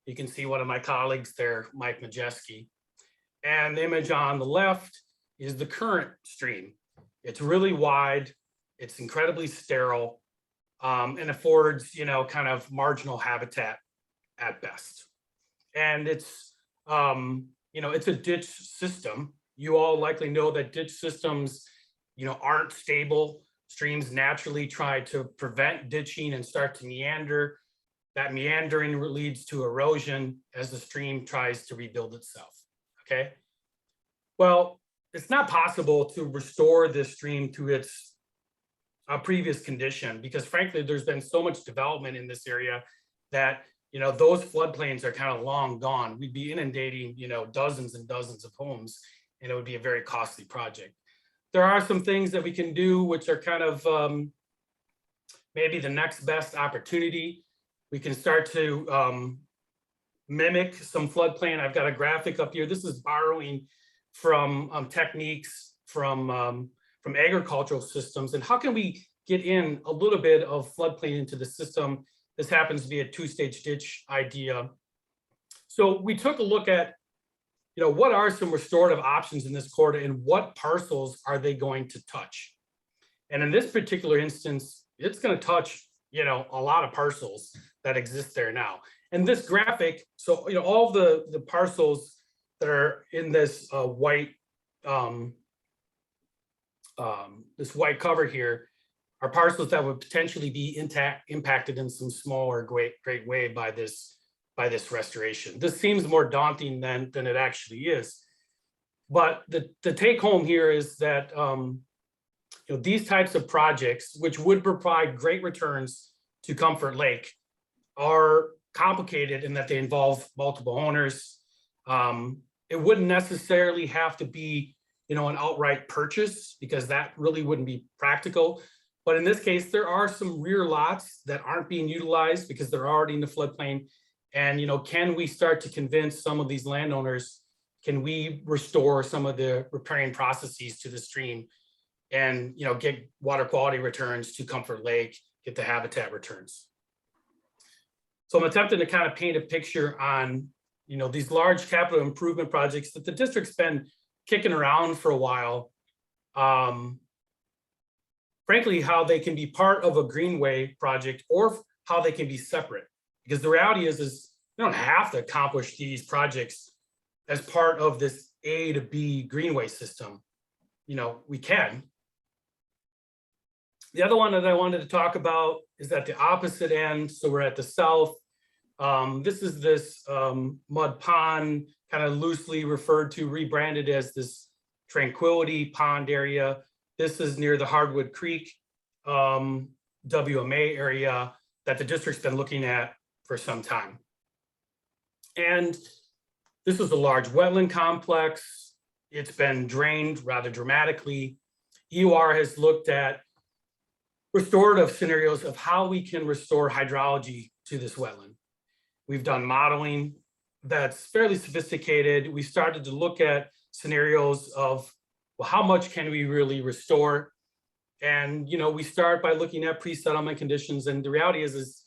You can see one of my colleagues there, Mike Majeski. And the image on the left is the current stream. It's really wide, it's incredibly sterile, and affords, kind of marginal habitat at best. And it's, it's a ditch system. You all likely know that ditch systems, aren't stable. Streams naturally try to prevent ditching and start to meander. That meandering leads to erosion as the stream tries to rebuild itself, okay? Well, it's not possible to restore this stream to its previous condition, because frankly, there's been so much development in this area that those floodplains are kind of long gone. We'd be inundating, dozens and dozens of homes, and it would be a very costly project. There are some things that we can do, which are kind of maybe the next best opportunity. We can start to mimic some floodplain. I've got a graphic up here. This is borrowing from techniques from agricultural systems. And how can we get in a little bit of floodplain into the system? This happens to be a two-stage ditch idea. So we took a look at, what are some restorative options in this corridor and what parcels are they going to touch? And in this particular instance, it's going to touch, a lot of parcels that exist there now. And this graphic, so, all the parcels that are in this white cover here are parcels that would potentially be impacted in some small or great way by this restoration. This seems more daunting than it actually is. But the take home here is that these types of projects, which would provide great returns to Comfort Lake, are complicated in that they involve multiple owners. It wouldn't necessarily have to be, an outright purchase, because that really wouldn't be practical. But in this case, there are some rear lots that aren't being utilized because they're already in the floodplain. And, can we start to convince some of these landowners, can we restore some of the riparian processes to the stream and, get water quality returns to Comfort Lake, get the habitat returns? So I'm attempting to kind of paint a picture on, these large capital improvement projects that the district's been kicking around for a while. Frankly, how they can be part of a Greenway project or how they can be separate. Because the reality is we don't have to accomplish these projects as part of this A to B Greenway system. We can. The other one that I wanted to talk about is at the opposite end. So we're at the south. This is this mud pond, kind of loosely referred to, rebranded as this Tranquility Pond area. This is near the Hardwood Creek WMA area that the district's been looking at for some time. And this is a large wetland complex. It's been drained rather dramatically. EOR has looked at restorative scenarios of how we can restore hydrology to this wetland. We've done modeling that's fairly sophisticated. We started to look at scenarios of, well, how much can we really restore? And, we start by looking at pre-settlement conditions. And the reality is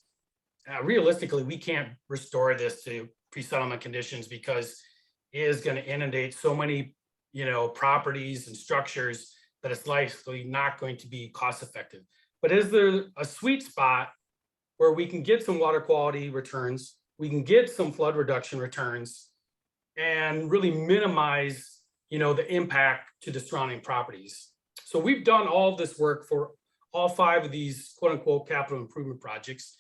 realistically, we can't restore this to pre-settlement conditions because it is going to inundate so many, properties and structures that it's likely not going to be cost effective. But is there a sweet spot where we can get some water quality returns, we can get some flood reduction returns, and really minimize, the impact to the surrounding properties? So we've done all of this work for all 5 of these quote unquote capital improvement projects.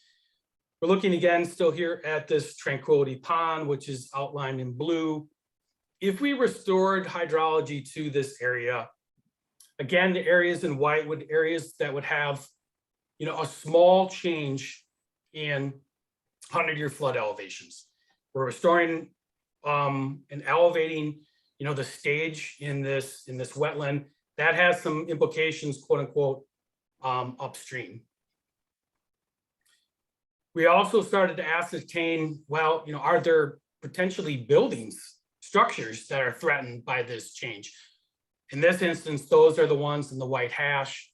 We're looking again still here at this Tranquility Pond, which is outlined in blue. If we restored hydrology to this area, again, the areas in white would areas that would have, a small change in 100-year flood elevations. We're restoring and elevating, the stage in this wetland. That has some implications, quote unquote, upstream. We also started to ascertain, well, are there potentially buildings, structures that are threatened by this change? In this instance, those are the ones in the white hash.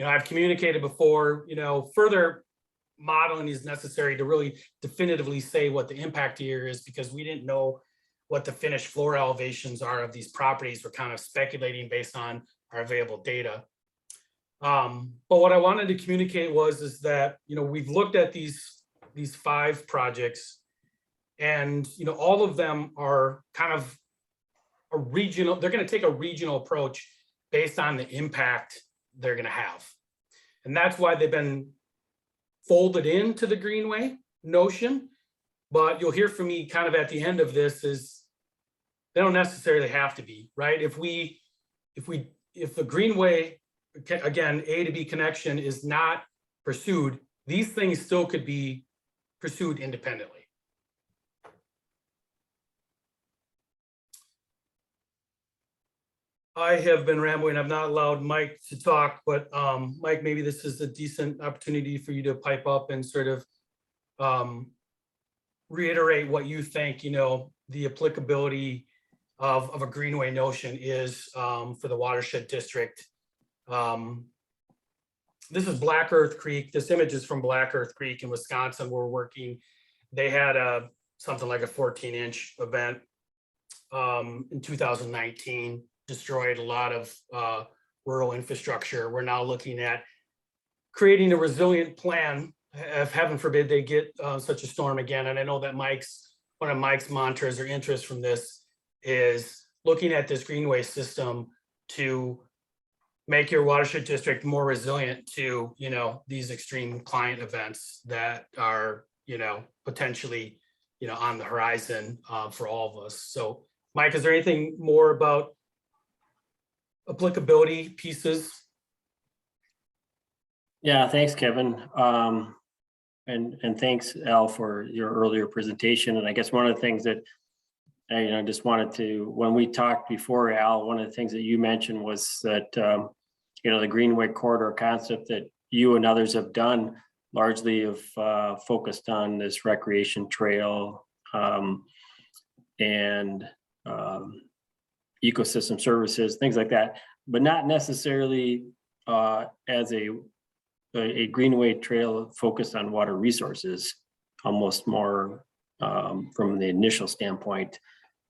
I've communicated before, further modeling is necessary to really definitively say what the impact here is, because we didn't know what the finished floor elevations are of these properties. We're kind of speculating based on our available data. But what I wanted to communicate is that, we've looked at these 5 projects, and, all of them are kind of a regional, they're going to take a regional approach based on the impact they're going to have. And that's why they've been folded into the Greenway notion. But you'll hear from me kind of at the end of this is they don't necessarily have to be, right? If the Greenway, again, A to B connection is not pursued, these things still could be pursued independently. I have been rambling. I've not allowed Mike to talk, but Mike, maybe this is a decent opportunity for you to pipe up and sort of reiterate what you think, the applicability of a greenway notion is for the Watershed District. This is Black Earth Creek. This image is from Black Earth Creek in Wisconsin. We're working. They had something like a 14-inch event in 2019, destroyed a lot of rural infrastructure. We're now looking at creating a resilient plan if heaven forbid they get such a storm again. And I know that one of Mike's mantras or interests from this is looking at this greenway system to make your watershed district more resilient to, these extreme climate events that are, potentially, on the horizon for all of us. So Mike, is there anything more about applicability pieces? Yeah, thanks, Kevin. And thanks, Al, for your earlier presentation. And I guess one of the things that I just wanted to, when we talked before, Al, one of the things that you mentioned was that, the Greenway corridor concept that you and others have done largely have focused on this recreation trail and ecosystem services, things like that, but not necessarily as a greenway trail focused on water resources, almost more from the initial standpoint.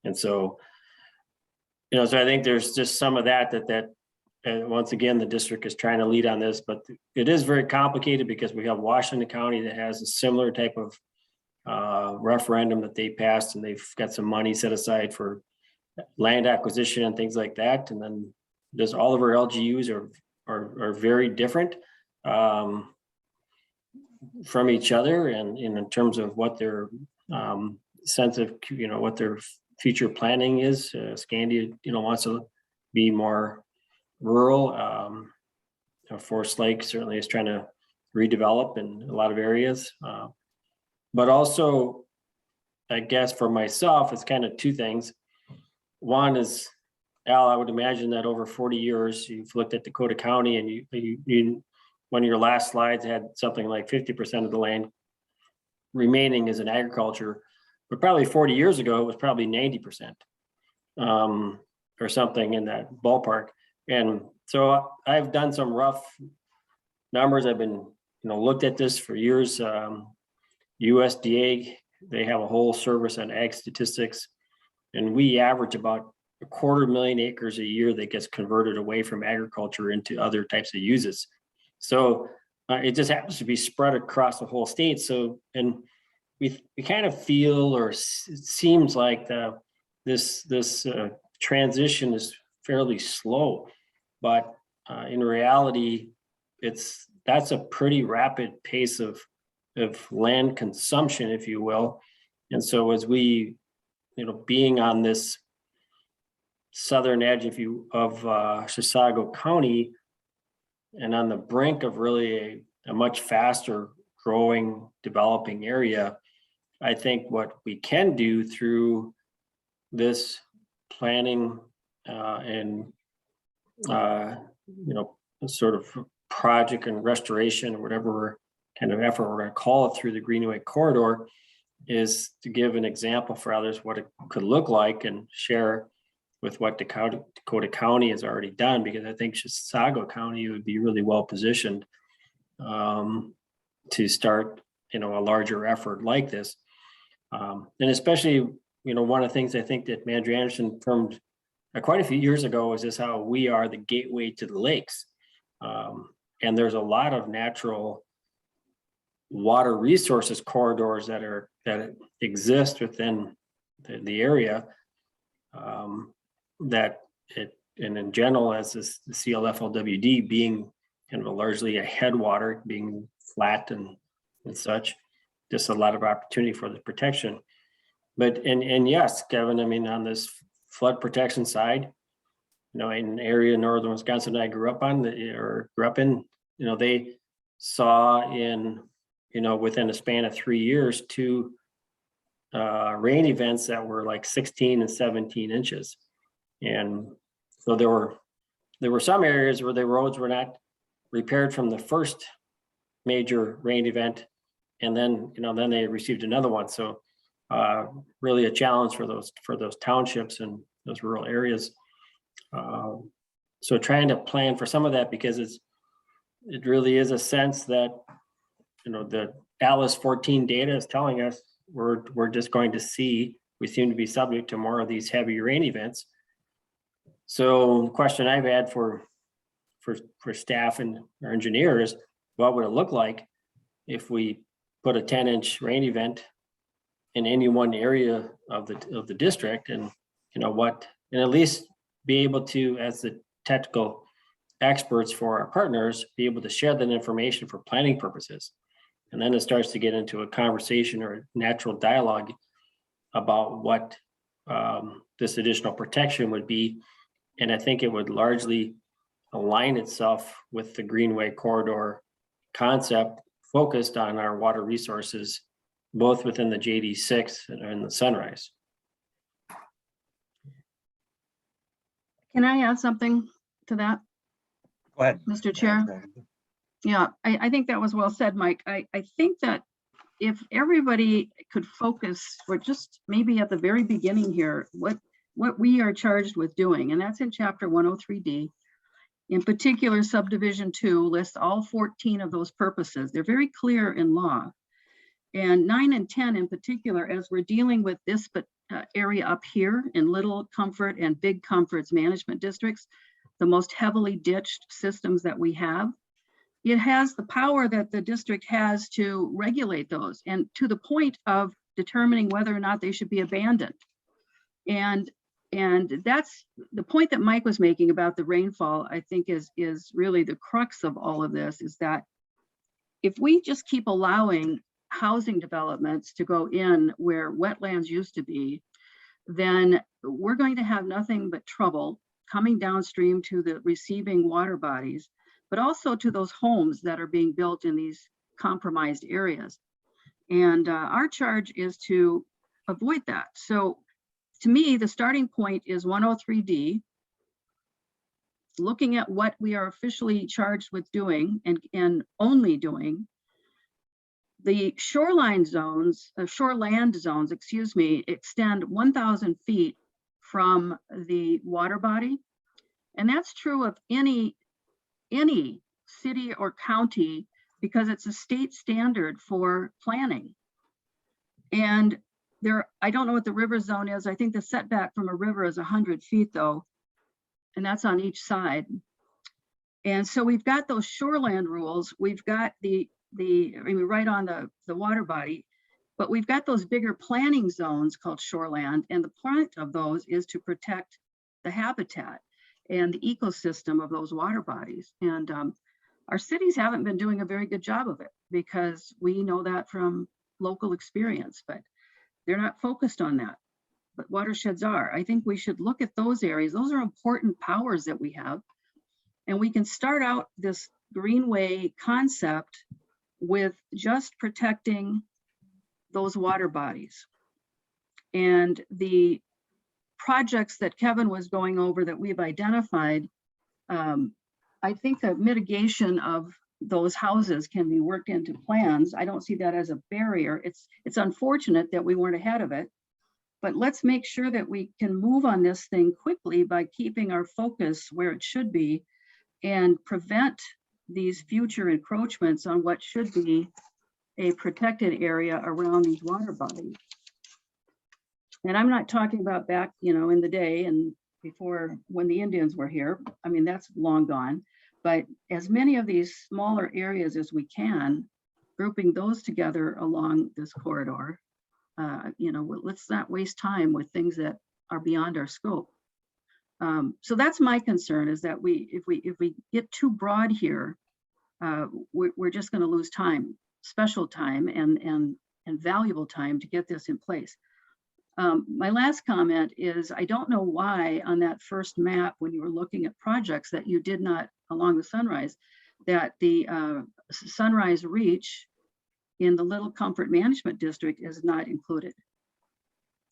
And so, so I think there's just some of that once again, the district is trying to lead on this, but it is very complicated because we have Washington County that has a similar type of referendum that they passed, and they've got some money set aside for land acquisition and things like that. And then there's all of our LGUs are very different from each other, and in terms of what their sense of what their future planning is. Scandia wants to be more rural. Forest Lake certainly is trying to redevelop in a lot of areas, but also I guess for myself it's kind of two things. One is, Al, I would imagine that over 40 years you've looked at Dakota County, and you one of your last slides had something like 50% of the land remaining as in agriculture, but probably 40 years ago, it was probably 90% or something in that ballpark. And so I've done some rough numbers. I've been, looked at this for years. USDA, they have a whole service on ag statistics, and we average about 250,000 acres a year that gets converted away from agriculture into other types of uses. So it just happens to be spread across the whole state. So, and we kind of feel, or it seems like this transition is fairly slow, but in reality, that's a pretty rapid pace of land consumption, if you will. And so as we, being on this southern edge, of Chisago County, and on the brink of really a much faster growing, developing area, I think what we can do through this planning and sort of project and restoration, or whatever kind of effort we're going to call it, through the Greenway corridor, is to give an example for others what it could look like, and share with what Dakota County has already done, because I think Chisago County would be really well positioned to start, a larger effort like this. And especially, one of the things I think that Manager Anderson affirmed quite a few years ago is just how we are the gateway to the lakes. And there's a lot of natural water resources corridors that exist within the area, and in general, as the CLFLWD being kind of largely a headwater, being flat and such, just a lot of opportunity for the protection. But and yes, Kevin, I mean, on this flood protection side, in an area in northern Wisconsin I grew up in, they saw within a span of 3 years, 2 rain events that were like 16 and 17 inches. And So there were some areas where the roads were not repaired from the first major rain event. And then, then they received another one. So really a challenge for those townships and those rural areas. So trying to plan for some of that, because it really is a sense that, the Alice 14 data is telling us we're just going to see, we seem to be subject to more of these heavy rain events. So the question I've had for staff and our engineers, what would it look like if we put a 10-inch rain event in any one area of the district, and and at least be able to, as the technical experts for our partners, be able to share that information for planning purposes. And then it starts to get into a conversation or a natural dialogue about what this additional protection would be. And I think it would largely align itself with the Greenway corridor concept, focused on our water resources, both within the JD6 and the Sunrise. Can I add something to that, Go ahead. Mr. Chair? Yeah, I think that was well said, Mike. I think that if everybody could focus, or just maybe at the very beginning here, what we are charged with doing, and that's in chapter 103D. In particular, subdivision 2 lists all 14 of those purposes. They're very clear in law. And 9 and 10 in particular, as we're dealing with this area up here in Little Comfort and Big Comfort's management districts, the most heavily ditched systems that we have, it has the power that the district has to regulate those, and to the point of determining whether or not they should be abandoned. And that's the point that Mike was making about the rainfall, I think is really the crux of all of this, is that if we just keep allowing housing developments to go in where wetlands used to be, then we're going to have nothing but trouble coming downstream to the receiving water bodies, but also to those homes that are being built in these compromised areas. And our charge is to avoid that. So to me, the starting point is 103D, looking at what we are officially charged with doing and only doing. The shoreland zones, excuse me, extend 1,000 feet from the water body. And that's true of any city or county, because it's a state standard for planning. And I don't know what the river zone is. I think the setback from a river is 100 feet though, and that's on each side. And so we've got those shoreland rules. We've got right on the water body, but we've got those bigger planning zones called shoreland. And the point of those is to protect the habitat and the ecosystem of those water bodies. And our cities haven't been doing a very good job of it, because we know that from local experience, but they're not focused on that. But watersheds are. I think we should look at those areas. Those are important powers that we have. And we can start out this Greenway concept with just protecting those water bodies. And the projects that Kevin was going over that we've identified, I think the mitigation of those houses can be worked into plans. I don't see that as a barrier. It's unfortunate that we weren't ahead of it, but let's make sure that we can move on this thing quickly by keeping our focus where it should be and prevent these future encroachments on what should be a protected area around these water bodies. And I'm not talking about back, in the day and before, when the Indians were here. I mean, that's long gone. But as many of these smaller areas as we can, grouping those together along this corridor, let's not waste time with things that are beyond our scope. So that's my concern, is that if we get too broad here, we're just going to lose time, special time and valuable time to get this in place. My last comment is, I don't know why on that first map, when you were looking at projects, that you did not, along the Sunrise, that the Sunrise Reach in the Little Comfort Management District is not included.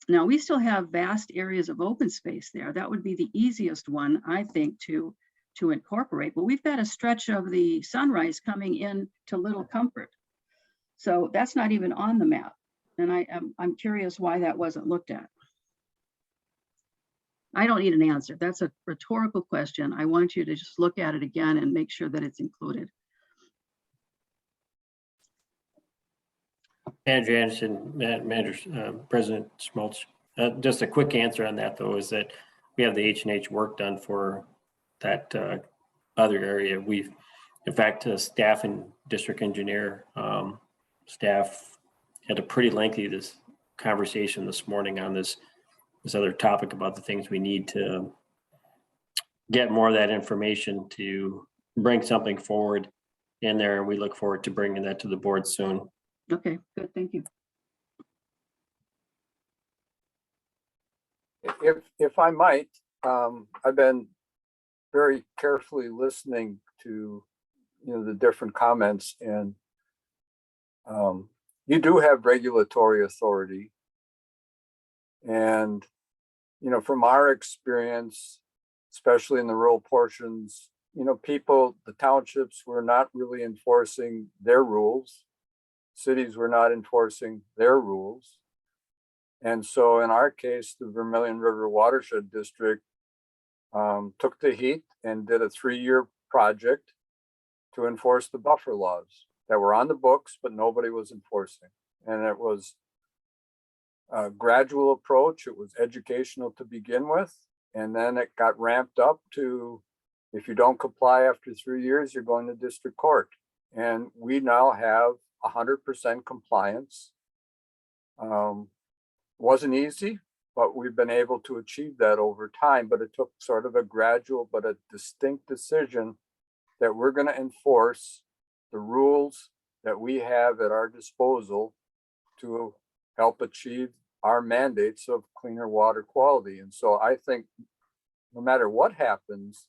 Now, we still have vast areas of open space there. That would be the easiest one, I think, to incorporate. But we've got a stretch of the Sunrise coming in to Little Comfort. So that's not even on the map. And I'm curious why that wasn't looked at. I don't need an answer. That's a rhetorical question. I want you to just look at it again and make sure that it's included. Manager Anderson, President Schmaltz, just a quick answer on that though, is that we have the H&H work done for that other area. We've, in fact, staff and district engineer staff had a pretty lengthy conversation this morning on this other topic about the things we need to get more of that information to bring something forward in there. And we look forward to bringing that to the board soon. Okay, good, thank you. If I might, I've been very carefully listening to, the different comments, and you do have regulatory authority. And, from our experience, especially in the rural portions, the townships were not really enforcing their rules. Cities were not enforcing their rules. And so in our case, the Vermilion River Watershed District took the heat and did a 3-year project to enforce the buffer laws that were on the books, but nobody was enforcing. And it was a gradual approach. It was educational to begin with. And then it got ramped up to, if you don't comply after 3 years, you're going to district court. And we now have 100% compliance. Wasn't easy, but we've been able to achieve that over time. But it took sort of a gradual but a distinct decision that we're going to enforce the rules that we have at our disposal to help achieve our mandates of cleaner water quality. And so I think no matter what happens,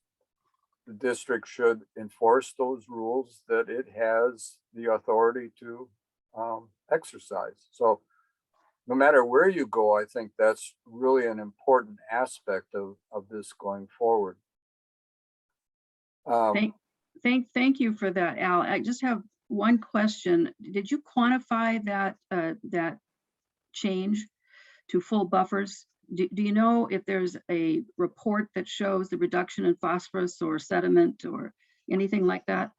the district should enforce those rules that it has the authority to exercise. So no matter where you go, I think that's really an important aspect of this going forward. Thank you for that, Al. I just have one question. Did you quantify that change to full buffers? Do you know if there's a report that shows the reduction in phosphorus or sediment or anything like that?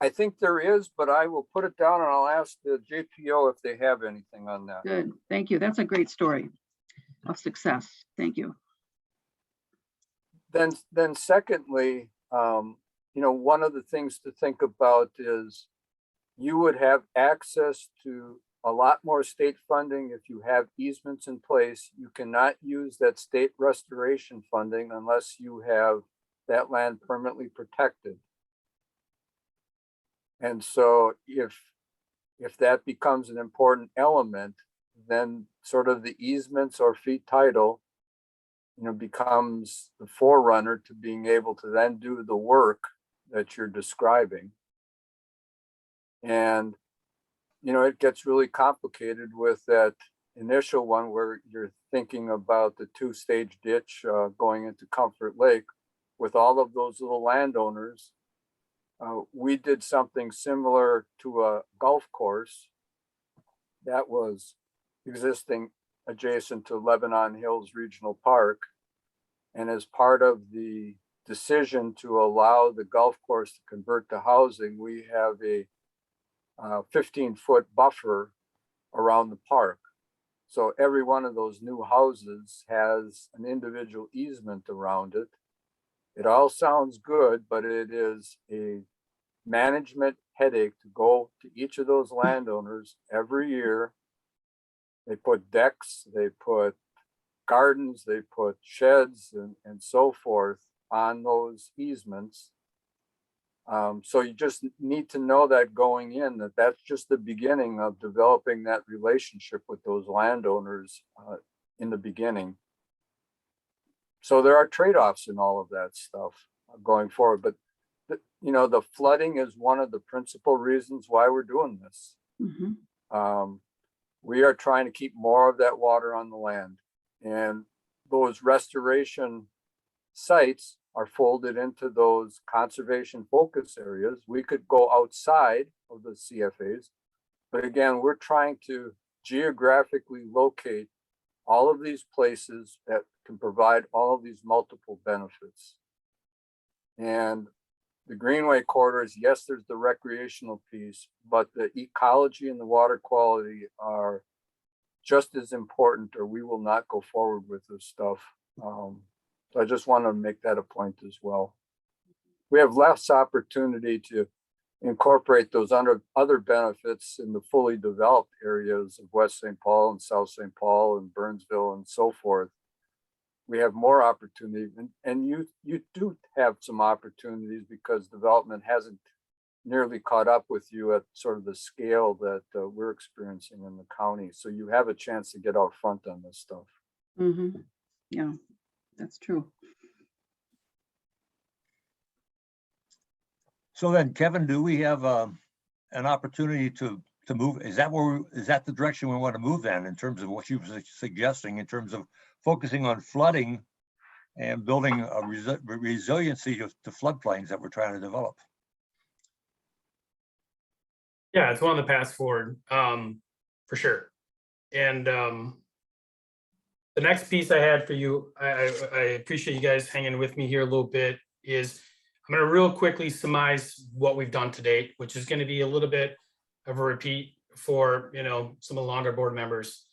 I think there is, but I will put it down and I'll ask the JPO if they have anything on that. Good, thank you. That's a great story of success. Thank you. Then secondly, one of the things to think about is you would have access to a lot more state funding if you have easements in place. You cannot use that state restoration funding unless you have that land permanently protected. And so if that becomes an important element, then sort of the easements or fee title, becomes the forerunner to being able to then do the work that you're describing. And, it gets really complicated with that initial one where you're thinking about the 2-stage ditch going into Comfort Lake with all of those little landowners. We did something similar to a golf course that was existing adjacent to Lebanon Hills Regional Park. And as part of the decision to allow the golf course to convert to housing, we have a 15-foot buffer around the park. So every one of those new houses has an individual easement around it. It all sounds good, but it is a management headache to go to each of those landowners every year. They put decks, they put gardens, they put sheds and so forth on those easements. So you just need to know that going in, that's just the beginning of developing that relationship with those landowners in the beginning. So there are trade-offs in all of that stuff going forward, but the flooding is one of the principal reasons why we're doing this. Mm-hmm. we are trying to keep more of that water on the land. And those restoration sites are folded into those conservation focus areas. We could go outside of the CFAs, but again, we're trying to geographically locate all of these places that can provide all of these multiple benefits. And the Greenway corridors, yes, there's the recreational piece, but the ecology and the water quality are just as important, or we will not go forward with this stuff. So I just want to make that a point as well. We have less opportunity to incorporate those other benefits in the fully developed areas of West St. Paul and South St. Paul and Burnsville and so forth. We have more opportunity, and you do have some opportunities because development hasn't nearly caught up with you at sort of the scale that we're experiencing in the county. So you have a chance to get out front on this stuff. Mhm. Yeah, that's true. So then, Kevin, do we have an opportunity to move? Is that the direction we want to move then, in terms of what you were suggesting, in terms of focusing on flooding and building a resiliency to floodplains that we're trying to develop? Yeah, it's one of the paths forward, for sure. And the next piece I had for you, I appreciate you guys hanging with me here a little bit, is I'm going to real quickly surmise what we've done to date, which is going to be a little bit of a repeat for, some of the longer board members.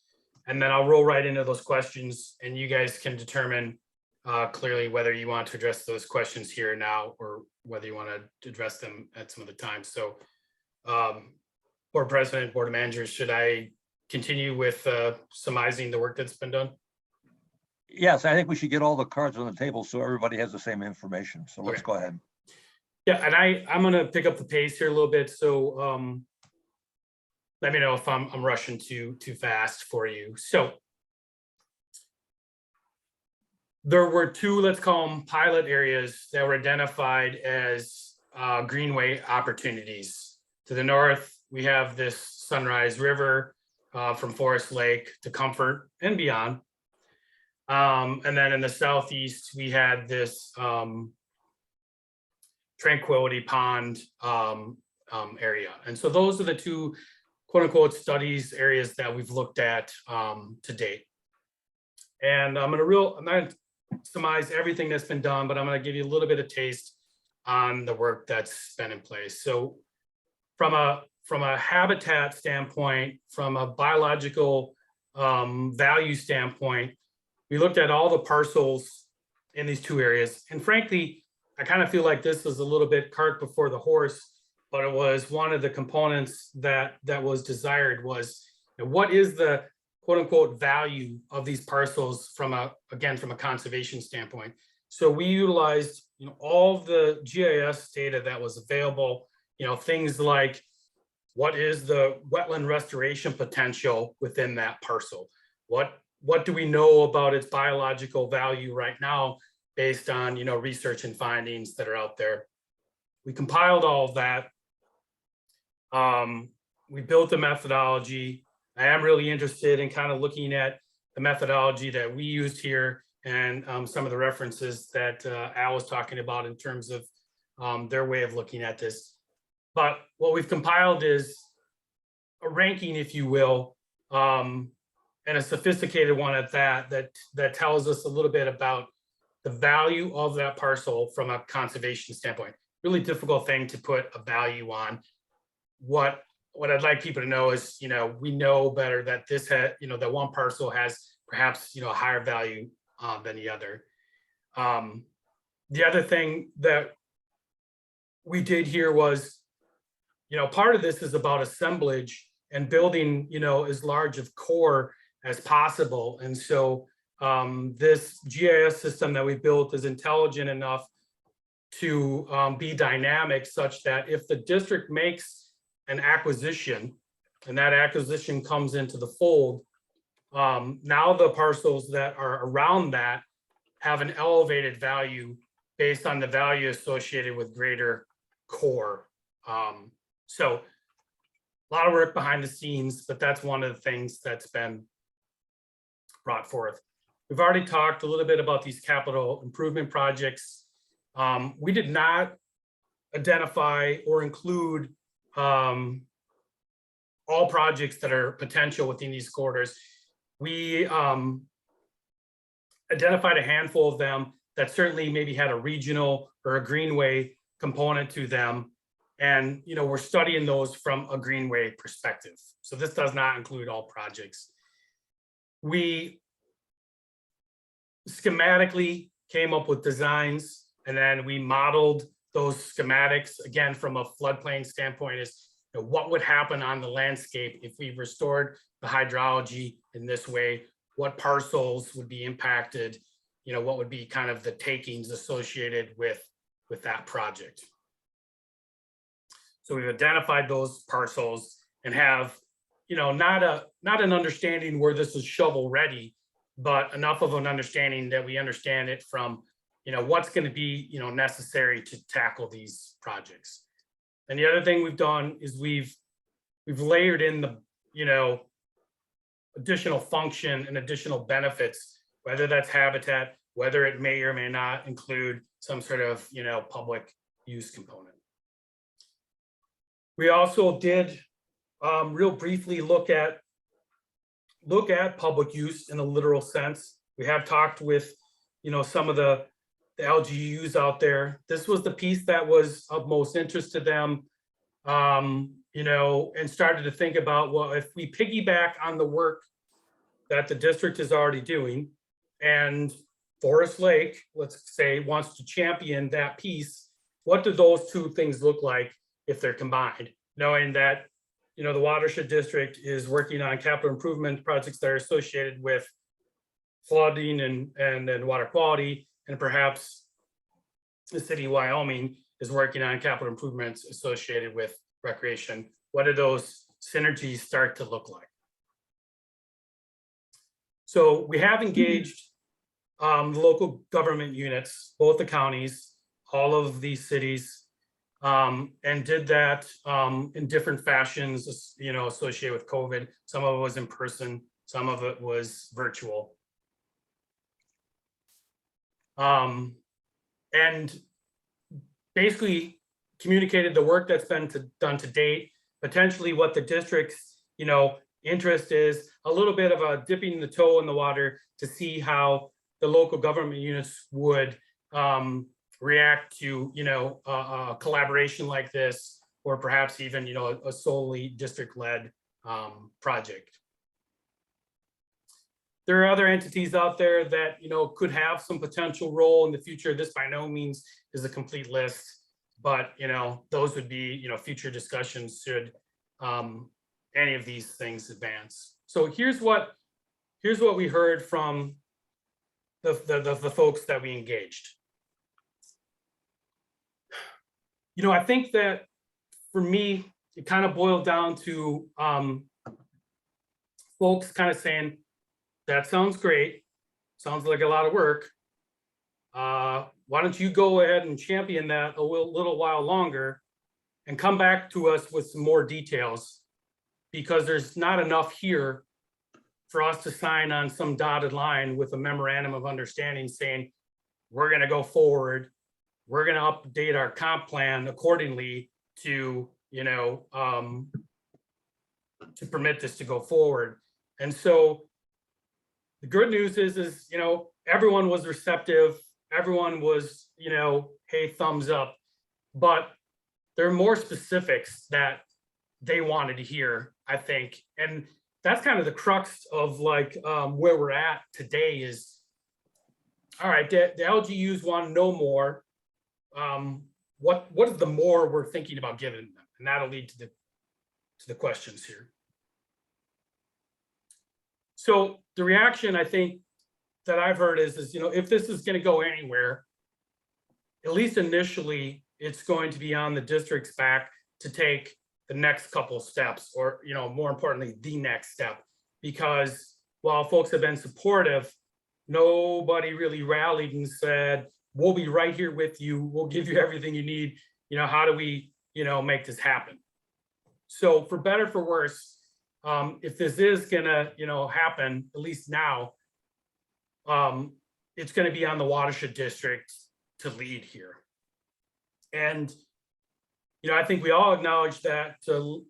And then I'll roll right into those questions, and you guys can determine clearly whether you want to address those questions here now, or whether you want to address them at some other time. So board president, board managers, should I continue with surmising the work that's been done? Yes, I think we should get all the cards on the table so everybody has the same information. So let's Okay. go ahead. Yeah, and I'm gonna pick up the pace here a little bit. So let me know if I'm rushing too fast for you. So there were two, let's call them pilot areas, that were identified as greenway opportunities. To the north, we have this Sunrise River from Forest Lake to Comfort and beyond. And then in the southeast, we had this Tranquility Pond area. And so those are the two quote unquote studies areas that we've looked at to date. And I'm not gonna surmise everything that's been done, but I'm gonna give you a little bit of taste on the work that's been in place. So from a habitat standpoint, from a biological value standpoint, we looked at all the parcels in these two areas. And frankly, I kind of feel like this is a little bit cart before the horse, but it was one of the components that was desired was, what is the quote unquote value of these parcels from a conservation standpoint. So we utilized, all the GIS data that was available, things like, what is the wetland restoration potential within that parcel? What do we know about its biological value right now based on, research and findings that are out there? We compiled all of that. We built the methodology. I am really interested in kind of looking at the methodology that we used here and some of the references that Al was talking about in terms of their way of looking at this. But what we've compiled is a ranking, if you will, and a sophisticated one at that tells us a little bit about the value of that parcel from a conservation standpoint. Really difficult thing to put a value on. What I'd like people to know is, we know better that this had, that one parcel has perhaps, a higher value than the other. The other thing that we did here was, part of this is about assemblage and building, as large of core as possible. And so this GIS system that we built is intelligent enough to be dynamic, such that if the district makes an acquisition and that acquisition comes into the fold, now the parcels that are around that have an elevated value based on the value associated with greater core. So a lot of work behind the scenes, but that's one of the things that's been brought forth. We've already talked a little bit about these capital improvement projects. We did not identify or include all projects that are potential within these corridors. We identified a handful of them that certainly maybe had a regional or a Greenway component to them. And, you know, we're studying those from a Greenway perspective. So this does not include all projects. We schematically came up with designs, and then we modeled those schematics again from a floodplain standpoint is, you know, what would happen on the landscape if we restored the hydrology in this way, what parcels would be impacted, you know, what would be kind of the takings associated with that project. So we've identified those parcels and have, you know, not an understanding where this is shovel ready, but enough of an understanding that we understand it from, you know, what's going to be, you know, necessary to tackle these projects. And the other thing we've done is we've layered in the, you know, additional function and additional benefits, whether that's habitat, whether it may or may not include some sort of, you know, public use component. We also did real briefly look at public use in a literal sense. We have talked with, you know, some of the LGUs out there. This was the piece that was of most interest to them, you know, and started to think about, well, if we piggyback on the work that the district is already doing, and Forest Lake, let's say, wants to champion that piece, what do those two things look like if they're combined? Knowing that, you know, the Watershed District is working on capital improvement projects that are associated with flooding and water quality, and perhaps the city of Wyoming is working on capital improvements associated with recreation. What do those synergies start to look like? So we have engaged the local government units, both the counties, all of these cities, and did that in different fashions, you know, associated with COVID. Some of it was in person, some of it was virtual. And basically communicated the work that's been done to date, potentially what the district's, you know, interest is, a little bit of a dipping the toe in the water to see how the local government units would react to, you know, a collaboration like this, or perhaps even, you know, a solely district-led project. There are other entities out there that, you know, could have some potential role in the future. This by no means is a complete list, but, you know, those would be, you know, future discussions should any of these things advance. So here's what we heard from the folks that we engaged. You know, I think that for me, it kind of boiled down to folks kind of saying, that sounds great. Sounds like a lot of work. Why don't you go ahead and champion that a little while longer and come back to us with some more details, because there's not enough here for us to sign on some dotted line with a memorandum of understanding saying, we're going to go forward. We're going to update our comp plan accordingly to, you know, to permit this to go forward. And so the good news is, you know, everyone was receptive. Everyone was, you know, hey, thumbs up. But there are more specifics that they wanted to hear, I think. And that's kind of the crux of like where we're at today is, all right, the LGUs want to know more. What is the more we're thinking about giving them? And that'll lead to the questions here. So the reaction I think that I've heard is, you know, if this is going to go anywhere, at least initially, it's going to be on the district's back to take the next couple steps, or, you know, more importantly, the next step. Because while folks have been supportive, nobody really rallied and said, we'll be right here with you. We'll give you everything you need. You know, how do we, you know, make this happen? So for better, for worse, if this is gonna, happen, at least now, it's gonna be on the Watershed District to lead here. And, I think we all acknowledge that to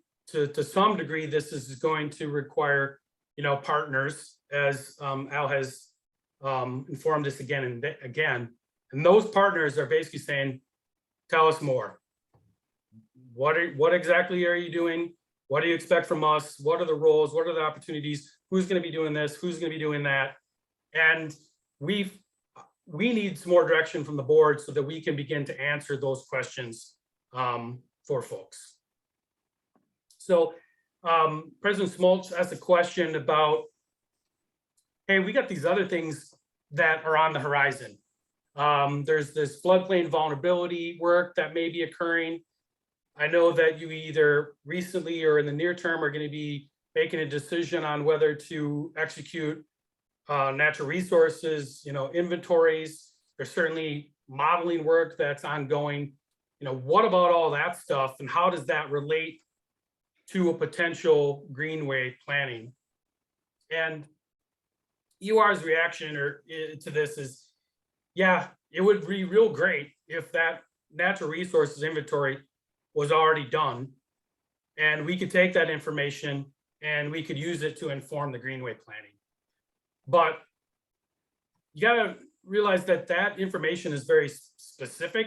some degree, this is going to require, partners, as Al has informed us again and again. And those partners are basically saying, tell us more. What exactly are you doing? What do you expect from us? What are the roles? What are the opportunities? Who's going to be doing this? Who's going to be doing that? And we need some more direction from the board so that we can begin to answer those questions for folks. So President Smoltz asked a question about, hey, we got these other things that are on the horizon. There's this floodplain vulnerability work that may be occurring. I know that you either recently or in the near term are going to be making a decision on whether to execute natural resources, inventories. There's certainly modeling work that's ongoing. What about all that stuff, and how does that relate to a potential Greenway planning? And UR's reaction to this is, yeah, it would be real great if that natural resources inventory was already done, and we could take that information and we could use it to inform the Greenway planning. But you gotta realize that that information is very specific,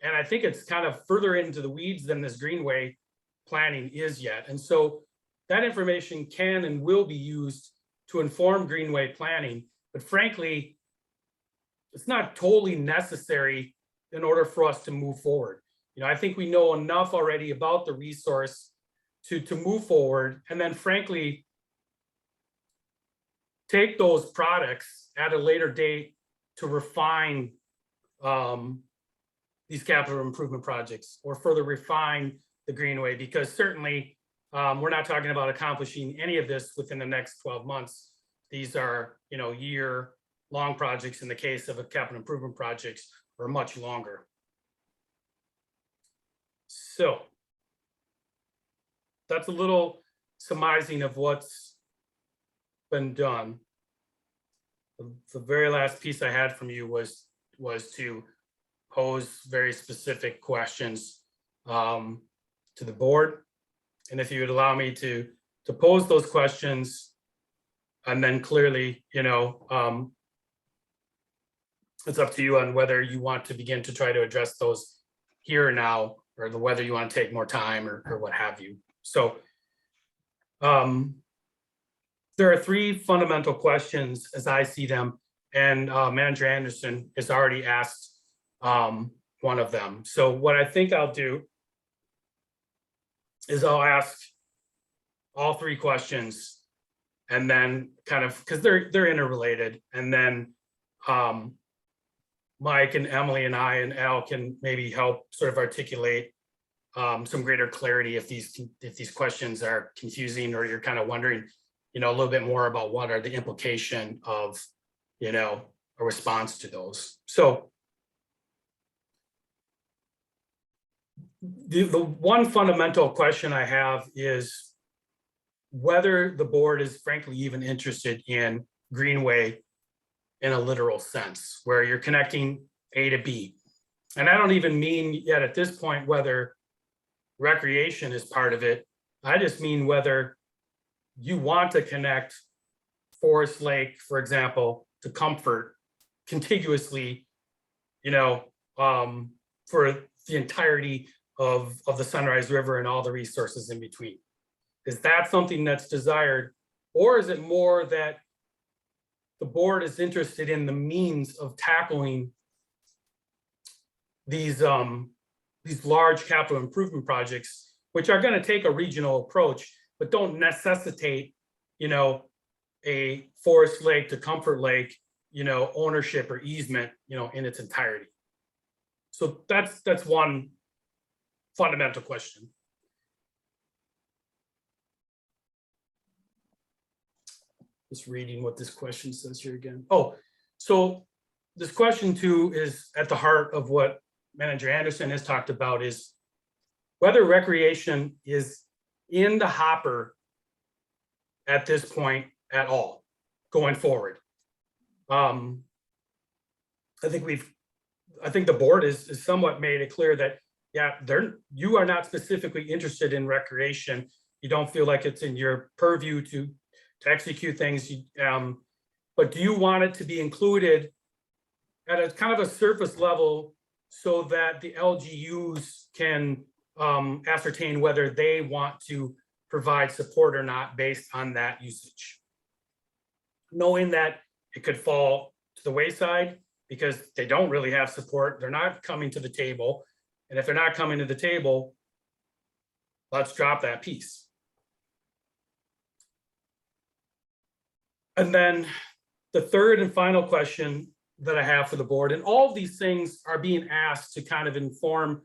and I think it's kind of further into the weeds than this Greenway planning is yet. And so that information can and will be used to inform Greenway planning, but frankly, it's not totally necessary in order for us to move forward. I think we know enough already about the resource to move forward, and then frankly, take those products at a later date to refine these capital improvement projects, or further refine the Greenway, because certainly we're not talking about accomplishing any of this within the next 12 months. These are, year-long projects. In the case of a capital improvement projects, or much longer. So that's a little surmising of what's been done. The very last piece I had from you was to pose very specific questions to the board. And if you would allow me to pose those questions, and then clearly, it's up to you on whether you want to begin to try to address those here or now, or whether you want to take more time or what have you. So there are three fundamental questions as I see them, and Manager Anderson has already asked one of them. So what I think I'll do is I'll ask all three questions, and then kind of, because they're interrelated, and then Mike and Emily and I and Al can maybe help sort of articulate some greater clarity if these questions are confusing, or you're kind of wondering, a little bit more about what are the implication of, a response to those. So the one fundamental question I have is whether the board is frankly even interested in Greenway in a literal sense, where you're connecting A to B. And I don't even mean yet at this point whether recreation is part of it. I just mean whether you want to connect Forest Lake, for example, to Comfort contiguously, for the entirety of the Sunrise River and all the resources in between. Is that something that's desired, or is it more that the board is interested in the means of tackling these large capital improvement projects, which are going to take a regional approach, but don't necessitate, a Forest Lake to Comfort Lake, ownership or easement, in its entirety. So that's one fundamental question. Just reading what this question says here again. Oh, so this question too is at the heart of what Manager Anderson has talked about, is whether recreation is in the hopper at this point at all going forward. I think the board is somewhat made it clear that, yeah, you are not specifically interested in recreation. You don't feel like it's in your purview to execute things. But do you want it to be included at a kind of a surface level so that the LGUs can ascertain whether they want to provide support or not based on that usage? Knowing that it could fall to the wayside because they don't really have support, they're not coming to the table. And if they're not coming to the table, let's drop that piece. And then the third and final question that I have for the board, and all of these things are being asked to kind of inform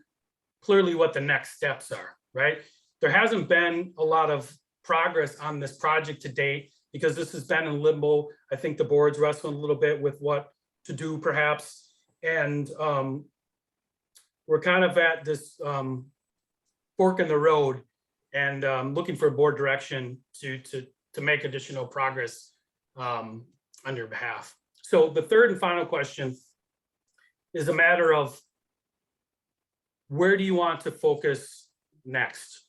clearly what the next steps are, right? There hasn't been a lot of progress on this project to date because this has been in limbo. I think the board's wrestling a little bit with what to do perhaps. And we're kind of at this fork in the road and looking for board direction to make additional progress on your behalf. So the third and final question is a matter of where do you want to focus next?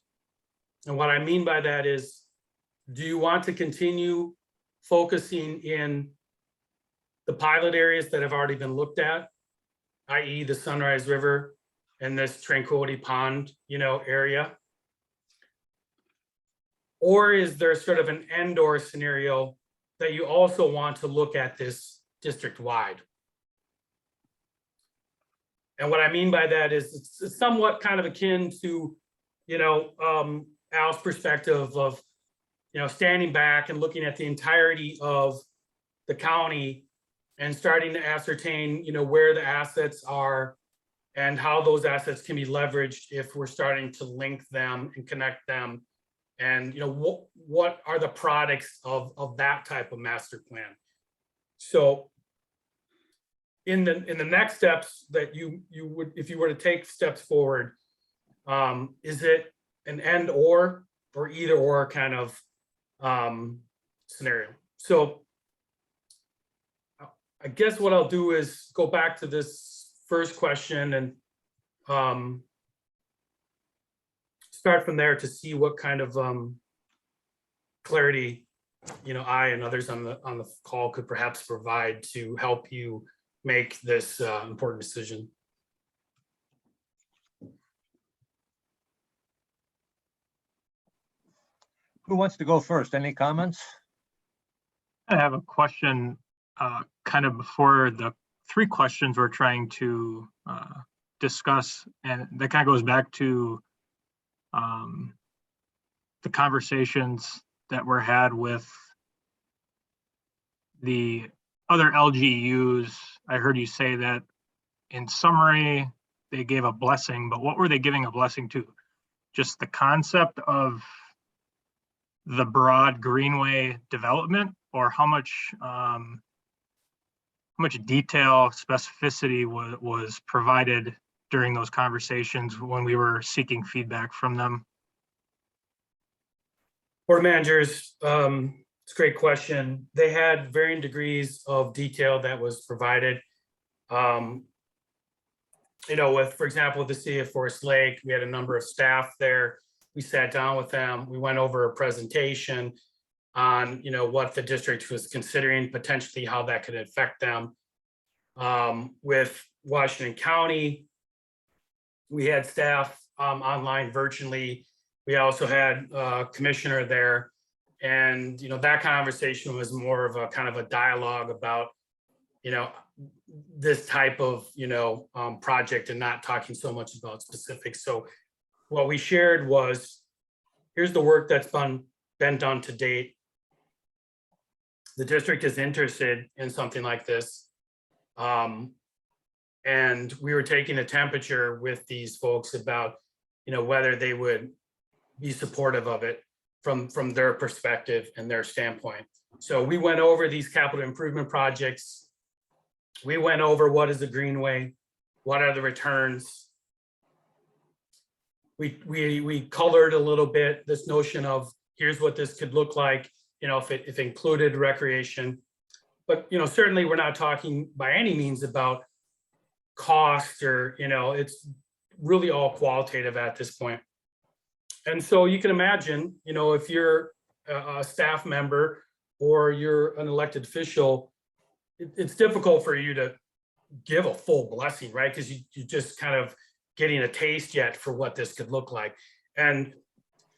And what I mean by that is, do you want to continue focusing in the pilot areas that have already been looked at, i.e. the Sunrise River and this Tranquility Pond, area? Or is there sort of an and/or scenario that you also want to look at this district-wide? And what I mean by that is it's somewhat kind of akin to, Al's perspective of, standing back and looking at the entirety of the county and starting to ascertain, where the assets are and how those assets can be leveraged if we're starting to link them and connect them. And, what are the products of that type of master plan? So in the next steps that you would, if you were to take steps forward, is it an and or either or kind of scenario? So I guess what I'll do is go back to this first question and start from there to see what kind of clarity I and others on the call could perhaps provide to help you make this important decision. Who wants to go first? Any comments? I have a question kind of before the three questions we're trying to discuss, and that kind of goes back to the conversations that were had with the other LGUs. I heard you say that in summary, they gave a blessing, but what were they giving a blessing to? Just the concept of the broad Greenway development, or how much detail, specificity was provided during those conversations when we were seeking feedback from them? Board managers, it's a great question. They had varying degrees of detail that was provided. With, for example, the city of Forest Lake, we had a number of staff there. We sat down with them. We went over a presentation on, what the district was considering, potentially how that could affect them. With Washington County, we had staff online virtually. We also had a commissioner there, and that conversation was more of a kind of a dialogue about this type of project and not talking so much about specifics. So what we shared was, here's the work that's been done to date. The district is interested in something like this. And we were taking a temperature with these folks about, whether they would be supportive of it from their perspective and their standpoint. So we went over these capital improvement projects. We went over what is a Greenway, what are the returns. we colored a little bit this notion of here's what this could look like, if it included recreation. But, certainly we're not talking by any means about cost or, it's really all qualitative at this point. And so you can imagine, if you're a staff member or you're an elected official, it's difficult for you to give a full blessing, right? Because you just kind of getting a taste yet for what this could look like. And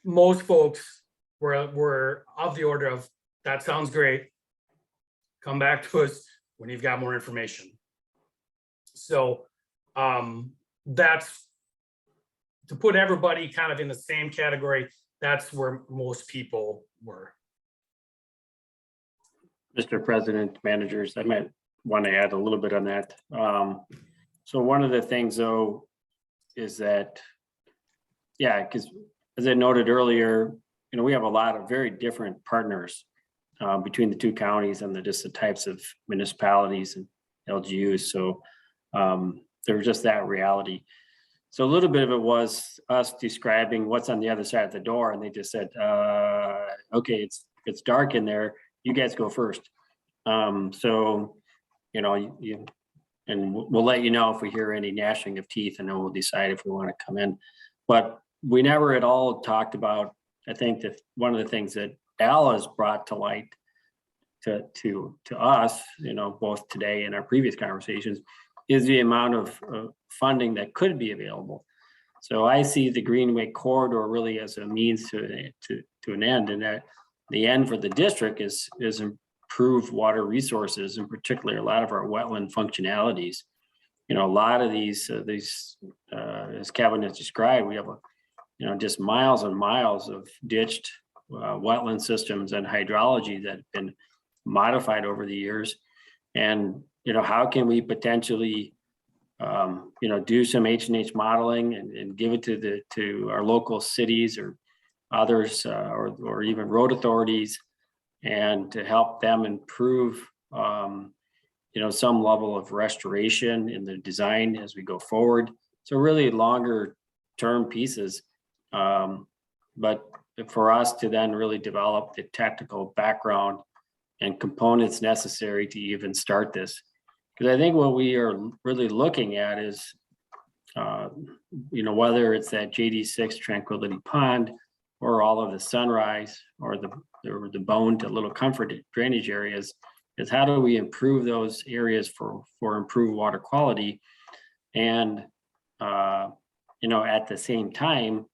most folks were of the order of, that sounds great. Come back to us when you've got more information. So that's, to put everybody kind of in the same category, that's where most people were. Mr. President, managers, I might want to add a little bit on that. So one of the things though, is that, because as I noted earlier, we have a lot of very different partners between the two counties and just the types of municipalities and LGUs. So there was just that reality. So a little bit of it was us describing what's on the other side of the door, and they just said, okay, it's dark in there. You guys go first. So, and we'll let you know if we hear any gnashing of teeth, and then we'll decide if we want to come in. But we never at all talked about, I think that one of the things that Al has brought to light to us, both today and our previous conversations, is the amount of funding that could be available. So I see the Greenway corridor really as a means to an end, and that the end for the district is improved water resources, in particular a lot of our wetland functionalities. A lot of these as Kevin has described, we have just miles and miles of ditched wetland systems and hydrology that have been modified over the years. And how can we potentially do some H&H modeling and give it to our local cities or others or even road authorities, and to help them improve some level of restoration in the design as we go forward. So really longer term pieces, but for us to then really develop the technical background and components necessary to even start this. Because I think what we are really looking at is, whether it's that JD6 Tranquility Pond or all of the Sunrise or the Bone to Little Comfort drainage areas, is how do we improve those areas for improved water quality, and at the same time,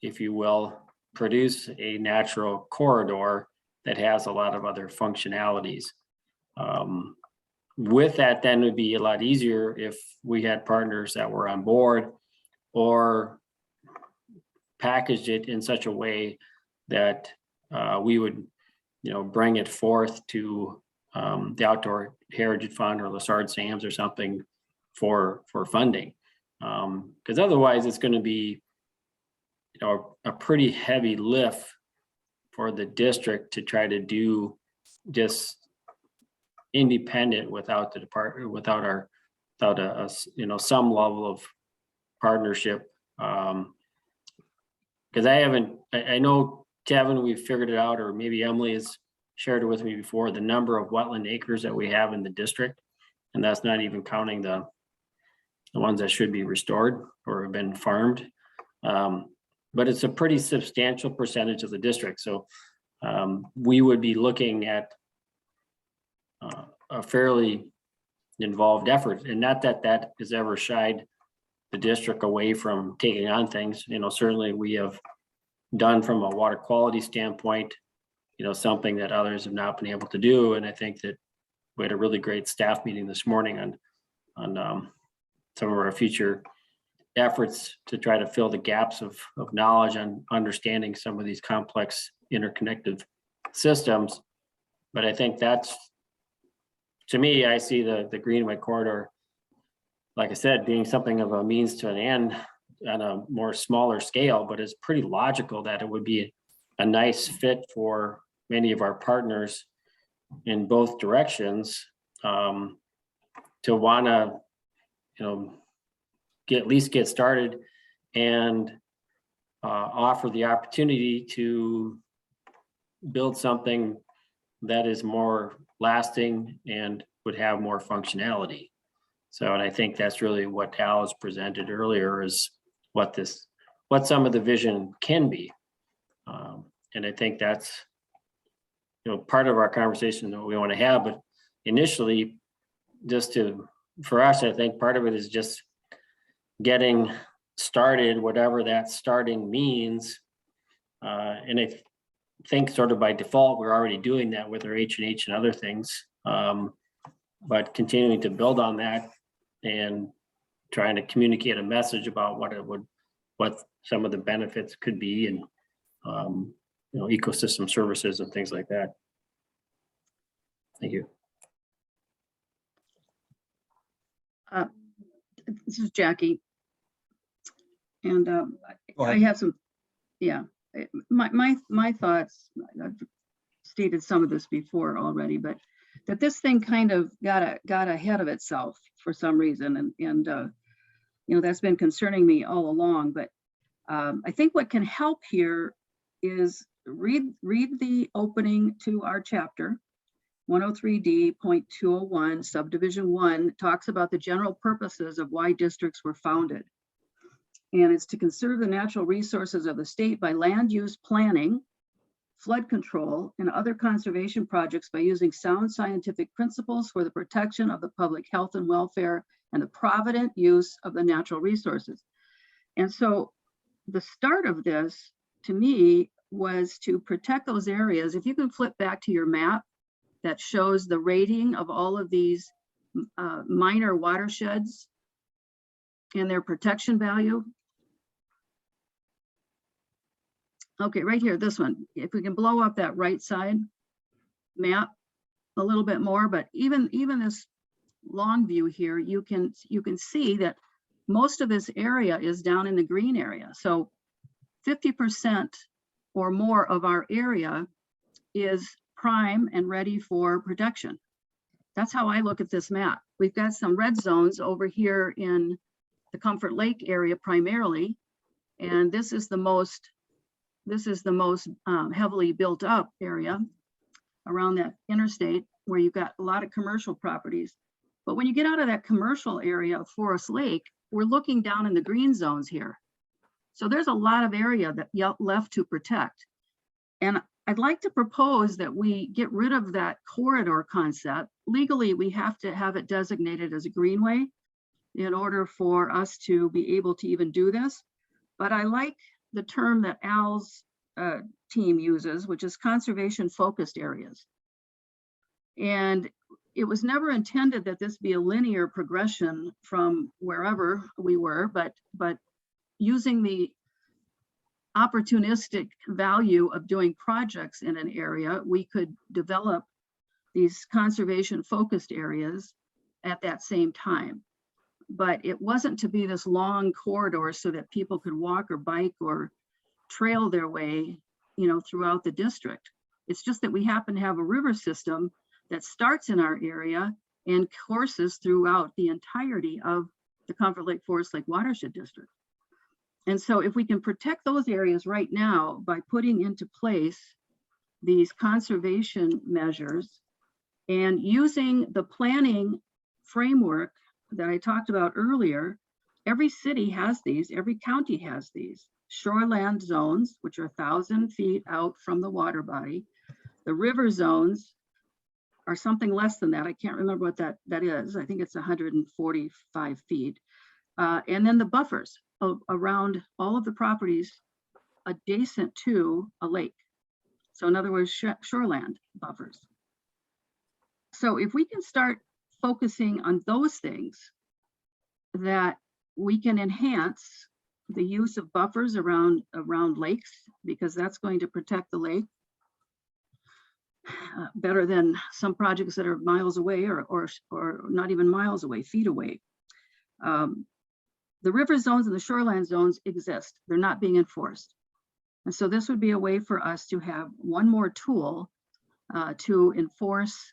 if you will, produce a natural corridor that has a lot of other functionalities. With that, then it would be a lot easier if we had partners that were on board or packaged it in such a way that we would, bring it forth to the Outdoor Heritage Fund or Lessard Sams or something for funding. Because otherwise it's going to be, a pretty heavy lift for the district to try to do just independent without the department, without some level of partnership. Because I know, Kevin, we've figured it out, or maybe Emily has shared it with me before, the number of wetland acres that we have in the district. And that's not even counting the ones that should be restored or have been farmed. But it's a pretty substantial percentage of the district. So we would be looking at a fairly involved effort, and not that has ever shied the district away from taking on things. Certainly we have done from a water quality standpoint, something that others have not been able to do. And I think that we had a really great staff meeting this morning on some of our future efforts to try to fill the gaps of knowledge and understanding some of these complex interconnected systems. But I think that's, to me, I see the Greenway corridor, like I said, being something of a means to an end on a more smaller scale, but it's pretty logical that it would be a nice fit for many of our partners in both directions, to want to, at least get started and offer the opportunity to build something that is more lasting and would have more functionality. So, and I think that's really what Al has presented earlier, is what some of the vision can be. And I think that's, part of our conversation that we want to have, but initially, for us, I think part of it is just getting started, whatever that starting means. And I think sort of by default, we're already doing that with our H&H and other things. But continuing to build on that and trying to communicate a message about what some of the benefits could be, and ecosystem services and things like that. Thank you. This is Jackie. And Go I ahead. have some, my thoughts, I've stated some of this before already, but that this thing kind of got ahead of itself for some reason. And that's been concerning me all along. But I think what can help here is read the opening to our chapter. 103D.201 subdivision 1 talks about the general purposes of why districts were founded. And it's to conserve the natural resources of the state by land use planning, flood control, and other conservation projects by using sound scientific principles for the protection of the public health and welfare and the provident use of the natural resources. And so the start of this, to me, was to protect those areas. If you can flip back to your map that shows the rating of all of these minor watersheds and their protection value. Okay, right here, this one. If we can blow up that right side map a little bit more, but even this long view here, you can see that most of this area is down in the green area. So 50% or more of our area is prime and ready for protection. That's how I look at this map. We've got some red zones over here in the Comfort Lake area primarily, and this is the most heavily built up area around that interstate where you've got a lot of commercial properties. But when you get out of that commercial area of Forest Lake, we're looking down in the green zones here. So there's a lot of area that left to protect. And I'd like to propose that we get rid of that corridor concept. Legally, we have to have it designated as a greenway in order for us to be able to even do this. But I like the term that Al's team uses, which is conservation focused areas. And it was never intended that this be a linear progression from wherever we were, but using the opportunistic value of doing projects in an area, we could develop these conservation focused areas at that same time. But it wasn't to be this long corridor so that people could walk or bike or trail their way, throughout the district. It's just that we happen to have a river system that starts in our area and courses throughout the entirety of the Comfort Lake Forest Lake Watershed District. And so if we can protect those areas right now by putting into place these conservation measures and using the planning framework that I talked about earlier, every city has these, every county has these. Shoreland zones, which are 1,000 feet out from the water body. The river zones are something less than that. I can't remember what that is. I think it's 145 feet. And then the buffers around all of the properties adjacent to a lake. So in other words, shoreland buffers. So if we can start focusing on those things, that we can enhance the use of buffers around lakes, because that's going to protect the lake better than some projects that are miles away or not even miles away, feet away. The river zones and the shoreline zones exist. They're not being enforced. And so this would be a way for us to have one more tool to enforce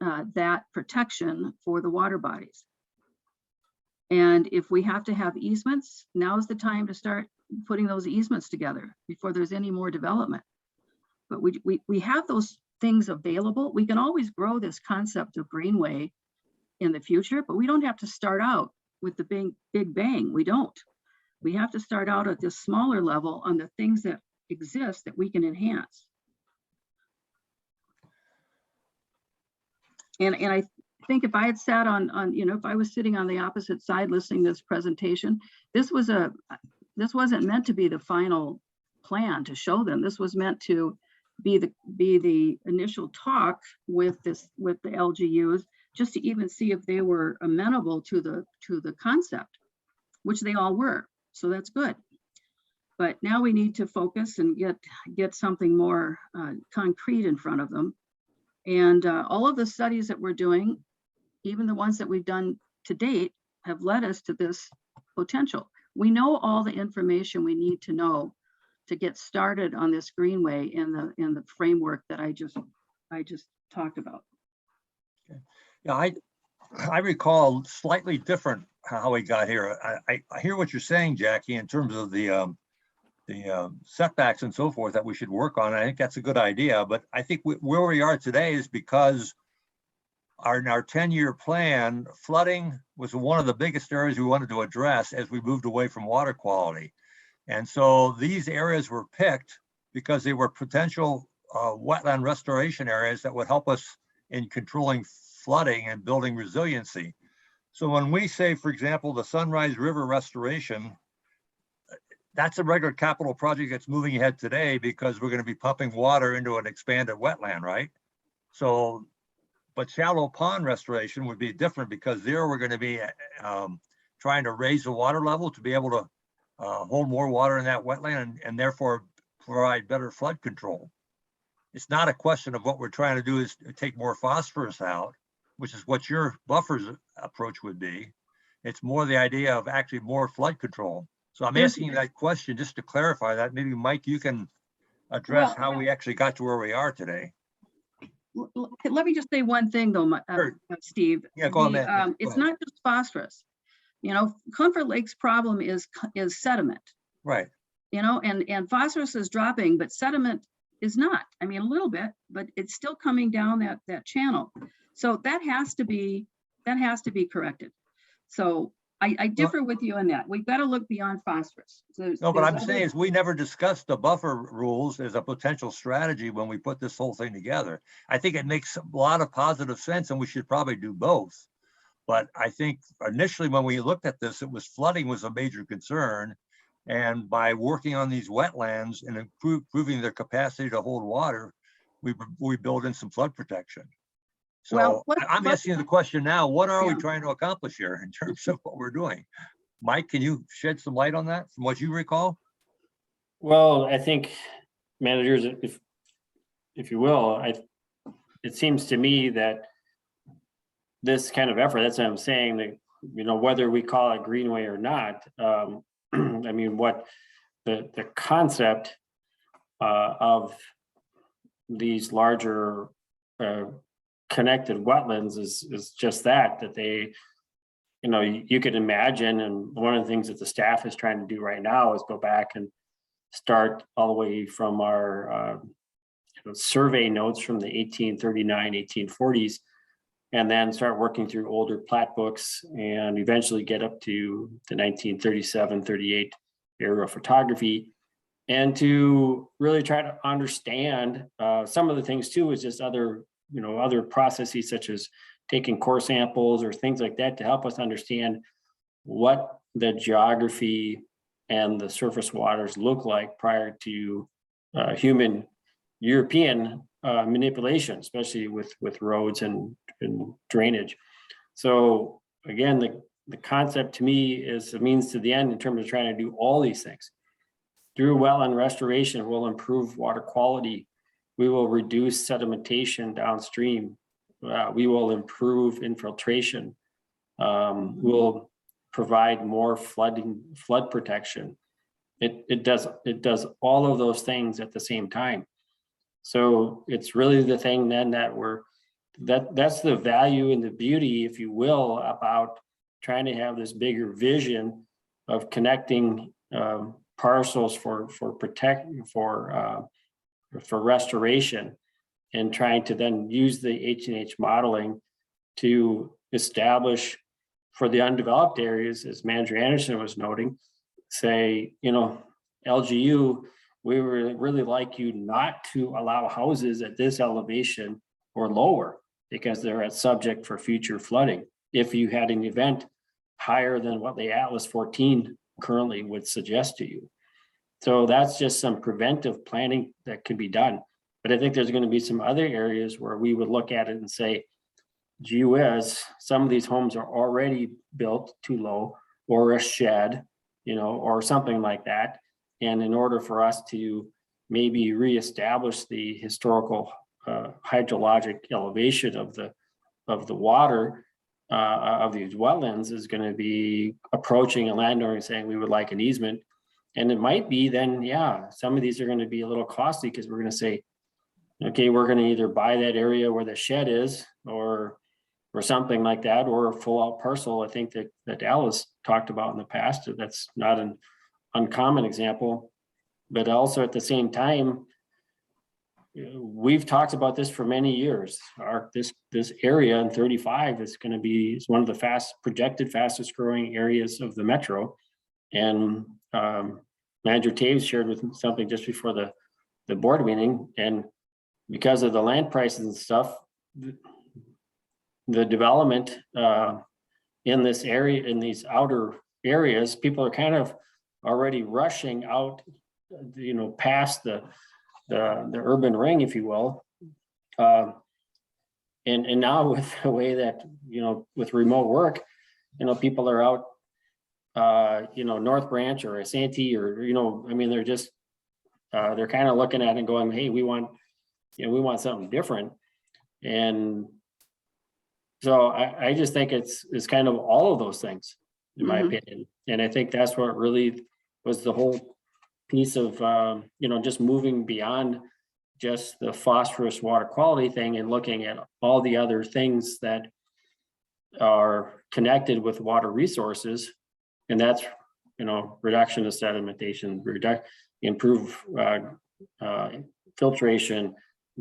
that protection for the water bodies. And if we have to have easements, now's the time to start putting those easements together before there's any more development. But we have those things available. We can always grow this concept of Greenway in the future, but we don't have to start out with the big bang. We don't. We have to start out at this smaller level on the things that exist that we can enhance. And I think if I had sat on, you know, if I was sitting on the opposite side listening to this presentation, this wasn't meant to be the final plan to show them. This was meant to be the initial talk with the LGUs, just to even see if they were amenable to the concept, which they all were. So that's good. But now we need to focus and get something more concrete in front of them. And all of the studies that we're doing, even the ones that we've done to date, have led us to this potential. We know all the information we need to know to get started on this Greenway in the framework that I just talked about. Okay. Yeah, I recall slightly different how we got here. I hear what you're saying, Jackie, in terms of the setbacks and so forth that we should work on. I think that's a good idea, but I think where we are today is because in our 10-year plan, flooding was one of the biggest areas we wanted to address as we moved away from water quality. And so these areas were picked because they were potential wetland restoration areas that would help us in controlling flooding and building resiliency. So when we say, for example, the Sunrise River restoration, that's a regular capital project that's moving ahead today because we're going to be pumping water into an expanded wetland, right? So, but shallow pond restoration would be different because there we're going to be trying to raise the water level to be able to hold more water in that wetland and therefore provide better flood control. It's not a question of what we're trying to do is take more phosphorus out, which is what your buffers approach would be. It's more the idea of actually more flood control. So I'm asking you that question just to clarify that. Maybe Mike, you can address how we actually got to where we are today. Let me just say one thing though, Sure. Steve. Yeah, go on. It's not just phosphorus. You know, Comfort Lake's problem is sediment. Right. You know, and phosphorus is dropping, but sediment is not. I mean, a little bit, but it's still coming down that channel. So that has to be corrected. So I differ with you on that. We've got to look beyond phosphorus. No, but I'm saying is we never discussed the buffer rules as a potential strategy when we put this whole thing together. I think it makes a lot of positive sense and we should probably do both. But I think initially when we looked at this, flooding was a major concern. And by working on these wetlands and improving their capacity to hold water, we build in some flood protection. So well, I'm asking you the question now, what are we trying to accomplish here in terms of what we're doing? Mike, can you shed some light on that from what you recall? Well, I think managers, if you will, it seems to me that this kind of effort, that's what I'm saying, that, you know, whether we call it Greenway or not, I mean, what the concept of these larger connected wetlands is just that they, you know, you could imagine, and one of the things that the staff is trying to do right now is go back and start all the way from our survey notes from the 1839, 1840s, and then start working through older plat books and eventually get up to the 1937, 38 aerial photography, and to really try to understand some of the things too is just other processes such as taking core samples or things like that to help us understand what the geography and the surface waters look like prior to human European manipulation, especially with roads and drainage. So again, the concept to me is a means to the end in terms of trying to do all these things. Through wetland restoration, we'll improve water quality. We will reduce sedimentation downstream. We will improve infiltration. We'll provide more flood protection. It does all of those things at the same time. So it's really the thing then that that's the value and the beauty, if you will, about trying to have this bigger vision of connecting parcels for restoration, and trying to then use the H&H modeling to establish for the undeveloped areas, as Manager Anderson was noting, say, you know, LGU, we really like you not to allow houses at this elevation or lower because they're at subject for future flooding. If you had an event higher than what the Atlas 14 currently would suggest to you. So that's just some preventive planning that could be done. But I think there's going to be some other areas where we would look at it and say, gee whiz, some of these homes are already built too low, or a shed, you know, or something like that. And in order for us to maybe reestablish the historical hydrologic elevation of the water of these wetlands is going to be approaching a landowner and saying we would like an easement. And it might be then, yeah, some of these are going to be a little costly because we're going to say, okay, we're going to either buy that area where the shed is or something like that, or a full out parcel. I think that Alice talked about in the past. That's not an uncommon example, but also at the same time, we've talked about this for many years. This area in 35 is going to be one of the projected fastest growing areas of the metro. And Manager Taves shared with me something just before the board meeting, and because of the land prices and stuff, the development in this area, in these outer areas, people are kind of already rushing out, you know, past the urban ring, if you will. And now with the way that, you know, with remote work, you know, people are out, you know, North Branch or Santee, or, you know, I mean, they're just, they're kind of looking at it and going, hey, we want something different. And so I just think it's kind of all of those things, in my opinion. And I think that's what really was the whole piece of, you know, just moving beyond just the phosphorus water quality thing and looking at all the other things that are connected with water resources. And that's, you know, reduction of sedimentation, improve filtration,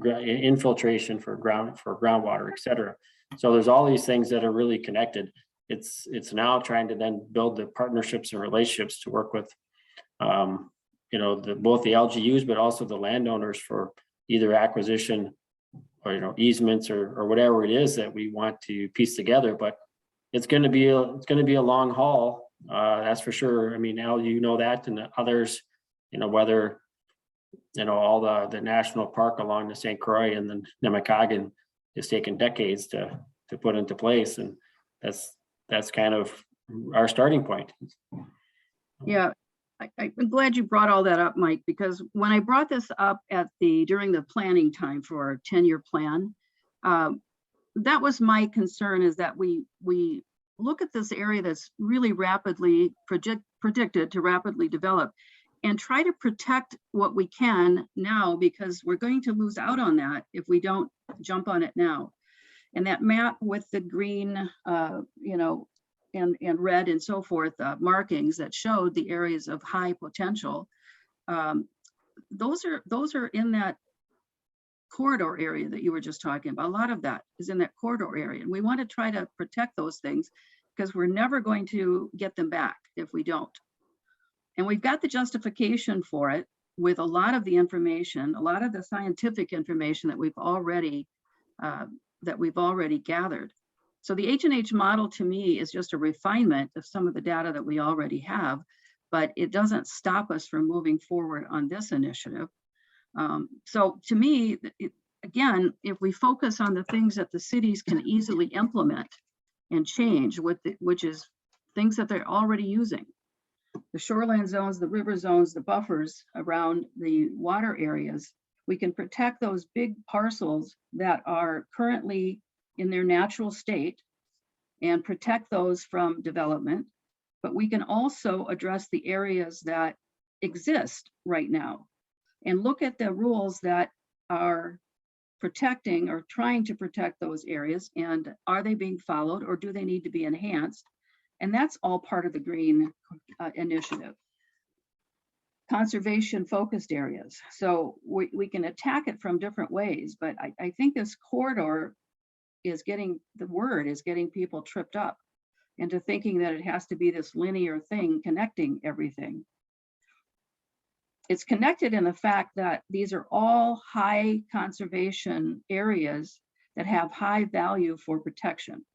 infiltration for groundwater, et cetera. So there's all these things that are really connected. It's now trying to then build the partnerships and relationships to work with, you know, both the LGUs, but also the landowners for either acquisition or, you know, easements or whatever it is that we want to piece together. But it's going to be a long haul. That's for sure. I mean, Al, you know that, and the others, you know, whether, you know, all the national park along the St. Croix and then Nemacolin is taking decades to put into place. And that's kind of our starting point. Yeah, I'm glad you brought all that up, Mike, because when I brought this up during the planning time for our 10-year plan, that was my concern, is that we look at this area that's really rapidly predicted to rapidly develop and try to protect what we can now, because we're going to lose out on that if we don't jump on it now. And that map with the green, you know, and red and so forth, markings that showed the areas of high potential, those are in that corridor area that you were just talking about. A lot of that is in that corridor area, and we want to try to protect those things because we're never going to get them back if we don't. And we've got the justification for it with a lot of the information, a lot of the scientific information that we've already gathered. So the H&H model to me is just a refinement of some of the data that we already have, but it doesn't stop us from moving forward on this initiative. So to me, again, if we focus on the things that the cities can easily implement and change, which is things that they're already using, the shoreline zones, the river zones, the buffers around the water areas, we can protect those big parcels that are currently in their natural state and protect those from development. But we can also address the areas that exist right now and look at the rules that are protecting or trying to protect those areas, and are they being followed, or do they need to be enhanced? And that's all part of the green initiative. Conservation focused areas. So we can attack it from different ways, but I think this corridor is getting, the word is getting people tripped up into thinking that it has to be this linear thing connecting everything. It's connected in the fact that these are all high conservation areas that have high value for protection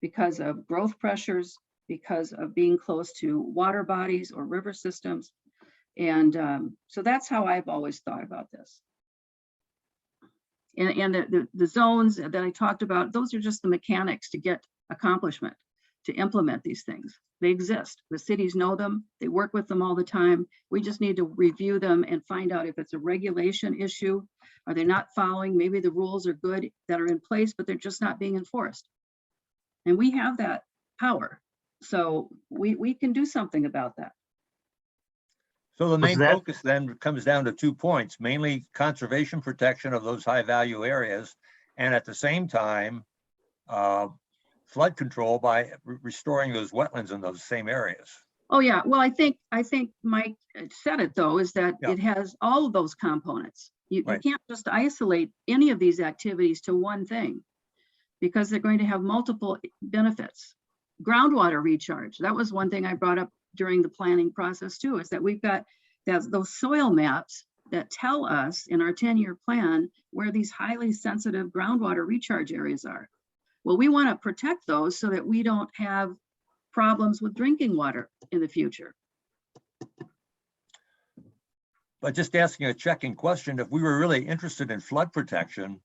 because of growth pressures, because of being close to water bodies or river systems. And so that's how I've always thought about this. And the zones that I talked about, those are just the mechanics to get accomplishment, to implement these things. They exist. The cities know them. They work with them all the time. We just need to review them and find out if it's a regulation issue. Are they not following? Maybe the rules are good that are in place, but they're just not being enforced. And we have that power. So we can do something about that. So the main that- focus then comes down to 2 points, mainly conservation protection of those high value areas. And at the same time, flood control by restoring those wetlands in those same areas. Oh, yeah. Well, I think Mike said it, though, is that Yeah. it has all of those components. You Right. can't just isolate any of these activities to one thing because they're going to have multiple benefits. Groundwater recharge. That was one thing I brought up during the planning process, too, is that we've got those soil maps that tell us in our 10-year plan where these highly sensitive groundwater recharge areas are. Well, we want to protect those so that we don't have problems with drinking water in the future. But just asking a checking question, if we were really interested in flood protection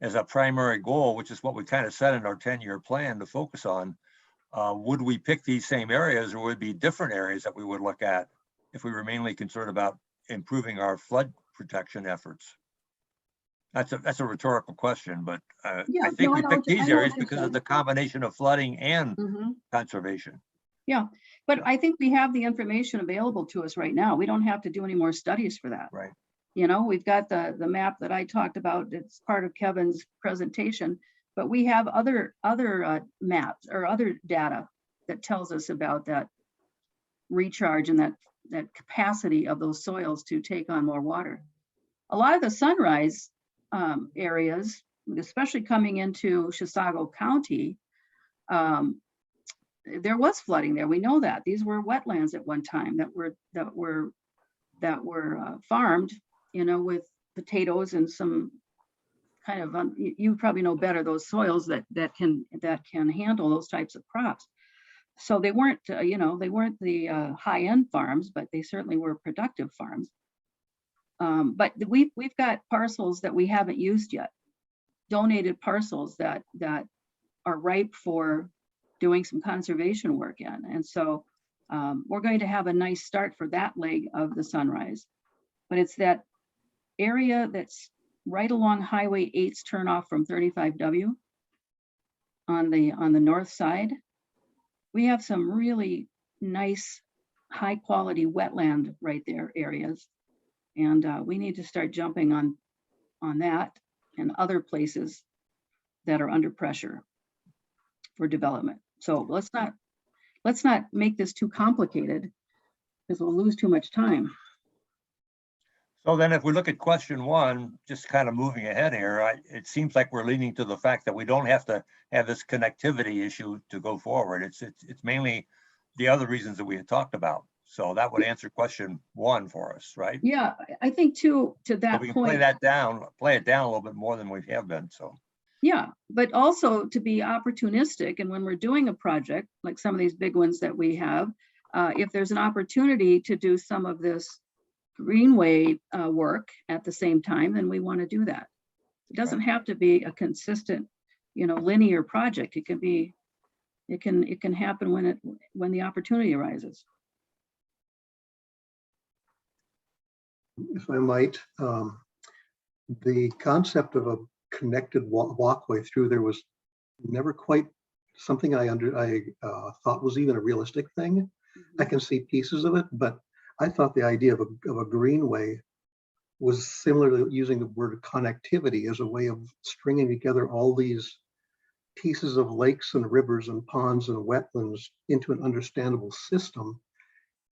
as a primary goal, which is what we kind of set in our 10-year plan to focus on, would we pick these same areas or would it be different areas that we would look at if we were mainly concerned about improving our flood protection efforts? That's a rhetorical question, but Yeah, I think no, we I know picked what you- I these know what areas you're because saying. of the combination of flooding and Mhm. conservation. Yeah, but I think we have the information available to us right now. We don't have to do any more studies for that. Right. You know, we've got the map that I talked about. It's part of Kevin's presentation, but we have other maps or other data that tells us about that recharge and that capacity of those soils to take on more water. A lot of the sunrise areas, especially coming into Chisago County, there was flooding there. We know that. These were wetlands at one time that were farmed, you know, with potatoes and some kind of you probably know better, those soils that can handle those types of crops. So they weren't you know, they weren't the high-end farms, but they certainly were productive farms. But we've got parcels that we haven't used yet, donated parcels that are ripe for doing some conservation work in. And so we're going to have a nice start for that leg of the sunrise. But it's that area that's right along Highway 8's turnoff from 35W on the north side. We have some really nice, high quality wetland right there areas. And we need to start jumping on that and other places that are under pressure for development. So let's not make this too complicated because we'll lose too much time. So then if we look at question 1, just kind of moving ahead here, it seems like we're leaning to the fact that we don't have to have this connectivity issue to go forward. It's mainly the other reasons that we had talked about. So that would answer question 1 for us, right? Yeah, I think too, to So that we can point. play it down a little bit more than we have been, so. Yeah, but also to be opportunistic. And when we're doing a project, like some of these big ones that we have, if there's an opportunity to do some of this Greenway work at the same time, then we want to do that. It doesn't have to be a consistent, you know, linear project. It can be, it can happen when the opportunity arises. If I might, the concept of a connected walkway through there was never quite something I thought was even a realistic thing. I can see pieces of it, but I thought the idea of a greenway was similar to using the word connectivity as a way of stringing together all these pieces of lakes and rivers and ponds and wetlands into an understandable system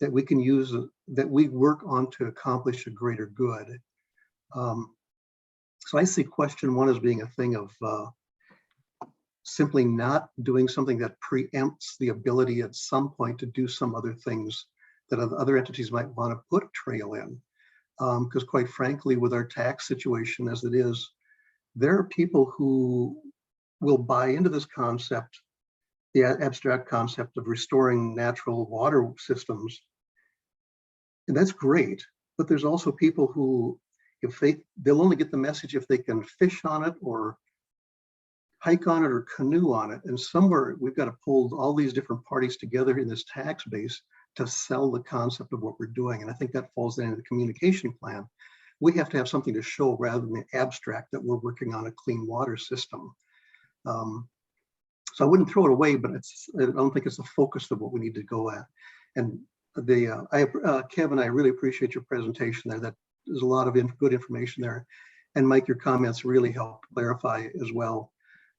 that we can use, that we work on to accomplish a greater good. So I see question one as being a thing of simply not doing something that preempts the ability at some point to do some other things that other entities might want to put a trail in. Because quite frankly, with our tax situation as it is, there are people who will buy into this concept, the abstract concept of restoring natural water systems. And that's great, but there's also people who, if they'll only get the message if they can fish on it or hike on it or canoe on it. And somewhere we've got to pull all these different parties together in this tax base to sell the concept of what we're doing. And I think that falls into the communication plan. We have to have something to show rather than abstract that we're working on a clean water system. So I wouldn't throw it away, but I don't think it's the focus of what we need to go at. And Kevin, I really appreciate your presentation there. That there's a lot of good information there. And Mike, your comments really helped clarify as well.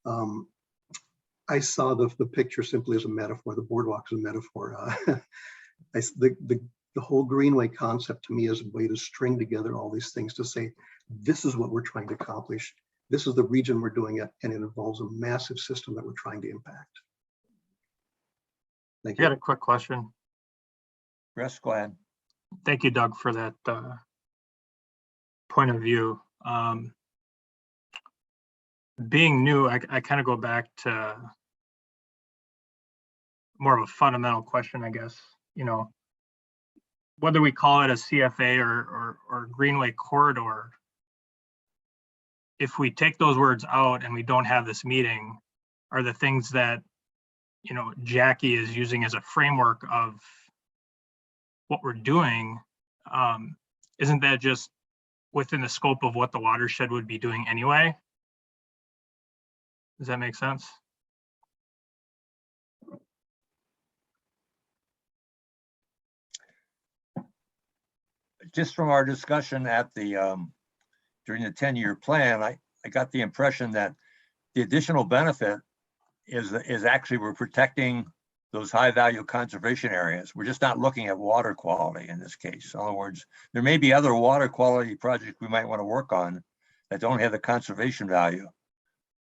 I saw the picture simply as a metaphor. The boardwalk is a metaphor. The whole Greenway concept to me is a way to string together all these things to say, this is what we're trying to accomplish. This is the region we're doing it, and it involves a massive system that we're trying to impact. Thank I you. got a quick question. Chris, go ahead. Thank you, Doug, for that point of view. Being new, I kind of go back to more of a fundamental question, I guess. You know, whether we call it a CFA or Greenway corridor, if we take those words out and we don't have this meeting, are the things that, you know, Jackie is using as a framework of what we're doing, isn't that just within the scope of what the watershed would be doing anyway? Does that make sense? Just from our discussion at the during the 10-year plan, I got the impression that the additional benefit is actually we're protecting those high value conservation areas. We're just not looking at water quality in this case. In other words, there may be other water quality projects we might want to work on that don't have the conservation value.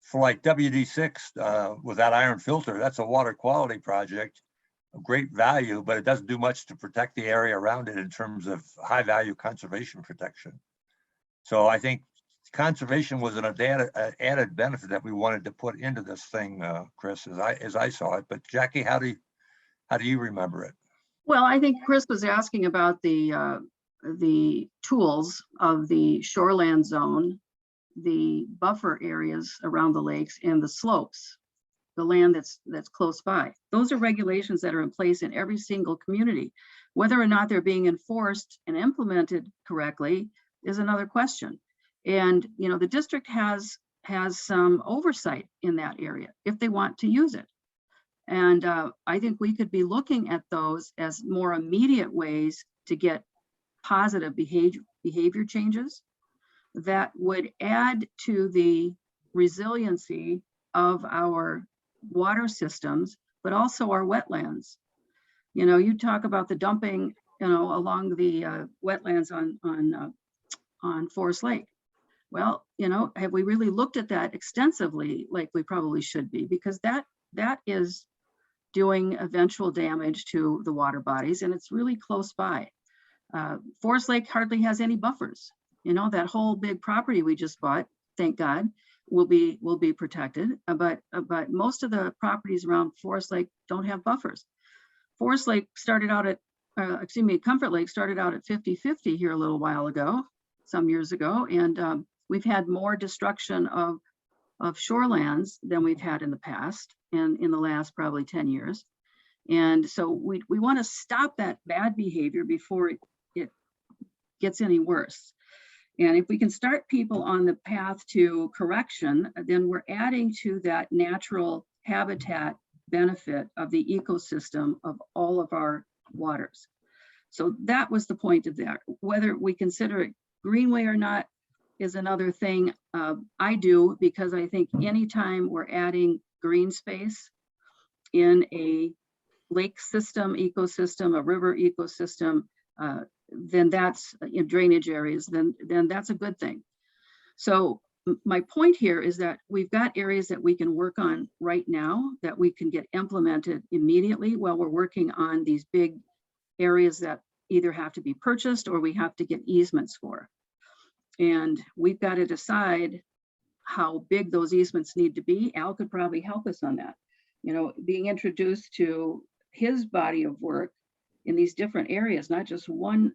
For like WD6 with that iron filter, that's a water quality project of great value, but it doesn't do much to protect the area around it in terms of high value conservation protection. So I think conservation was an added benefit that we wanted to put into this thing, Chris, as I saw it. But Jackie, how do you remember it? Well, I think Chris was asking about the tools of the shoreland zone, the buffer areas around the lakes, and the slopes, the land that's close by. Those are regulations that are in place in every single community. Whether or not they're being enforced and implemented correctly is another question. And, you know, the district has some oversight in that area if they want to use it. And I think we could be looking at those as more immediate ways to get positive behavior changes that would add to the resiliency of our water systems, but also our wetlands. You know, you talk about the dumping, you know, along the wetlands on Forest Lake. Well, you know, have we really looked at that extensively like we probably should be? Because that is doing eventual damage to the water bodies, and it's really close by. Forest Lake hardly has any buffers. You know, that whole big property we just bought, thank God, will be protected. But most of the properties around Forest Lake don't have buffers. Forest Lake started out at, Comfort Lake started out at 50-50 here a little while ago, some years ago, and we've had more destruction of shorelands than we've had in the past, and in the last probably 10 years. And so we want to stop that bad behavior before it gets any worse. And if we can start people on the path to correction, then we're adding to that natural habitat benefit of the ecosystem of all of our waters. So that was the point of that. Whether we consider it Greenway or not is another thing. I do, because I think anytime we're adding green space in a lake system, ecosystem, a river ecosystem, then that's in drainage areas, then that's a good thing. So my point here is that we've got areas that we can work on right now that we can get implemented immediately while we're working on these big areas that either have to be purchased or we have to get easements for. And we've got to decide how big those easements need to be. Al could probably help us on that. You know, being introduced to his body of work in these different areas, not just one,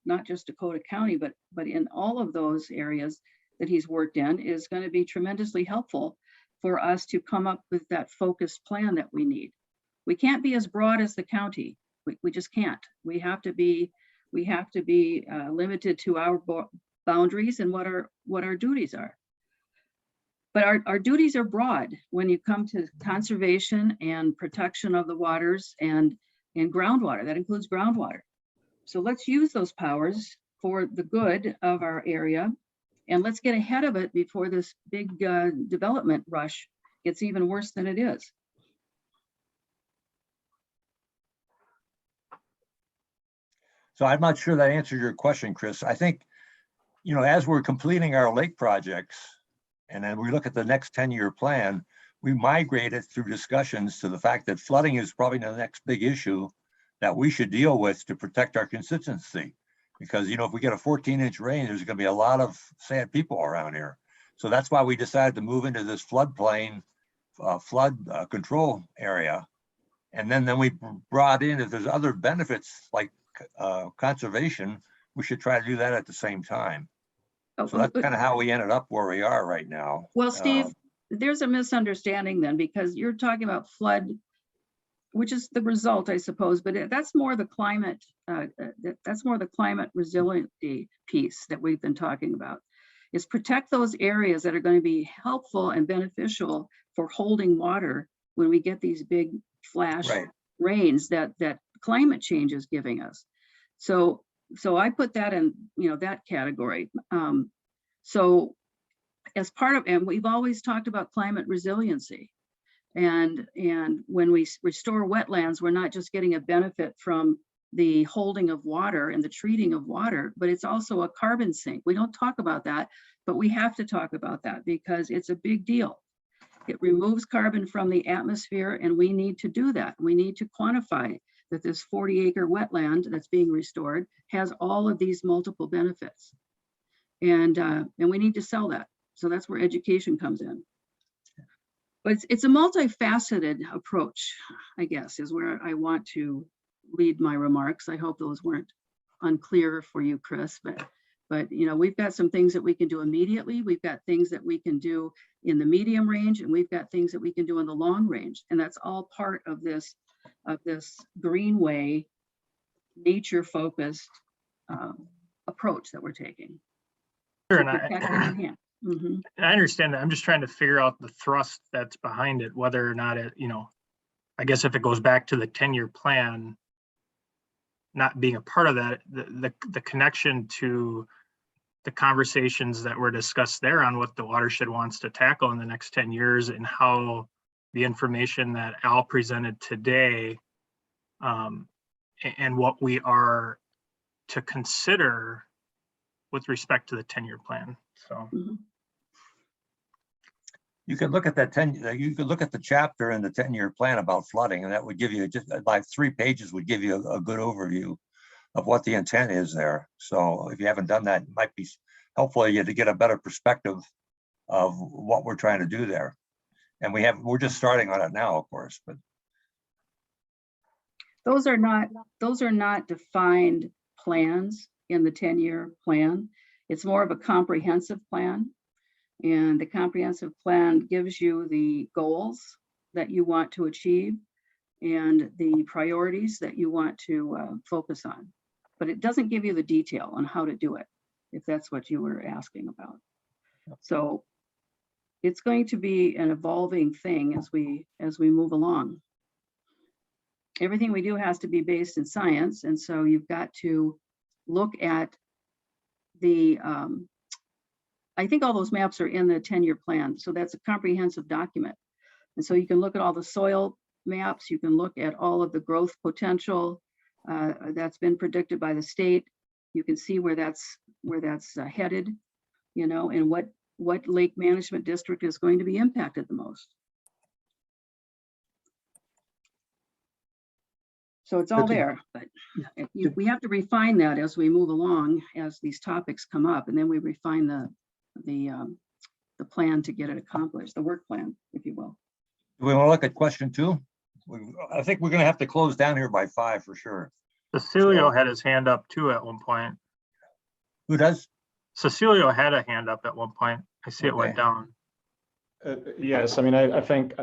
not just Dakota County, but in all of those areas that he's worked in, is going to be tremendously helpful for us to come up with that focused plan that we need. We can't be as broad as the county. We just can't. We have to be limited to our boundaries and what our duties are. But our duties are broad when you come to conservation and protection of the waters and groundwater. That includes groundwater. So let's use those powers for the good of our area, and let's get ahead of it before this big development rush gets even worse than it is. So I'm not sure that answered your question, Chris. I think, you know, as we're completing our lake projects, and then we look at the next 10-year plan, we migrate it through discussions to the fact that flooding is probably the next big issue that we should deal with to protect our constituency. Because, you know, if we get a 14-inch rain, there's going to be a lot of sad people around here. So that's why we decided to move into this floodplain, flood control area. And then we brought in, if there's other benefits like conservation, we should try to do that at the same time. So that's kind of how we ended up where we are right now. Well, Steve, there's a misunderstanding then, because you're talking about flood, which is the result, I suppose, but that's more the climate, that's more the climate resiliency piece that we've been talking about, is protect those areas that are going to be helpful and beneficial for holding water when we get these big flash rains that climate change is giving us. So I put that in, you know, that category. So as part of, and we've always talked about climate resiliency. And when we restore wetlands, we're not just getting a benefit from the holding of water and the treating of water, but it's also a carbon sink. We don't talk about that, but we have to talk about that because it's a big deal. It removes carbon from the atmosphere, and we need to do that. We need to quantify that this 40-acre wetland that's being restored has all of these multiple benefits. And we need to sell that. So that's where education comes in. But it's a multifaceted approach, I guess, is where I want to lead my remarks. I hope those weren't unclear for you, Chris, but you know, we've got some things that we can do immediately. We've got things that we can do in the medium range, and we've got things that we can do in the long range. And that's all part of this Greenway nature-focused approach that we're taking. Sure, and I understand that. I'm just trying to figure out the thrust that's behind it, whether or not it, you know, I guess if it goes back to the 10-year plan, not being a part of that, the connection to the conversations that were discussed there on what the watershed wants to tackle in the next 10 years and how the information that Al presented today and what we are to consider with respect to the 10-year plan. So you can look at that you could look at the chapter in the 10-year plan about flooding, and that would give you just like 3 pages would give you a good overview of what the intent is there. So if you haven't done that, it might be helpful to get a better perspective of what we're trying to do there. And we're just starting on it now, of course, but those are not defined plans in the 10-year plan. It's more of a comprehensive plan. And the comprehensive plan gives you the goals that you want to achieve and the priorities that you want to focus on. But it doesn't give you the detail on how to do it, if that's what you were asking about. So it's going to be an evolving thing as we move along. Everything we do has to be based in science. And so you've got to look at the, I think all those maps are in the 10-year plan. So that's a comprehensive document. And so you can look at all the soil maps, you can look at all of the growth potential that's been predicted by the state. You can see where that's headed, you know, and what lake management district is going to be impacted the most. So it's all Good to- there, but we have to refine that as we move along, as these topics come up, and then we refine the plan to get it accomplished, the work plan, if you will. Do we want to look at question 2? I think we're going to have to close down here by 5 for sure. Cecilio had his hand up too at one point. Who does? Cecilio had a hand up at one point. I see it went Okay. down. Yes, I mean, I think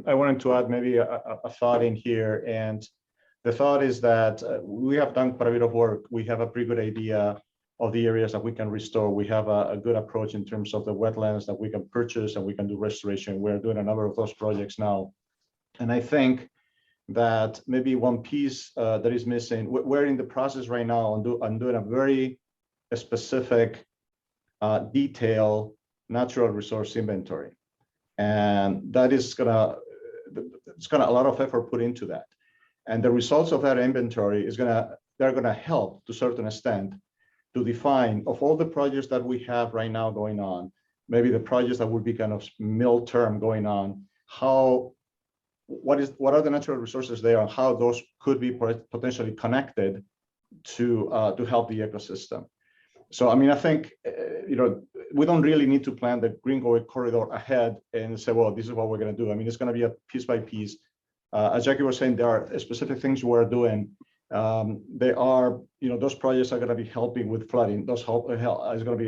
I wanted to add maybe a thought in here, and the thought is that we have done quite a bit of work. We have a pretty good idea of the areas that we can restore. We have a good approach in terms of the wetlands that we can purchase and we can do restoration. We're doing a number of those projects now. And I think that maybe one piece that is missing, we're in the process right now on doing a very specific, detailed natural resource inventory. And that is it's gonna a lot of effort put into that. And the results of that inventory they're gonna help to a certain extent to define, of all the projects that we have right now going on, maybe the projects that would be kind of middle term going on, what are the natural resources there and how those could be potentially connected to help the ecosystem. So, I mean, I think, you know, we don't really need to plan the Greenway corridor ahead and say, well, this is what we're going to do. I mean, it's going to be a piece by piece. As Jackie was saying, there are specific things we're doing. They are, you know, those projects are going to be helping with flooding. They're going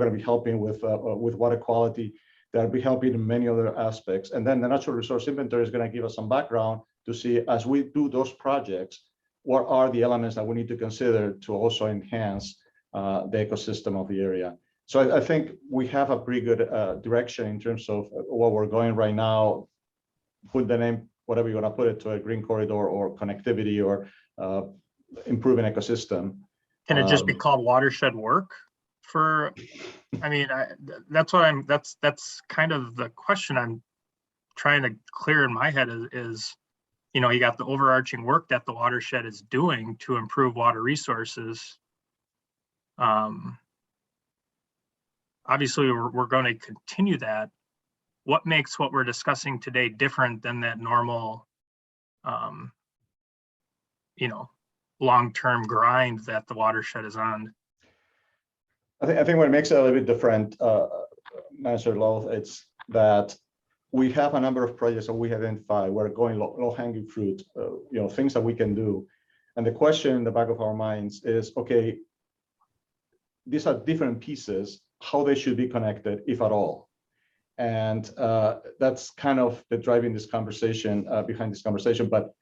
to be helping with water quality. They'll be helping in many other aspects. And then the natural resource inventory is going to give us some background to see, as we do those projects, what are the elements that we need to consider to also enhance the ecosystem of the area. So I think we have a pretty good direction in terms of what we're going right now. Put the name, whatever you want to put it, to a green corridor or connectivity or improving ecosystem. Can it just be called watershed work? That's kind of the question I'm trying to clear in my head is, you know, you got the overarching work that the watershed is doing to improve water resources. Obviously, we're going to continue that. What makes what we're discussing today different than that normal, you know, long-term grind that the watershed is on? I think what makes it a little bit different, Manager Lowe, it's that we have a number of projects that we identify. We're going low-hanging fruit, you know, things that we can do. And the question in the back of our minds is, okay, these are different pieces, how they should be connected, if at all. And that's kind of the driving this conversation, behind this conversation. But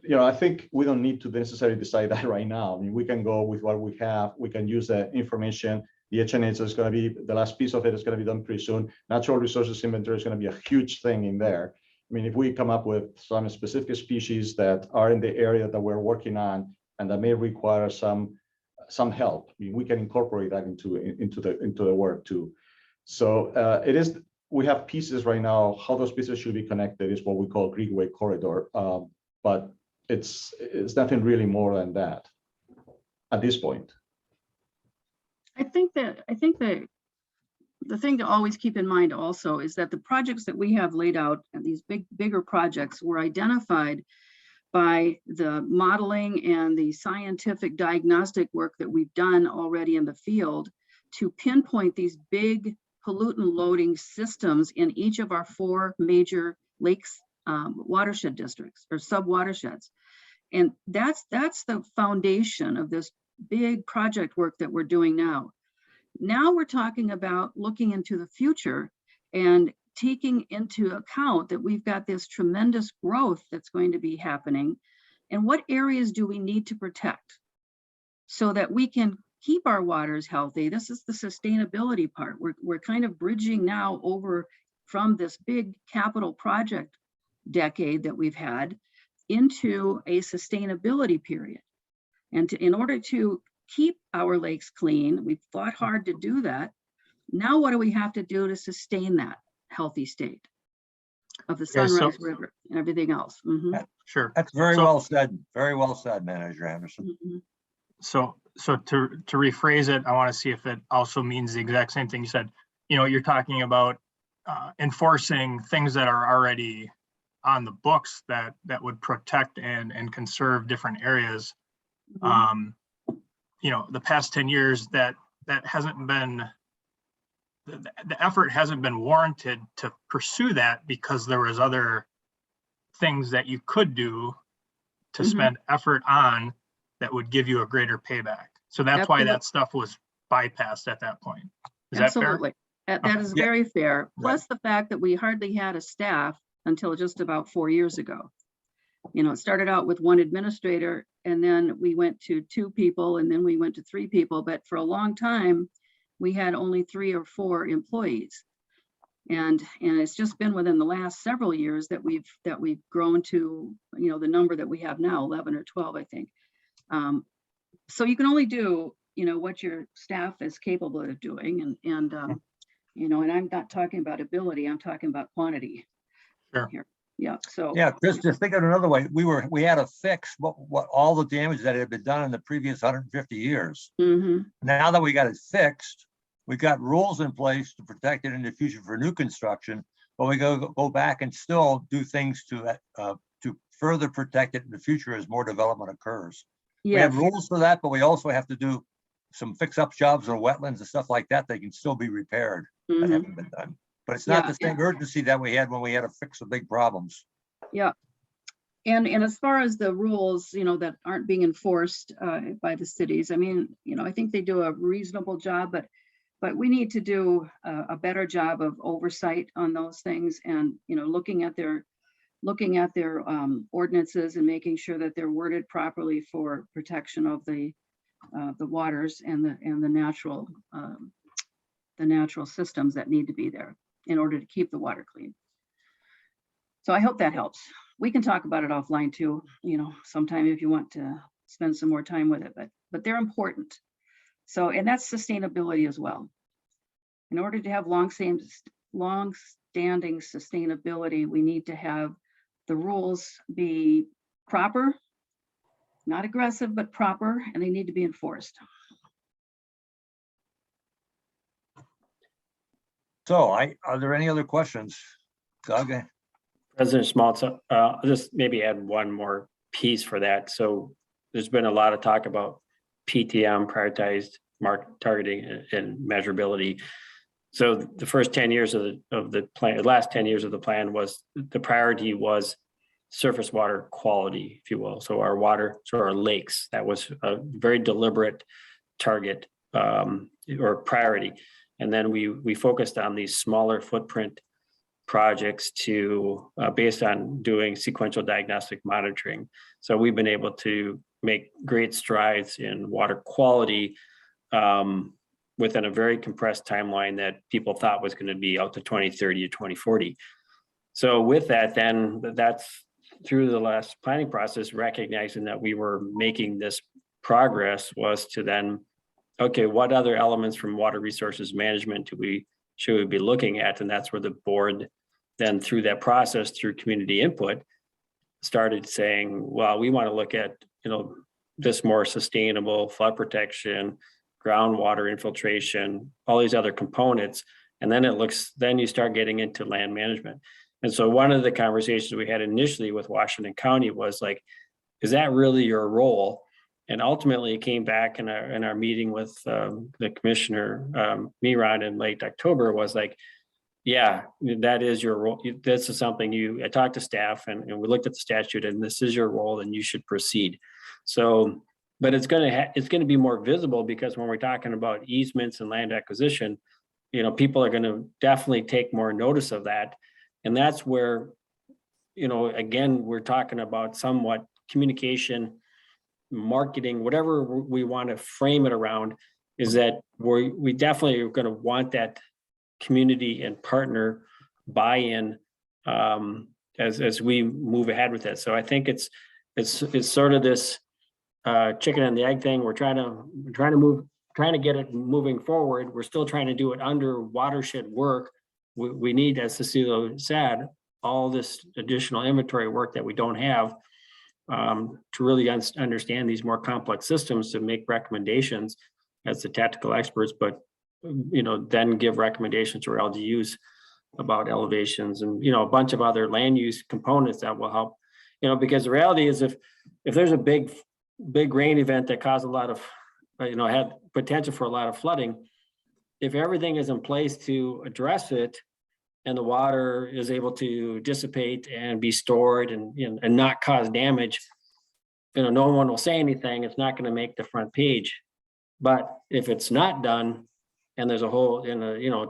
you know, I think we don't need to necessarily decide that right now. I mean, we can go with what we have. We can use the information. The HNH is going to be, the last piece of it is going to be done pretty soon. Natural resources inventory is going to be a huge thing in there. I mean, if we come up with some specific species that are in the area that we're working on and that may require some help, I mean, we can incorporate that into the work too. So we have pieces right now. How those pieces should be connected is what we call Greenway corridor, but it's nothing really more than that at this point. I think that the thing to always keep in mind also is that the projects that we have laid out, and these bigger projects, were identified by the modeling and the scientific diagnostic work that we've done already in the field to pinpoint these big pollutant loading systems in each of our 4 major lakes, watershed districts or sub-watersheds. And that's the foundation of this big project work that we're doing now. Now we're talking about looking into the future and taking into account that we've got this tremendous growth that's going to be happening. And what areas do we need to protect so that we can keep our waters healthy? This is the sustainability part. We're kind of bridging now over from this big capital project decade that we've had into a sustainability period. And in order to keep our lakes clean, we've fought hard to do that. Now, what do we have to do to sustain that healthy state? of the Yeah, so- Sunrise River and everything else. Mhm, Sure. That's very So- well said. Very well said, Manager Anderson. mhm. So to rephrase it, I want to see if it also means the exact same thing you said. You know, you're talking about enforcing things that are already on the books that would protect and conserve different areas. Mhm. You know, the past 10 years that hasn't been, the effort hasn't been warranted to pursue that because there was other things that you could do to Mhm. spend effort on that would give you a greater payback. So that's why that stuff was bypassed at that point. Is that fair? Absolutely. That is Yeah. very fair. Plus the fact that we hardly had a staff until just about 4 years ago. You know, it started out with one administrator and then we went to 2 people and then we went to 3 people. But for a long time, we had only 3 or 4 employees. And it's just been within the last several years that we've grown to, you know, the number that we have now, 11 or 12, I think. So you can only do, you know, what your staff is capable of doing. And you know, and I'm not talking about ability, I'm talking about quantity. Sure. Here. Yeah, so. Yeah, Chris, just think of it another way. We had to fix what all the damage that had been done in the previous 150 years. Mhm. Now that we got it fixed, we got rules in place to protect it in the future for new construction, but we go back and still do things to further protect it in the future as more development occurs. We have Yes, rules for that, but we also have to do some fix-up jobs on wetlands and stuff like that. They can still be repaired that mhm. haven't been done. But it's not Yeah, the same urgency that we had when we had to fix the big problems. Yeah. And as far as the rules, you know, that aren't being enforced by the cities, I mean, you know, I think they do a reasonable job, but we need to do a better job of oversight on those things and, you know, looking at their ordinances and making sure that they're worded properly for protection of the waters and the natural systems that need to be there in order to keep the water clean. So I hope that helps. We can talk about it offline too, you know, sometime if you want to spend some more time with it, but they're important. So, and that's sustainability as well. In order to have long-standing sustainability, we need to have the rules be proper, not aggressive, but proper, and they need to be enforced. So are there any other questions? Doug? President Schmaltz, I'll just maybe add one more piece for that. So there's been a lot of talk about PTM, prioritized market targeting and measurability. So the first 10 years of the plan, the last 10 years of the plan was the priority was surface water quality, if you will. So our lakes, that was a very deliberate target or priority. And then we focused on these smaller footprint projects to based on doing sequential diagnostic monitoring. So we've been able to make great strides in water quality within a very compressed timeline that people thought was going to be out to 2030 to 2040. So with that, then that's through the last planning process, recognizing that we were making this progress was to then, okay, what other elements from water resources management should we be looking at? And that's where the board then through that process, through community input, started saying, well, we want to look at, you know, this more sustainable flood protection, groundwater infiltration, all these other components. And then then you start getting into land management. And so one of the conversations we had initially with Washington County was like, is that really your role? And ultimately it came back in our meeting with the commissioner, Miron in late October was like, yeah, that is your role. This is something I talked to staff and we looked at the statute and this is your role and you should proceed. So, but it's going to be more visible because when we're talking about easements and land acquisition, you know, people are going to definitely take more notice of that. And that's where, you know, again, we're talking about somewhat communication, marketing, whatever we want to frame it around, is that we definitely are going to want that community and partner buy-in as we move ahead with it. So I think it's sort of this chicken and the egg thing. We're trying to get it moving forward. We're still trying to do it under watershed work. We need, as Cecilio said, all this additional inventory work that we don't have to really understand these more complex systems to make recommendations as the tactical experts, but then give recommendations to our LGUs about elevations and a bunch of other land use components that will help. Because the reality is if there's a big rain event that caused a lot of had potential for a lot of flooding, if everything is in place to address it and the water is able to dissipate and be stored and not cause damage, no one will say anything. It's not going to make the front page. But if it's not done and there's a whole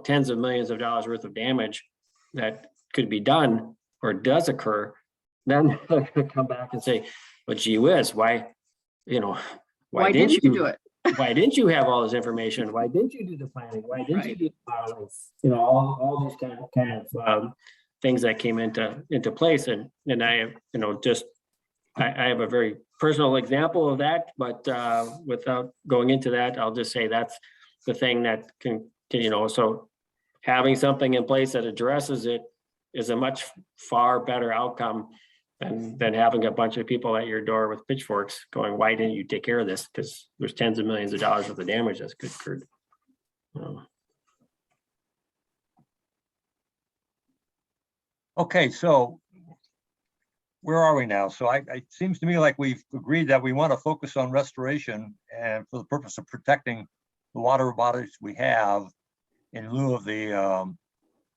tens of millions of dollars worth of damage that could be done or does occur, then they're going to come back and say, well, gee whiz, why didn't you do it? Why didn't you have all this information? Why didn't you do the planning? Why didn't you do the modeling? All these kind of things that came into place. And I, I have a very personal example of that, but without going into that, I'll just say that's the thing that can so having something in place that addresses it is a much far better outcome than having a bunch of people at your door with pitchforks going, why didn't you take care of this? Because there's tens of millions of dollars worth of damage that's occurred. Okay, so where are we now? So it seems to me like we've agreed that we want to focus on restoration and for the purpose of protecting the water bodies we have in lieu of the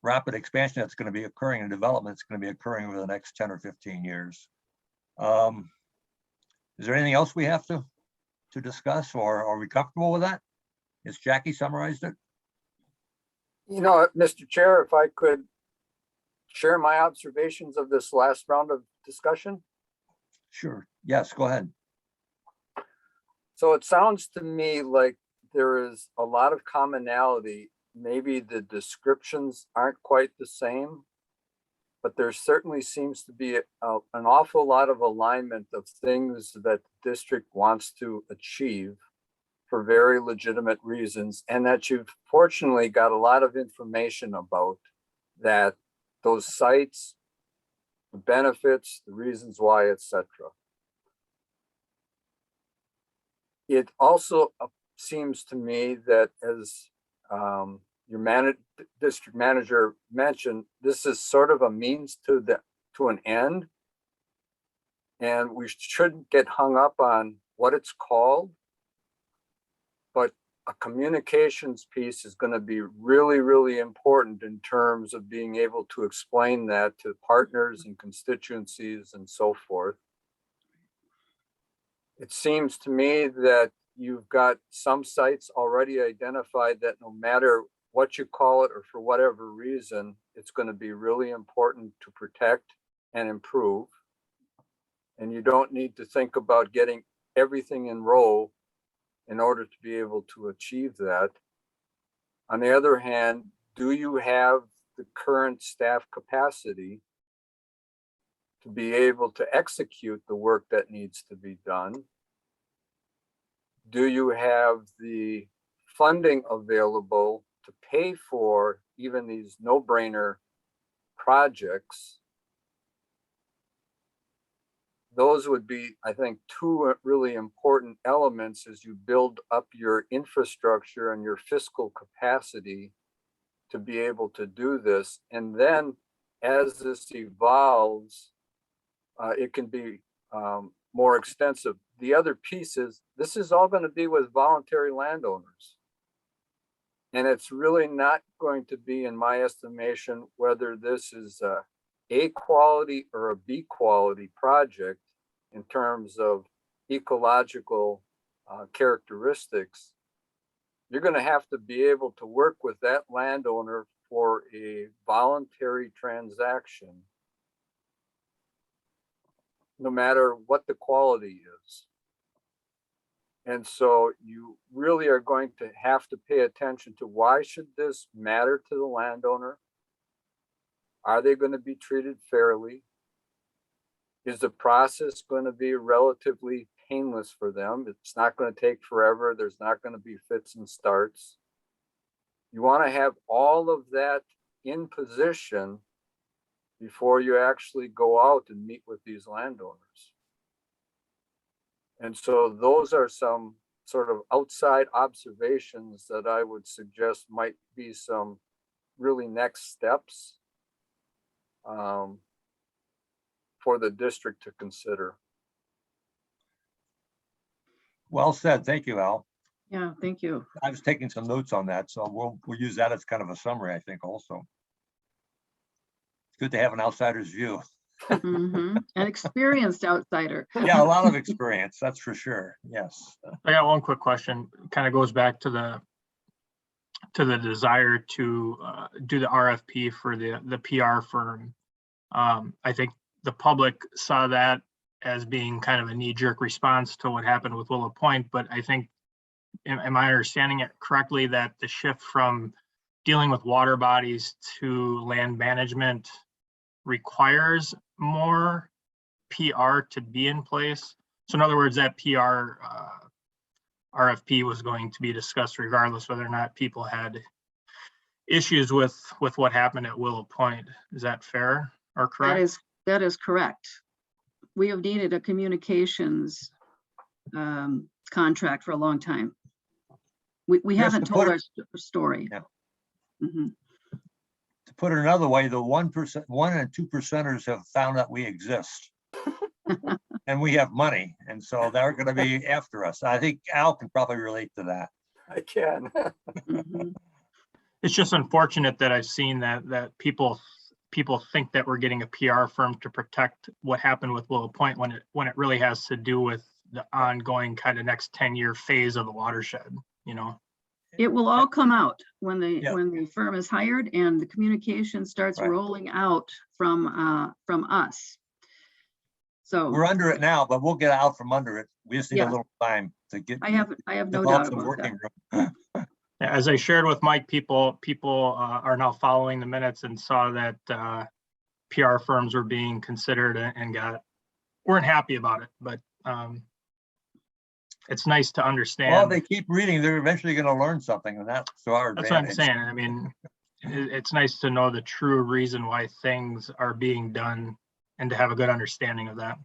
rapid expansion that's going to be occurring and development that's going to be occurring over the next 10 or 15 years. Is there anything else we have to discuss, or are we comfortable with that? Has Jackie summarized it? Mr. Chair, if I could share my observations of this last round of discussion. Sure. Yes, go ahead. So it sounds to me like there is a lot of commonality. Maybe the descriptions aren't quite the same, but there certainly seems to be an awful lot of alignment of things that the district wants to achieve for very legitimate reasons, and that you've fortunately got a lot of information about that, those sites, the benefits, the reasons why, etc. It also seems to me that as your district manager mentioned, this is sort of a means to an end, and we shouldn't get hung up on what it's called, but a communications piece is going to be really, really important in terms of being able to explain that to partners and constituencies and so forth. It seems to me that you've got some sites already identified that no matter what you call it or for whatever reason, it's going to be really important to protect and improve. And you don't need to think about getting everything in row in order to be able to achieve that. On the other hand, do you have the current staff capacity to be able to execute the work that needs to be done? Do you have the funding available to pay for even these no-brainer projects? Those would be, I think, two really important elements as you build up your infrastructure and your fiscal capacity to be able to do this. And then as this evolves, it can be more extensive. The other piece is this is all going to be with voluntary landowners. And it's really not going to be, in my estimation, whether this is A quality or a B quality project in terms of ecological characteristics. You're going to have to be able to work with that landowner for a voluntary transaction, no matter what the quality is. And so you really are going to have to pay attention to why should this matter to the landowner? Are they going to be treated fairly? Is the process going to be relatively painless for them? It's not going to take forever. There's not going to be fits and starts. You want to have all of that in position before you actually go out and meet with these landowners. And so those are some sort of outside observations that I would suggest might be some really next steps for the district to consider. Well said. Thank you, Al. Yeah, thank you. I was taking some notes on that, so we'll use that as kind of a summary, I think, also. It's good to have an outsider's view. Mhm. An experienced outsider. Yeah, a lot of experience, that's for sure. Yes. I got one quick question. Kind of goes back to the desire to do the RFP for the PR firm. I think the public saw that as being kind of a knee-jerk response to what happened with Willow Point, but I think, am I understanding it correctly that the shift from dealing with water bodies to land management requires more PR to be in place? So in other words, that PR RFP was going to be discussed regardless whether or not people had issues with what happened at Willow Point. Is that fair or correct? That is correct. We have needed a communications contract for a long time. We Yes, haven't to told put our story. Yeah. Mhm. To put it another way, the 1% and 2%ers have found that we exist. And we have money, and so they're going to be after us. I think Al can probably relate to that. I can. Mhm. It's just unfortunate that I've seen that people think that we're getting a PR firm to protect what happened with Willow Point when it really has to do with the ongoing kind of next 10-year phase of the watershed, you know? It will all come out when Yeah. the firm is hired and the communication starts Right. rolling out from us. So We're under it now, but we'll get out from under it. We just need a Yeah. little time to get. I have no develop doubt some about working that. room. As I shared with Mike, people are now following the minutes and saw that PR firms were being considered and weren't happy about it, but it's nice to understand. Well, they keep reading, they're eventually going to learn something, and that's to our That's what I'm advantage. saying. I mean, it's nice to know the true reason why things are being done and to have a good understanding of that.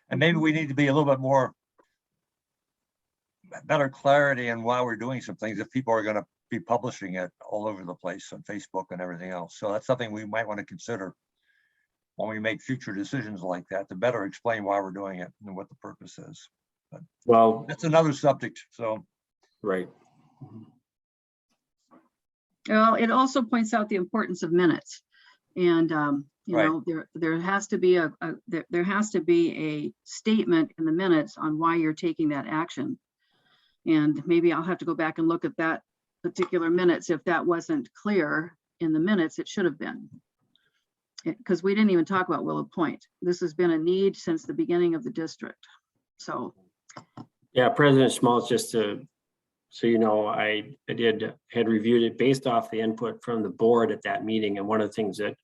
And maybe we need to be a little bit more better clarity on why we're doing some things if people are going to be publishing it all over the place on Facebook and everything else. So that's something we might want to consider when we make future decisions like that, to better explain why we're doing it and what the purpose is. But Well, that's another subject. So right. Well, it also points out the importance of minutes. And you Right. know, there has to be there has to be a statement in the minutes on why you're taking that action. And maybe I'll have to go back and look at that particular minutes. If that wasn't clear in the minutes, it should have been. Because we didn't even talk about Willow Point. This has been a need since the beginning of the district. So Yeah, President Schmaltz, just to, so you know, I had reviewed it based off the input from the board at that meeting. And one of the things that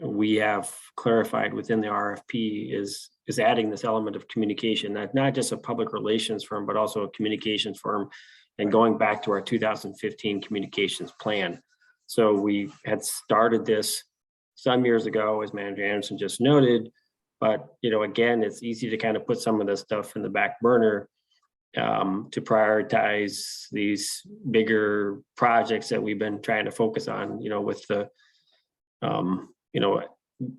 we have clarified within the RFP is adding this element of communication, that not just a public relations firm, but also a communications firm, and going back to our 2015 communications plan. So we had started this some years ago, as Manager Anderson just noted, but you know, again, it's easy to kind of put some of this stuff in the back burner to prioritize these bigger projects that we've been trying to focus on, you know, with the you know,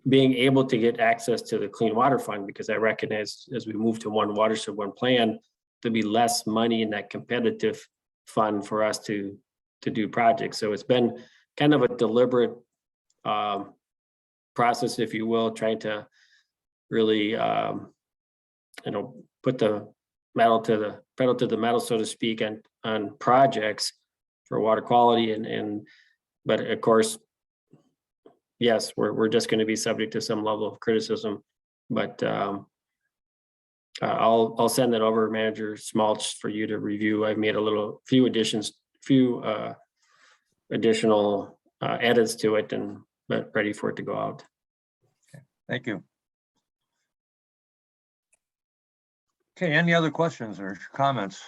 being able to get access to the Clean Water Fund, because I recognize as we move to one watershed, one plan, there'll be less money in that competitive fund for us to do projects. So it's been kind of a deliberate process, if you will, trying to really, you know, put the pedal to the metal, so to speak, on projects for water quality but of course, yes, we're just going to be subject to some level of criticism, but I'll send that over, Manager Schmaltz, for you to review. I've made few additional edits to it, but ready for it to go out. thank you. Okay, any other questions or comments?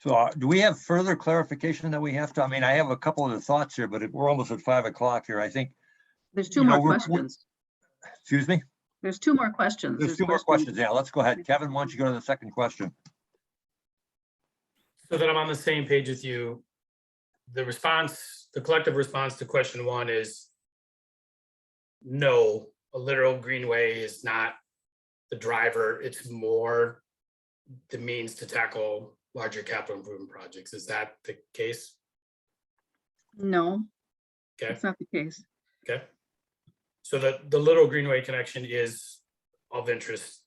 So do we have further clarification that we have to, I mean, I have a couple of the thoughts here, but we're almost at 5 o'clock here. I think, There's two You know, more we're- questions. excuse me, There's two more questions. there's 2 more questions. Yeah, let's go ahead. Kevin, why don't you go to the second question? So that I'm on the same page with you, the response, the collective response to question 1 is no, a literal greenway is not the driver. It's more the means to tackle larger capital improvement projects. Is that the case? No, Okay, that's not the case. okay. So the little greenway connection is of interest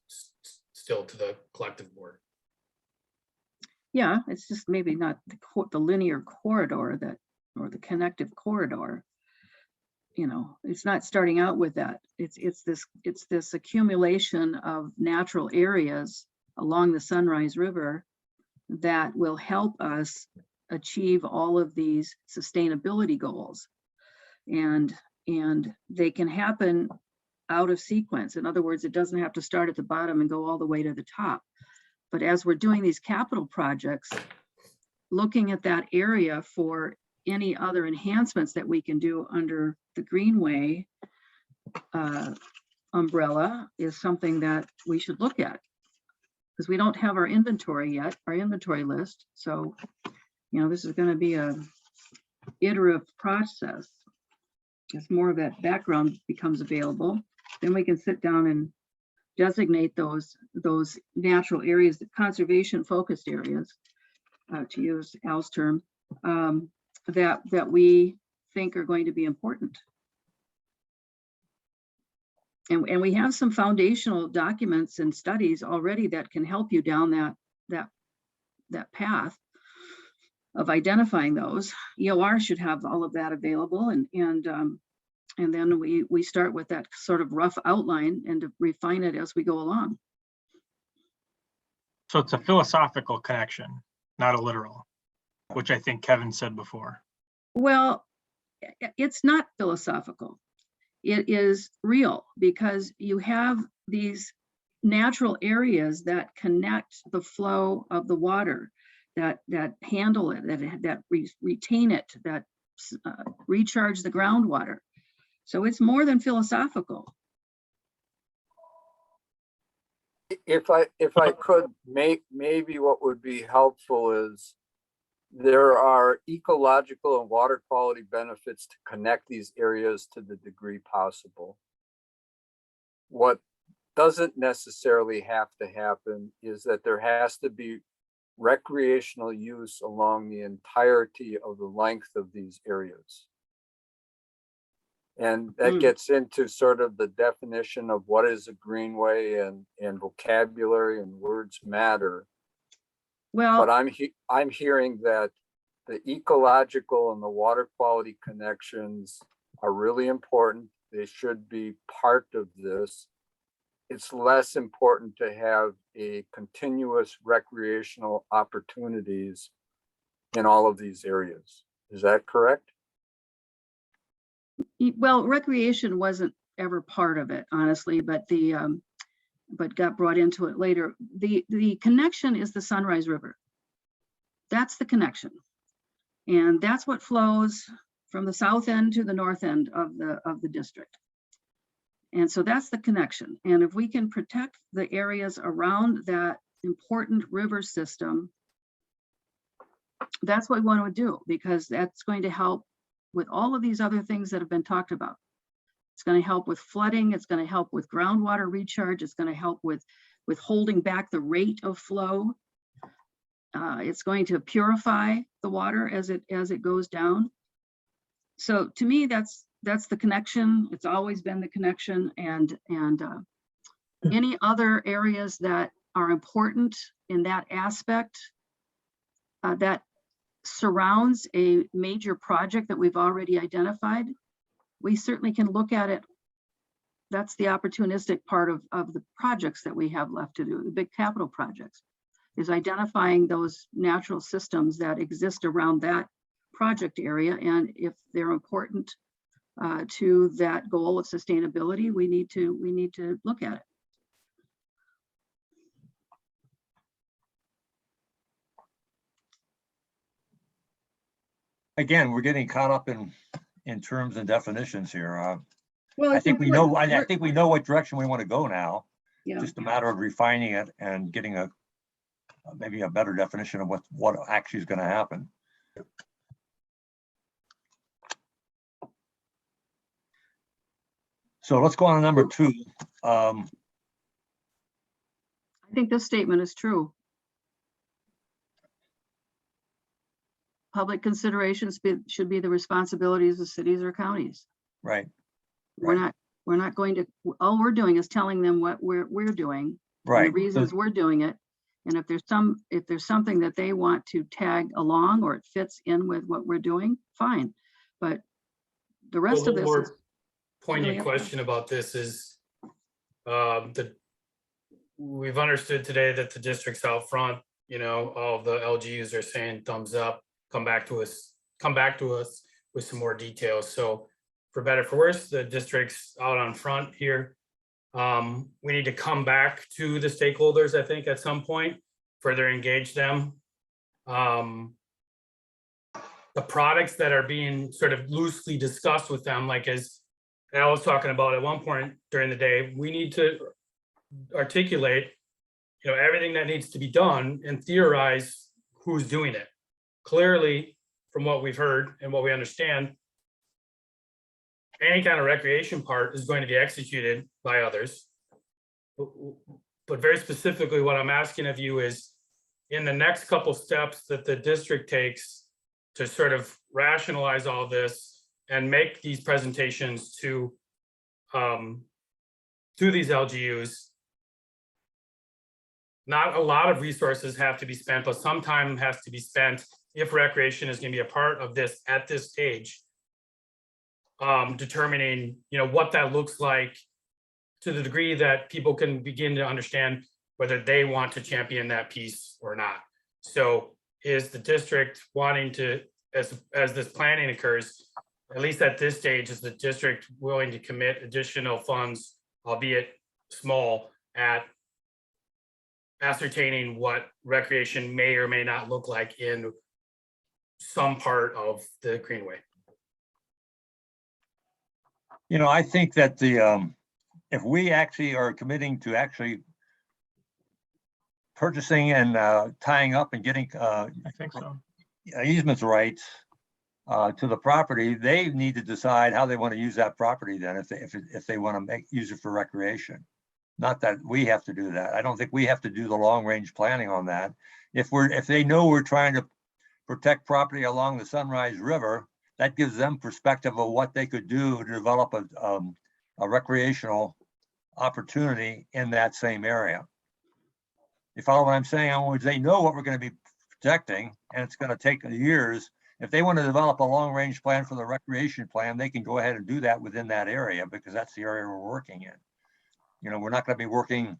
still to the collective board. Yeah, it's just maybe not the linear corridor that, or the connective corridor. You know, it's not starting out with that. It's this accumulation of natural areas along the Sunrise River that will help us achieve all of these sustainability goals. And they can happen out of sequence. In other words, it doesn't have to start at the bottom and go all the way to the top. But as we're doing these capital projects, looking at that area for any other enhancements that we can do under the Greenway umbrella is something that we should look at. Because we don't have our inventory yet, our inventory list. So, you know, this is going to be a iterative process. As more of that background becomes available, then we can sit down and designate those natural areas, the conservation focused areas, to use Al's term, that we think are going to be important. And we have some foundational documents and studies already that can help you down that path of identifying those. EOR should have all of that available, and then we start with that sort of rough outline and to refine it as we go along. So it's a philosophical connection, not a literal, which I think Kevin said before. Well, it's not philosophical. It is real because you have these natural areas that connect the flow of the water, that handle it, that retain it, that recharge the groundwater. So it's more than philosophical. If I could, maybe what would be helpful is there are ecological and water quality benefits to connect these areas to the degree possible. What doesn't necessarily have to happen is that there has to be recreational use along the entirety of the length of these areas. And that gets into sort of the definition of what is a greenway and vocabulary and words matter. Well, But I'm hearing that the ecological and the water quality connections are really important. They should be part of this. It's less important to have a continuous recreational opportunities in all of these areas. Is that correct? well, recreation wasn't ever part of it, honestly, but but got brought into it later. The connection is the Sunrise River. That's the connection. And that's what flows from the south end to the north end of the district. And so that's the connection. And if we can protect the areas around that important river system, that's what we want to do, because that's going to help with all of these other things that have been talked about. It's going to help with flooding. It's going to help with groundwater recharge. It's going to help with holding back the rate of flow. It's going to purify the water as it goes down. So to me, that's the connection. It's always been the connection, and any other areas that are important in that aspect that surrounds a major project that we've already identified, we certainly can look at it. That's the opportunistic part of the projects that we have left to do, the big capital projects, is identifying those natural systems that exist around that project area. And if they're important to that goal of sustainability, we need to look at it. again, we're getting caught up in terms and definitions here. Well, I think we know, I we're- think we know what direction we want to go now. Yeah, Just a matter of refining it and getting maybe a better definition of what actually is going to happen. So let's go on to number 2. I think this statement is true. Public considerations should be the responsibilities of cities or counties. Right, We're not going to, all we're doing is telling them what we're doing. and right. The reasons we're doing it. And if there's something that they want to tag along or it fits in with what we're doing, fine. But the rest of this is More poignant really up to question about this is, we've understood today that the districts out front, all of the LGUs are saying thumbs up, come back to us with some more details. So for better, for worse, the districts out on front here, we need to come back to the stakeholders, I think, at some point, further engage them. The products that are being sort of loosely discussed with them, like as Al was talking about at one point during the day, we need to articulate, everything that needs to be done and theorize who's doing it. Clearly, from what we've heard and what we understand, any kind of recreation part is going to be executed by others. But very specifically, what I'm asking of you is, in the next couple steps that the district takes to sort of rationalize all this and make these presentations to these LGUs, not a lot of resources have to be spent, but some time has to be spent if recreation is going to be a part of this at this stage. Determining, what that looks like to the degree that people can begin to understand whether they want to champion that piece or not. So is the district wanting to, as this planning occurs, at least at this stage, is the district willing to commit additional funds, albeit small, at ascertaining what recreation may or may not look like in some part of the Greenway? I think that if we actually are committing to actually purchasing and tying up and getting I think so. easements rights to the property, they need to decide how they want to use that property then, if they want to use it for recreation. Not that we have to do that. I don't think we have to do the long range planning on that. If they know we're trying to protect property along the Sunrise River, that gives them perspective of what they could do to develop a recreational opportunity in that same area. You follow what I'm saying? In other words, they know what we're going to be protecting, and it's going to take years. If they want to develop a long-range plan for the recreation plan, they can go ahead and do that within that area, because that's the area we're working in. We're not going to be working,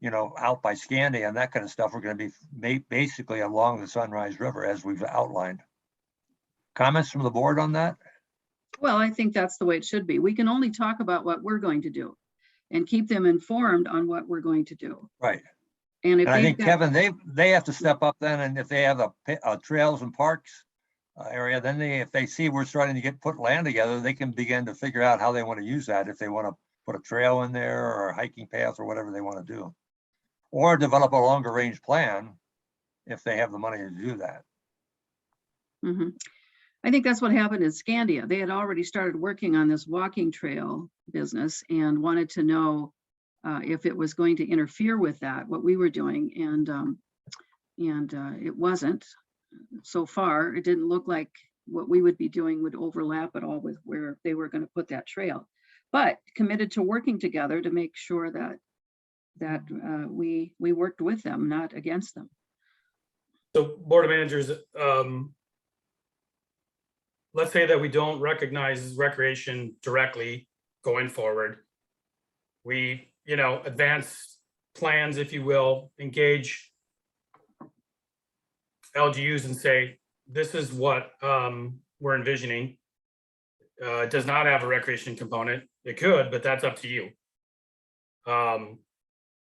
out by Scandia and that kind of stuff. We're going to be basically along the Sunrise River as we've outlined. Comments from the board on that? Well, I think that's the way it should be. We can only talk about what we're going to do and keep them informed on what we're going to do. Right. And if And I they've think, got- Kevin, they have to step up then, and if they have a trails and parks area, then if they see we're starting to put land together, they can begin to figure out how they want to use that, if they want to put a trail in there or a hiking path or whatever they want to do. Or develop a longer range plan if they have the money to do that. Mhm. I think that's what happened in Scandia. They had already started working on this walking trail business and wanted to know if it was going to interfere with that, what we were doing. And it wasn't. So far, it didn't look like what we would be doing would overlap at all with where they were going to put that trail, but committed to working together to make sure that we worked with them, not against them. So Board of Managers, let's say that we don't recognize recreation directly going forward. We, advance plans, if you will, engage LGUs and say, this is what we're envisioning. It does not have a recreation component. It could, but that's up to you. And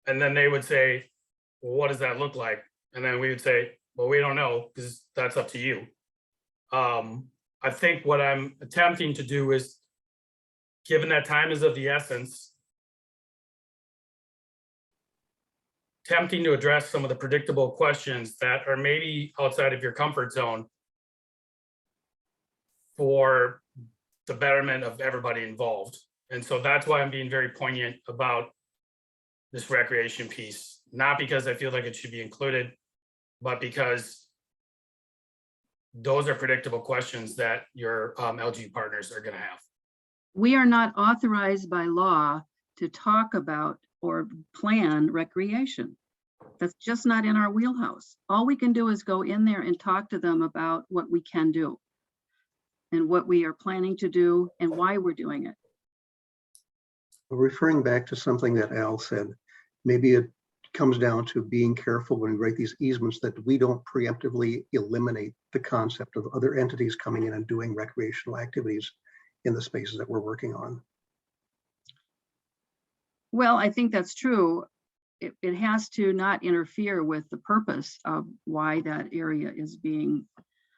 then they would say, well, what does that look like? And then we would say, well, we don't know, because that's up to you. I think what I'm attempting to do is, given that time is of the essence, attempting to address some of the predictable questions that are maybe outside of your comfort zone for the betterment of everybody involved. And so that's why I'm being very poignant about this recreation piece, not because I feel like it should be included, but because those are predictable questions that your LG partners are gonna have. We are not authorized by law to talk about or plan recreation. That's just not in our wheelhouse. All we can do is go in there and talk to them about what we can do and what we are planning to do and why we're doing it. Referring back to something that Al said, maybe it comes down to being careful when we write these easements that we don't preemptively eliminate the concept of other entities coming in and doing recreational activities in the spaces that we're working on. Well, I think that's true. It has to not interfere with the purpose of why that area is being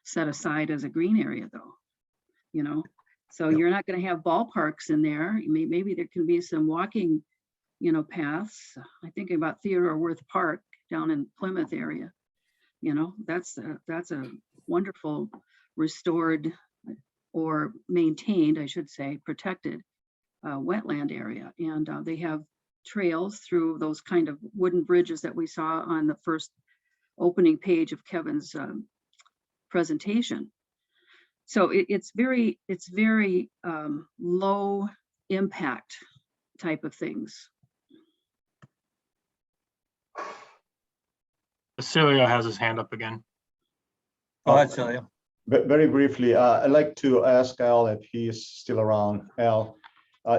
set aside as a green area, though. You know, so Yep. you're not going to have ballparks in there. Maybe there can be some walking, you know, paths. I think about Theodore Worth Park down in Plymouth area. You know, that's a wonderful restored or maintained, I should say, protected wetland area. And they have trails through those kind of wooden bridges that we saw on the first opening page of Kevin's presentation. So it's very low impact type of things. Cecilio has his hand up again. Go ahead, Celia. Very briefly, I'd like to ask Al if he's still around. Al,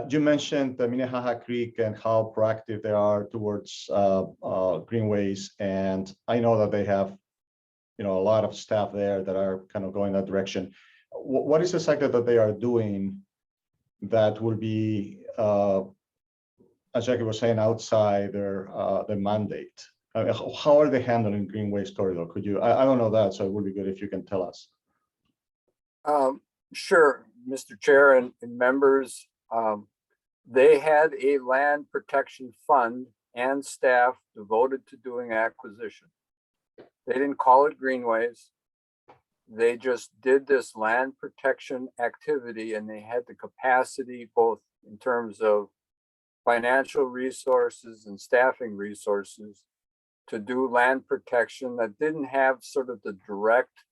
you mentioned the Minnehaha Creek and how proactive they are towards Greenways, and I know that they have, you know, a lot of staff there that are kind of going that direction. What is exactly that they are doing that will be, as Jackie was saying, outside their mandate? How are they handling Greenways corridor? Could you? I don't know that, so it would be good if you can tell us. Sure, Mr. Chair and members. They had a land protection fund and staff devoted to doing acquisition. They didn't call it Greenways. They just did this land protection activity, and they had the capacity, both in terms of financial resources and staffing resources, to do land protection that didn't have sort of the direct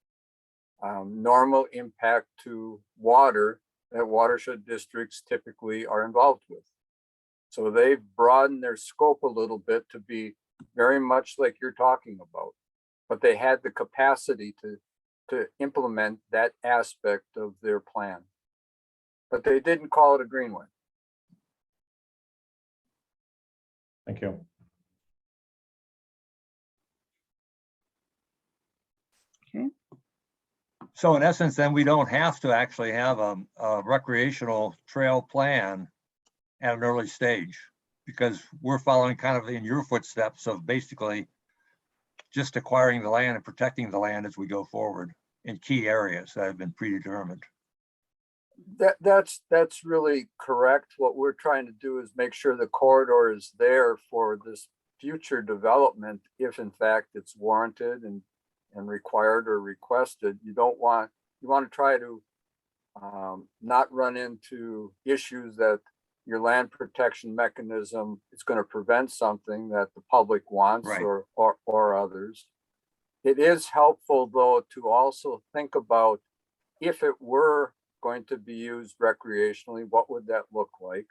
normal impact to water that watershed districts typically are involved with. So they've broadened their scope a little bit to be very much like you're talking about, but they had the capacity to implement that aspect of their plan. But they didn't call it a greenway. Thank you. Okay. So in essence, then we don't have to actually have a recreational trail plan at an early stage, because we're following kind of in your footsteps of basically just acquiring the land and protecting the land as we go forward in key areas that have been predetermined. That's really correct. What we're trying to do is make sure the corridor is there for this future development, if in fact it's warranted and required or requested. You want to try to not run into issues that your land protection mechanism is going to prevent something that the public wants, Right. or others. It is helpful, though, to also think about if it were going to be used recreationally, what would that look like?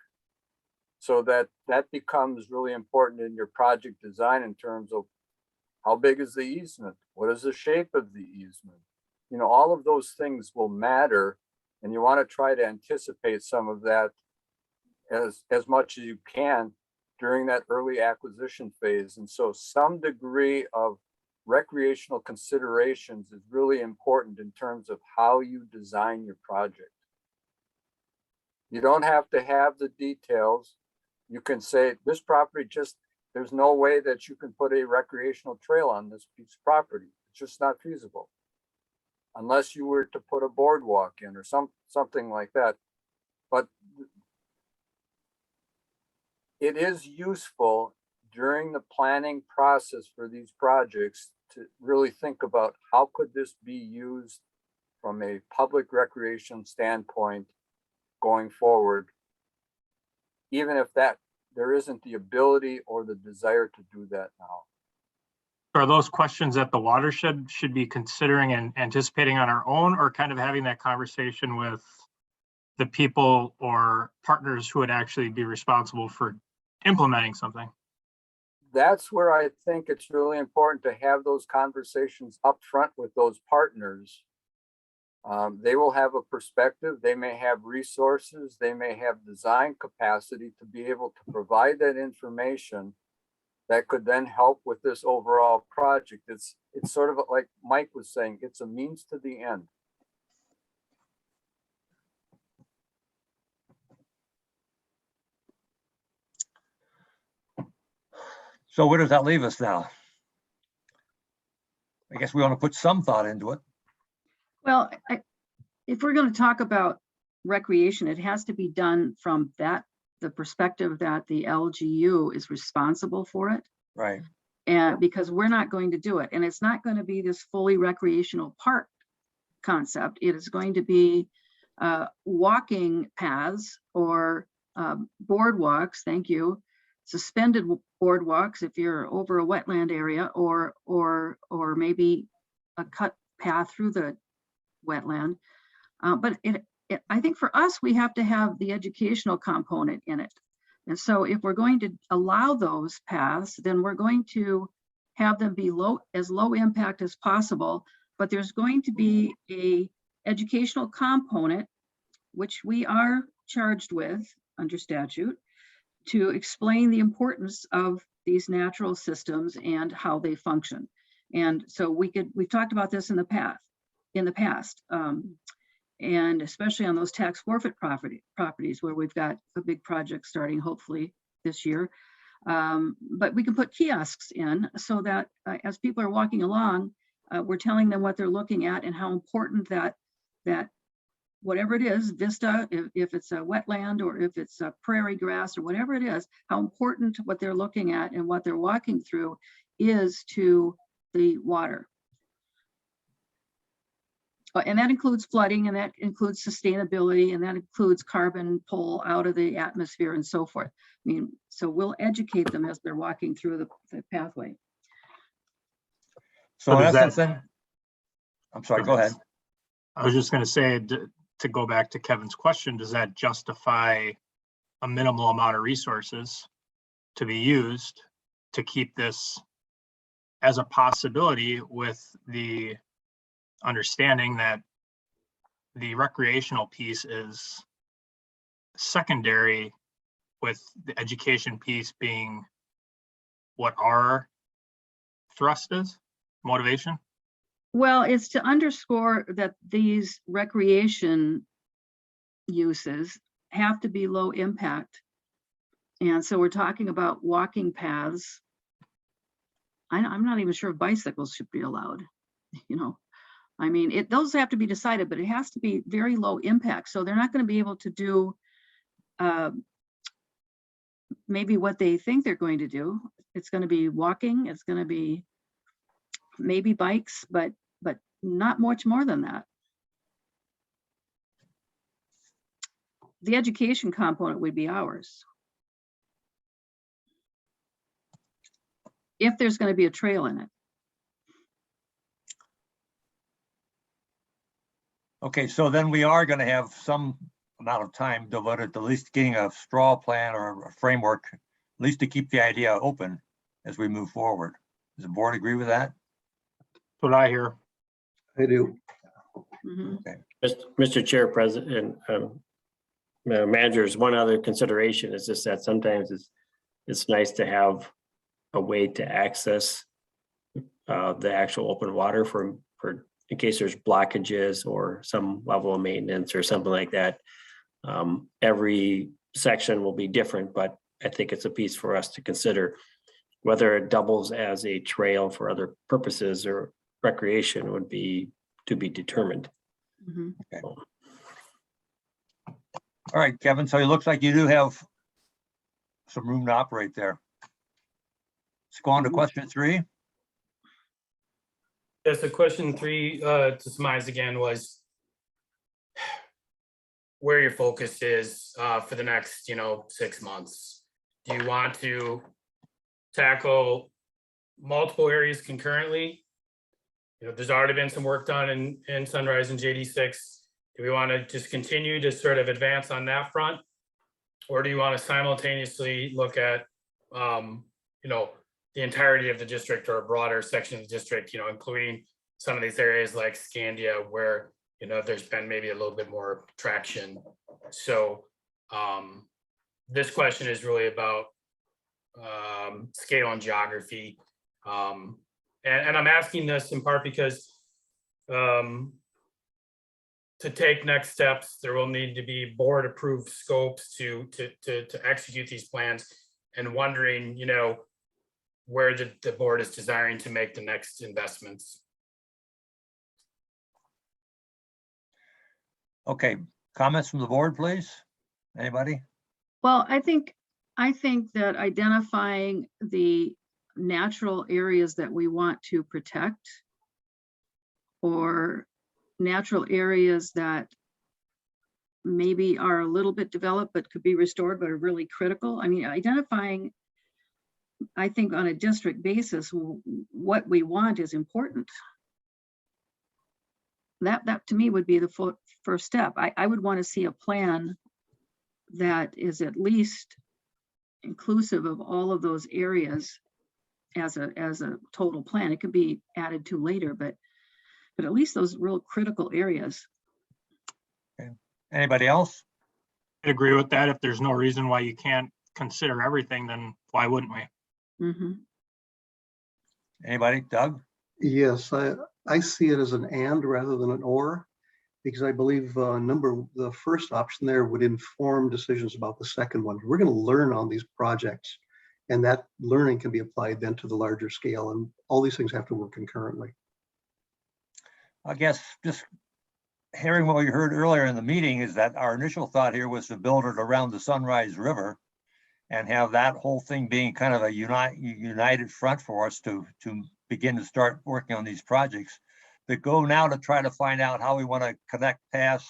So that becomes really important in your project design in terms of how big is the easement? What is the shape of the easement? You know, all of those things will matter, and you want to try to anticipate some of that as much as you can during that early acquisition phase. And so some degree of recreational considerations is really important in terms of how you design your project. You don't have to have the details. You can say this property there's no way that you can put a recreational trail on this piece of property. It's just not feasible. unless you were to put a boardwalk in or something like that. But it is useful during the planning process for these projects to really think about how could this be used from a public recreation standpoint going forward, even if there isn't the ability or the desire to do that now. Are those questions that the watershed should be considering and anticipating on our own, or kind of having that conversation with the people or partners who would actually be responsible for implementing something? That's where I think it's really important to have those conversations up front with those partners. They will have a perspective, they may have resources, they may have design capacity to be able to provide that information that could then help with this overall project. It's sort of like Mike was saying, it's a means to the end. So where does that leave us now? I guess we want to put some thought into it. Well, if we're going to talk about recreation, it has to be done from the perspective that the LGU is responsible for it. Right. And because we're not going to do it, and it's not going to be this fully recreational park concept. It is going to be walking paths or boardwalks. Thank you. Suspended boardwalks if you're over a wetland area, or maybe a cut path through the wetland. But I think for us, we have to have the educational component in it. And so if we're going to allow those paths, then we're going to have them be as low impact as possible, but there's going to be a educational component, which we are charged with under statute, to explain the importance of these natural systems and how they function. And so we've talked about this in the past, and especially on those tax forfeit properties where we've got a big project starting hopefully this year. But we can put kiosks in so that as people are walking along, we're telling them what they're looking at and how important that whatever it is, vista, if it's a wetland or if it's a prairie grass or whatever it is, how important what they're looking at and what they're walking through is to the water. And that includes flooding, and that includes sustainability, and that includes carbon pull out of the atmosphere and so forth. I mean, so we'll educate them as they're walking through the pathway. So in essence, then, I'm sorry, go ahead. I was just going to say, to go back to Kevin's question, does that justify a minimal amount of resources to be used to keep this as a possibility, with the understanding that the recreational piece is secondary, with the education piece being what our thrust is, motivation? Well, it's to underscore that these recreation uses have to be low impact. And so we're talking about walking paths. I'm not even sure if bicycles should be allowed, you know. I mean, those have to be decided, but it has to be very low impact. So they're not going to be able to do maybe what they think they're going to do. It's going to be walking, it's going to be maybe bikes, but not much more than that. The education component would be ours. If there's going to be a trail in it. Okay, so then we are going to have some amount of time devoted to at least getting a straw plan or a framework, at least to keep the idea open as we move forward. Does the board agree with that? That's what I hear. I do. Mm-hmm. Okay. Mr. Chair, President, managers, one other consideration is just that sometimes it's nice to have a way to access the actual open water for in case there's blockages or some level of maintenance or something like that. Every section will be different, but I think it's a piece for us to consider. Whether it doubles as a trail for other purposes or recreation would be to be determined. Mhm. All right, Kevin, so it looks like you do have some room to operate there. Let's go on to Mhm. question 3. Yeah, so question 3, to surmise again, was where your focus is for the next, 6 months. Do you want to tackle multiple areas concurrently? There's already been some work done in Sunrise and JD6. Do we want to just continue to sort of advance on that front? Or do you want to simultaneously look at, the entirety of the district or a broader section of the district, including some of these areas like Scandia where, there's been maybe a little bit more traction. So this question is really about scale and geography. And I'm asking this in part because to take next steps, there will need to be board approved scopes to execute these plans, and wondering, where the board is desiring to make the next investments. Okay, comments from the board, please? Anybody? Well, I think that identifying the natural areas that we want to protect, or natural areas that maybe are a little bit developed but could be restored but are really critical. I mean, identifying, I think on a district basis, what we want is important. That to me would be the first step. I would want to see a plan that is at least inclusive of all of those areas as a total plan. It could be added to later, but at least those real critical areas. Okay. Anybody else? I agree with that. If there's no reason why you can't consider everything, then why wouldn't we? Mm-hmm. Anybody? Doug? Yes, I see it as an and rather than an or, because I believe the first option there would inform decisions about the second one. We're going to learn on these projects, and that learning can be applied then to the larger scale, and all these things have to work concurrently. I guess just hearing what we heard earlier in the meeting is that our initial thought here was to build it around the Sunrise River and have that whole thing being kind of a united front for us to begin to start working on these projects. The go now to try to find out how we want to connect past,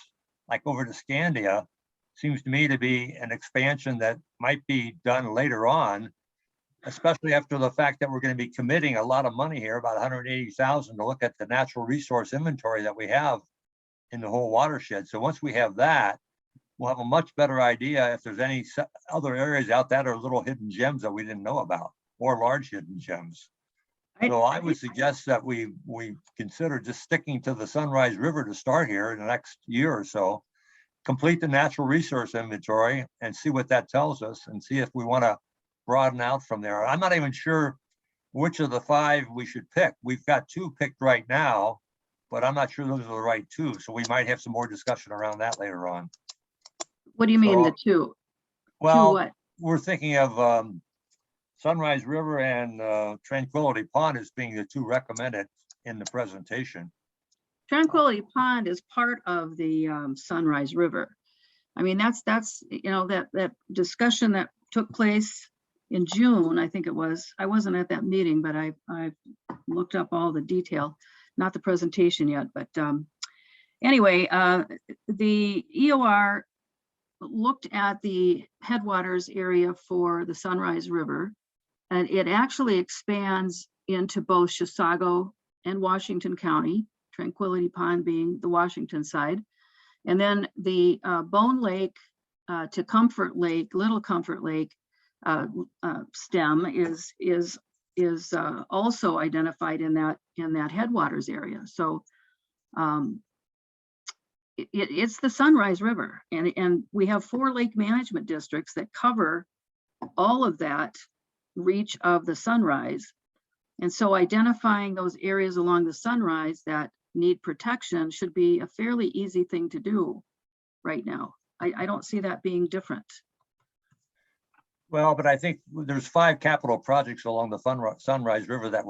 like over to Scandia, seems to me to be an expansion that might be done later on, especially after the fact that we're going to be committing a lot of money here, about 180,000, to look at the natural resource inventory that we have in the whole watershed. So once we have that, we'll have a much better idea if there's any other areas out that are little hidden gems that we didn't know about, or large hidden gems. So I would suggest that we consider just sticking to the Sunrise River to start here in the next year or so, complete the natural resource inventory and see what that tells us, and see if we want to broaden out from there. I'm not even sure which of the 5 we should pick. We've got 2 picked right now, but I'm not sure those are the right 2. So we might have some more discussion around that later on. What do you mean So, the 2? Well, what? we're thinking of Sunrise River and Tranquility Pond as being the 2 recommended in the presentation. Tranquility Pond is part of the Sunrise River. I mean, that's that discussion that took place in June, I think it was. I wasn't at that meeting, but I looked up all the detail, not the presentation yet. But anyway, the EOR looked at the headwaters area for the Sunrise River, and it actually expands into both Chisago and Washington County, Tranquility Pond being the Washington side. And then the Bone Lake to Comfort Lake, Little Comfort Lake stem is also identified in that headwaters area. So it's the Sunrise River, and we have 4 lake management districts that cover all of that reach of the Sunrise. And so identifying those areas along the Sunrise that need protection should be a fairly easy thing to do right now. I don't see that being different. Well, but I think there's 5 capital projects along the Sunrise River that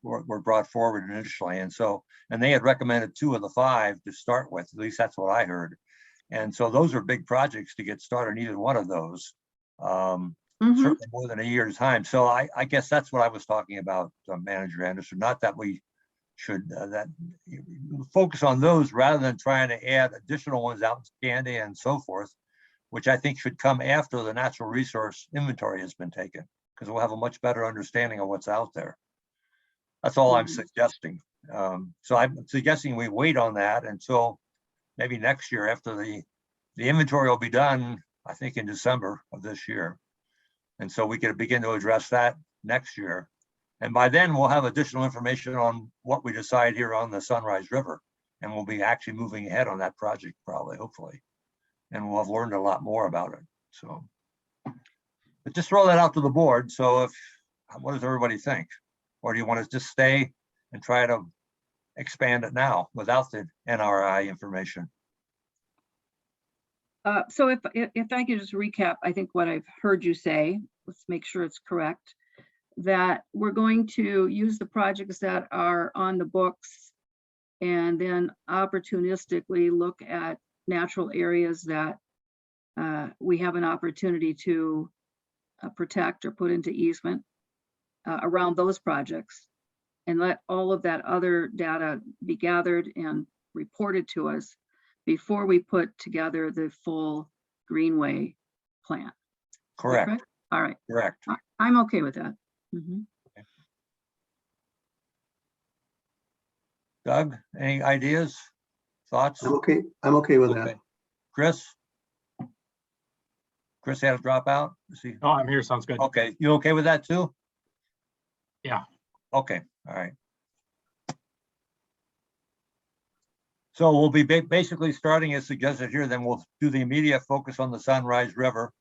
were brought forward initially. And so, and they had recommended 2 of the 5 to start with, at least that's what I heard. And so those are big projects to get started, either one of those. Certainly more than a year's time. So I guess that's what I was talking about, Manager Anderson, not that we should focus on those rather than trying to add additional ones out in Scandia and so forth, which I think should come after the natural resource inventory has been taken, because we'll have a much better understanding of what's out there. That's all I'm suggesting. So I'm suggesting we wait on that until maybe next year after the inventory will be done, I think in December of this year. And so we can begin to address that next year. And by then we'll have additional information on what we decide here on the Sunrise River. And we'll be actually moving ahead on that project probably, hopefully. And we'll have learned a lot more about it. So, but just throw that out to the board. So what does everybody think? Or do you want to just stay and try to expand it now without the NRI information? So if I could just recap, I think what I've heard you say, let's make sure it's correct, that we're going to use the projects that are on the books and then opportunistically look at natural areas that we have an opportunity to protect or put into easement around those projects, and let all of that other data be gathered and reported to us before we put together the full Greenway plan. Correct. All right. Correct. I'm okay with that. Doug, any ideas, thoughts? I'm okay with Okay. that. Chris? Chris had to drop out? Is he? Oh, I'm here. Sounds good. Okay, you okay with that too? Yeah. Okay, all right. So we'll be basically starting as suggested here, then we'll do the immediate focus on the Sunrise River.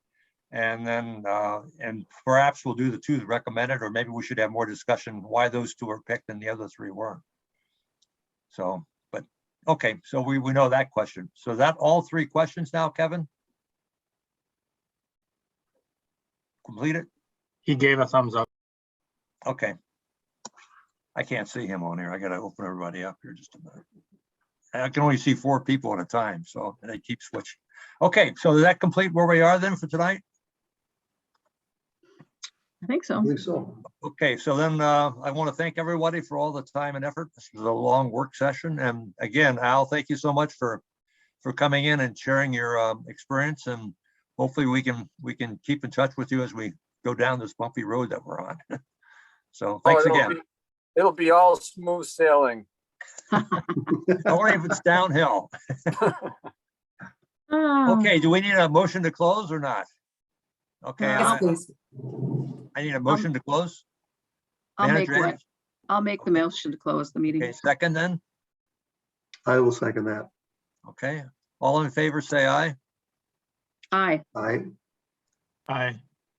And then, and perhaps we'll do the 2 recommended, or maybe we should have more discussion why those 2 were picked and the other 3 weren't. So, but, okay, so we know that question. So that all 3 questions now, Kevin? Completed? He gave a thumbs up. Okay. I can't see him on here. I gotta open everybody up here just a minute. I can only see 4 people at a time, so they keep switching. Okay, so does that complete where we are then for tonight? I think so. I believe so. Okay, so then I want to thank everybody for all the time and effort. This was a long work session. And again, Al, thank you so much for coming in and sharing your experience. And hopefully we can keep in touch with you as we go down this bumpy road that we're on. So thanks again. It'll be all smooth sailing. Don't worry if it's downhill. Oh, Okay, do we need a motion to close or not? Okay, Yes, please. I need a motion to close. I'll make Manager one. Anderson? I'll make the motion to close the meeting. Okay, second then. I will second that. Okay, all in favor, say aye. Aye. Aye. Aye.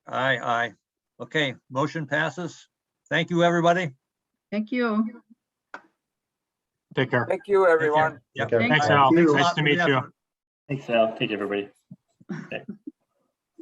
Aye. Okay, motion passes. Thank you, everybody. Thank you. Take care. Thank you, everyone. Yep. Take care. Thanks, Thank Al. you. Nice to meet you. Thanks, Al. Take care, everybody. Okay.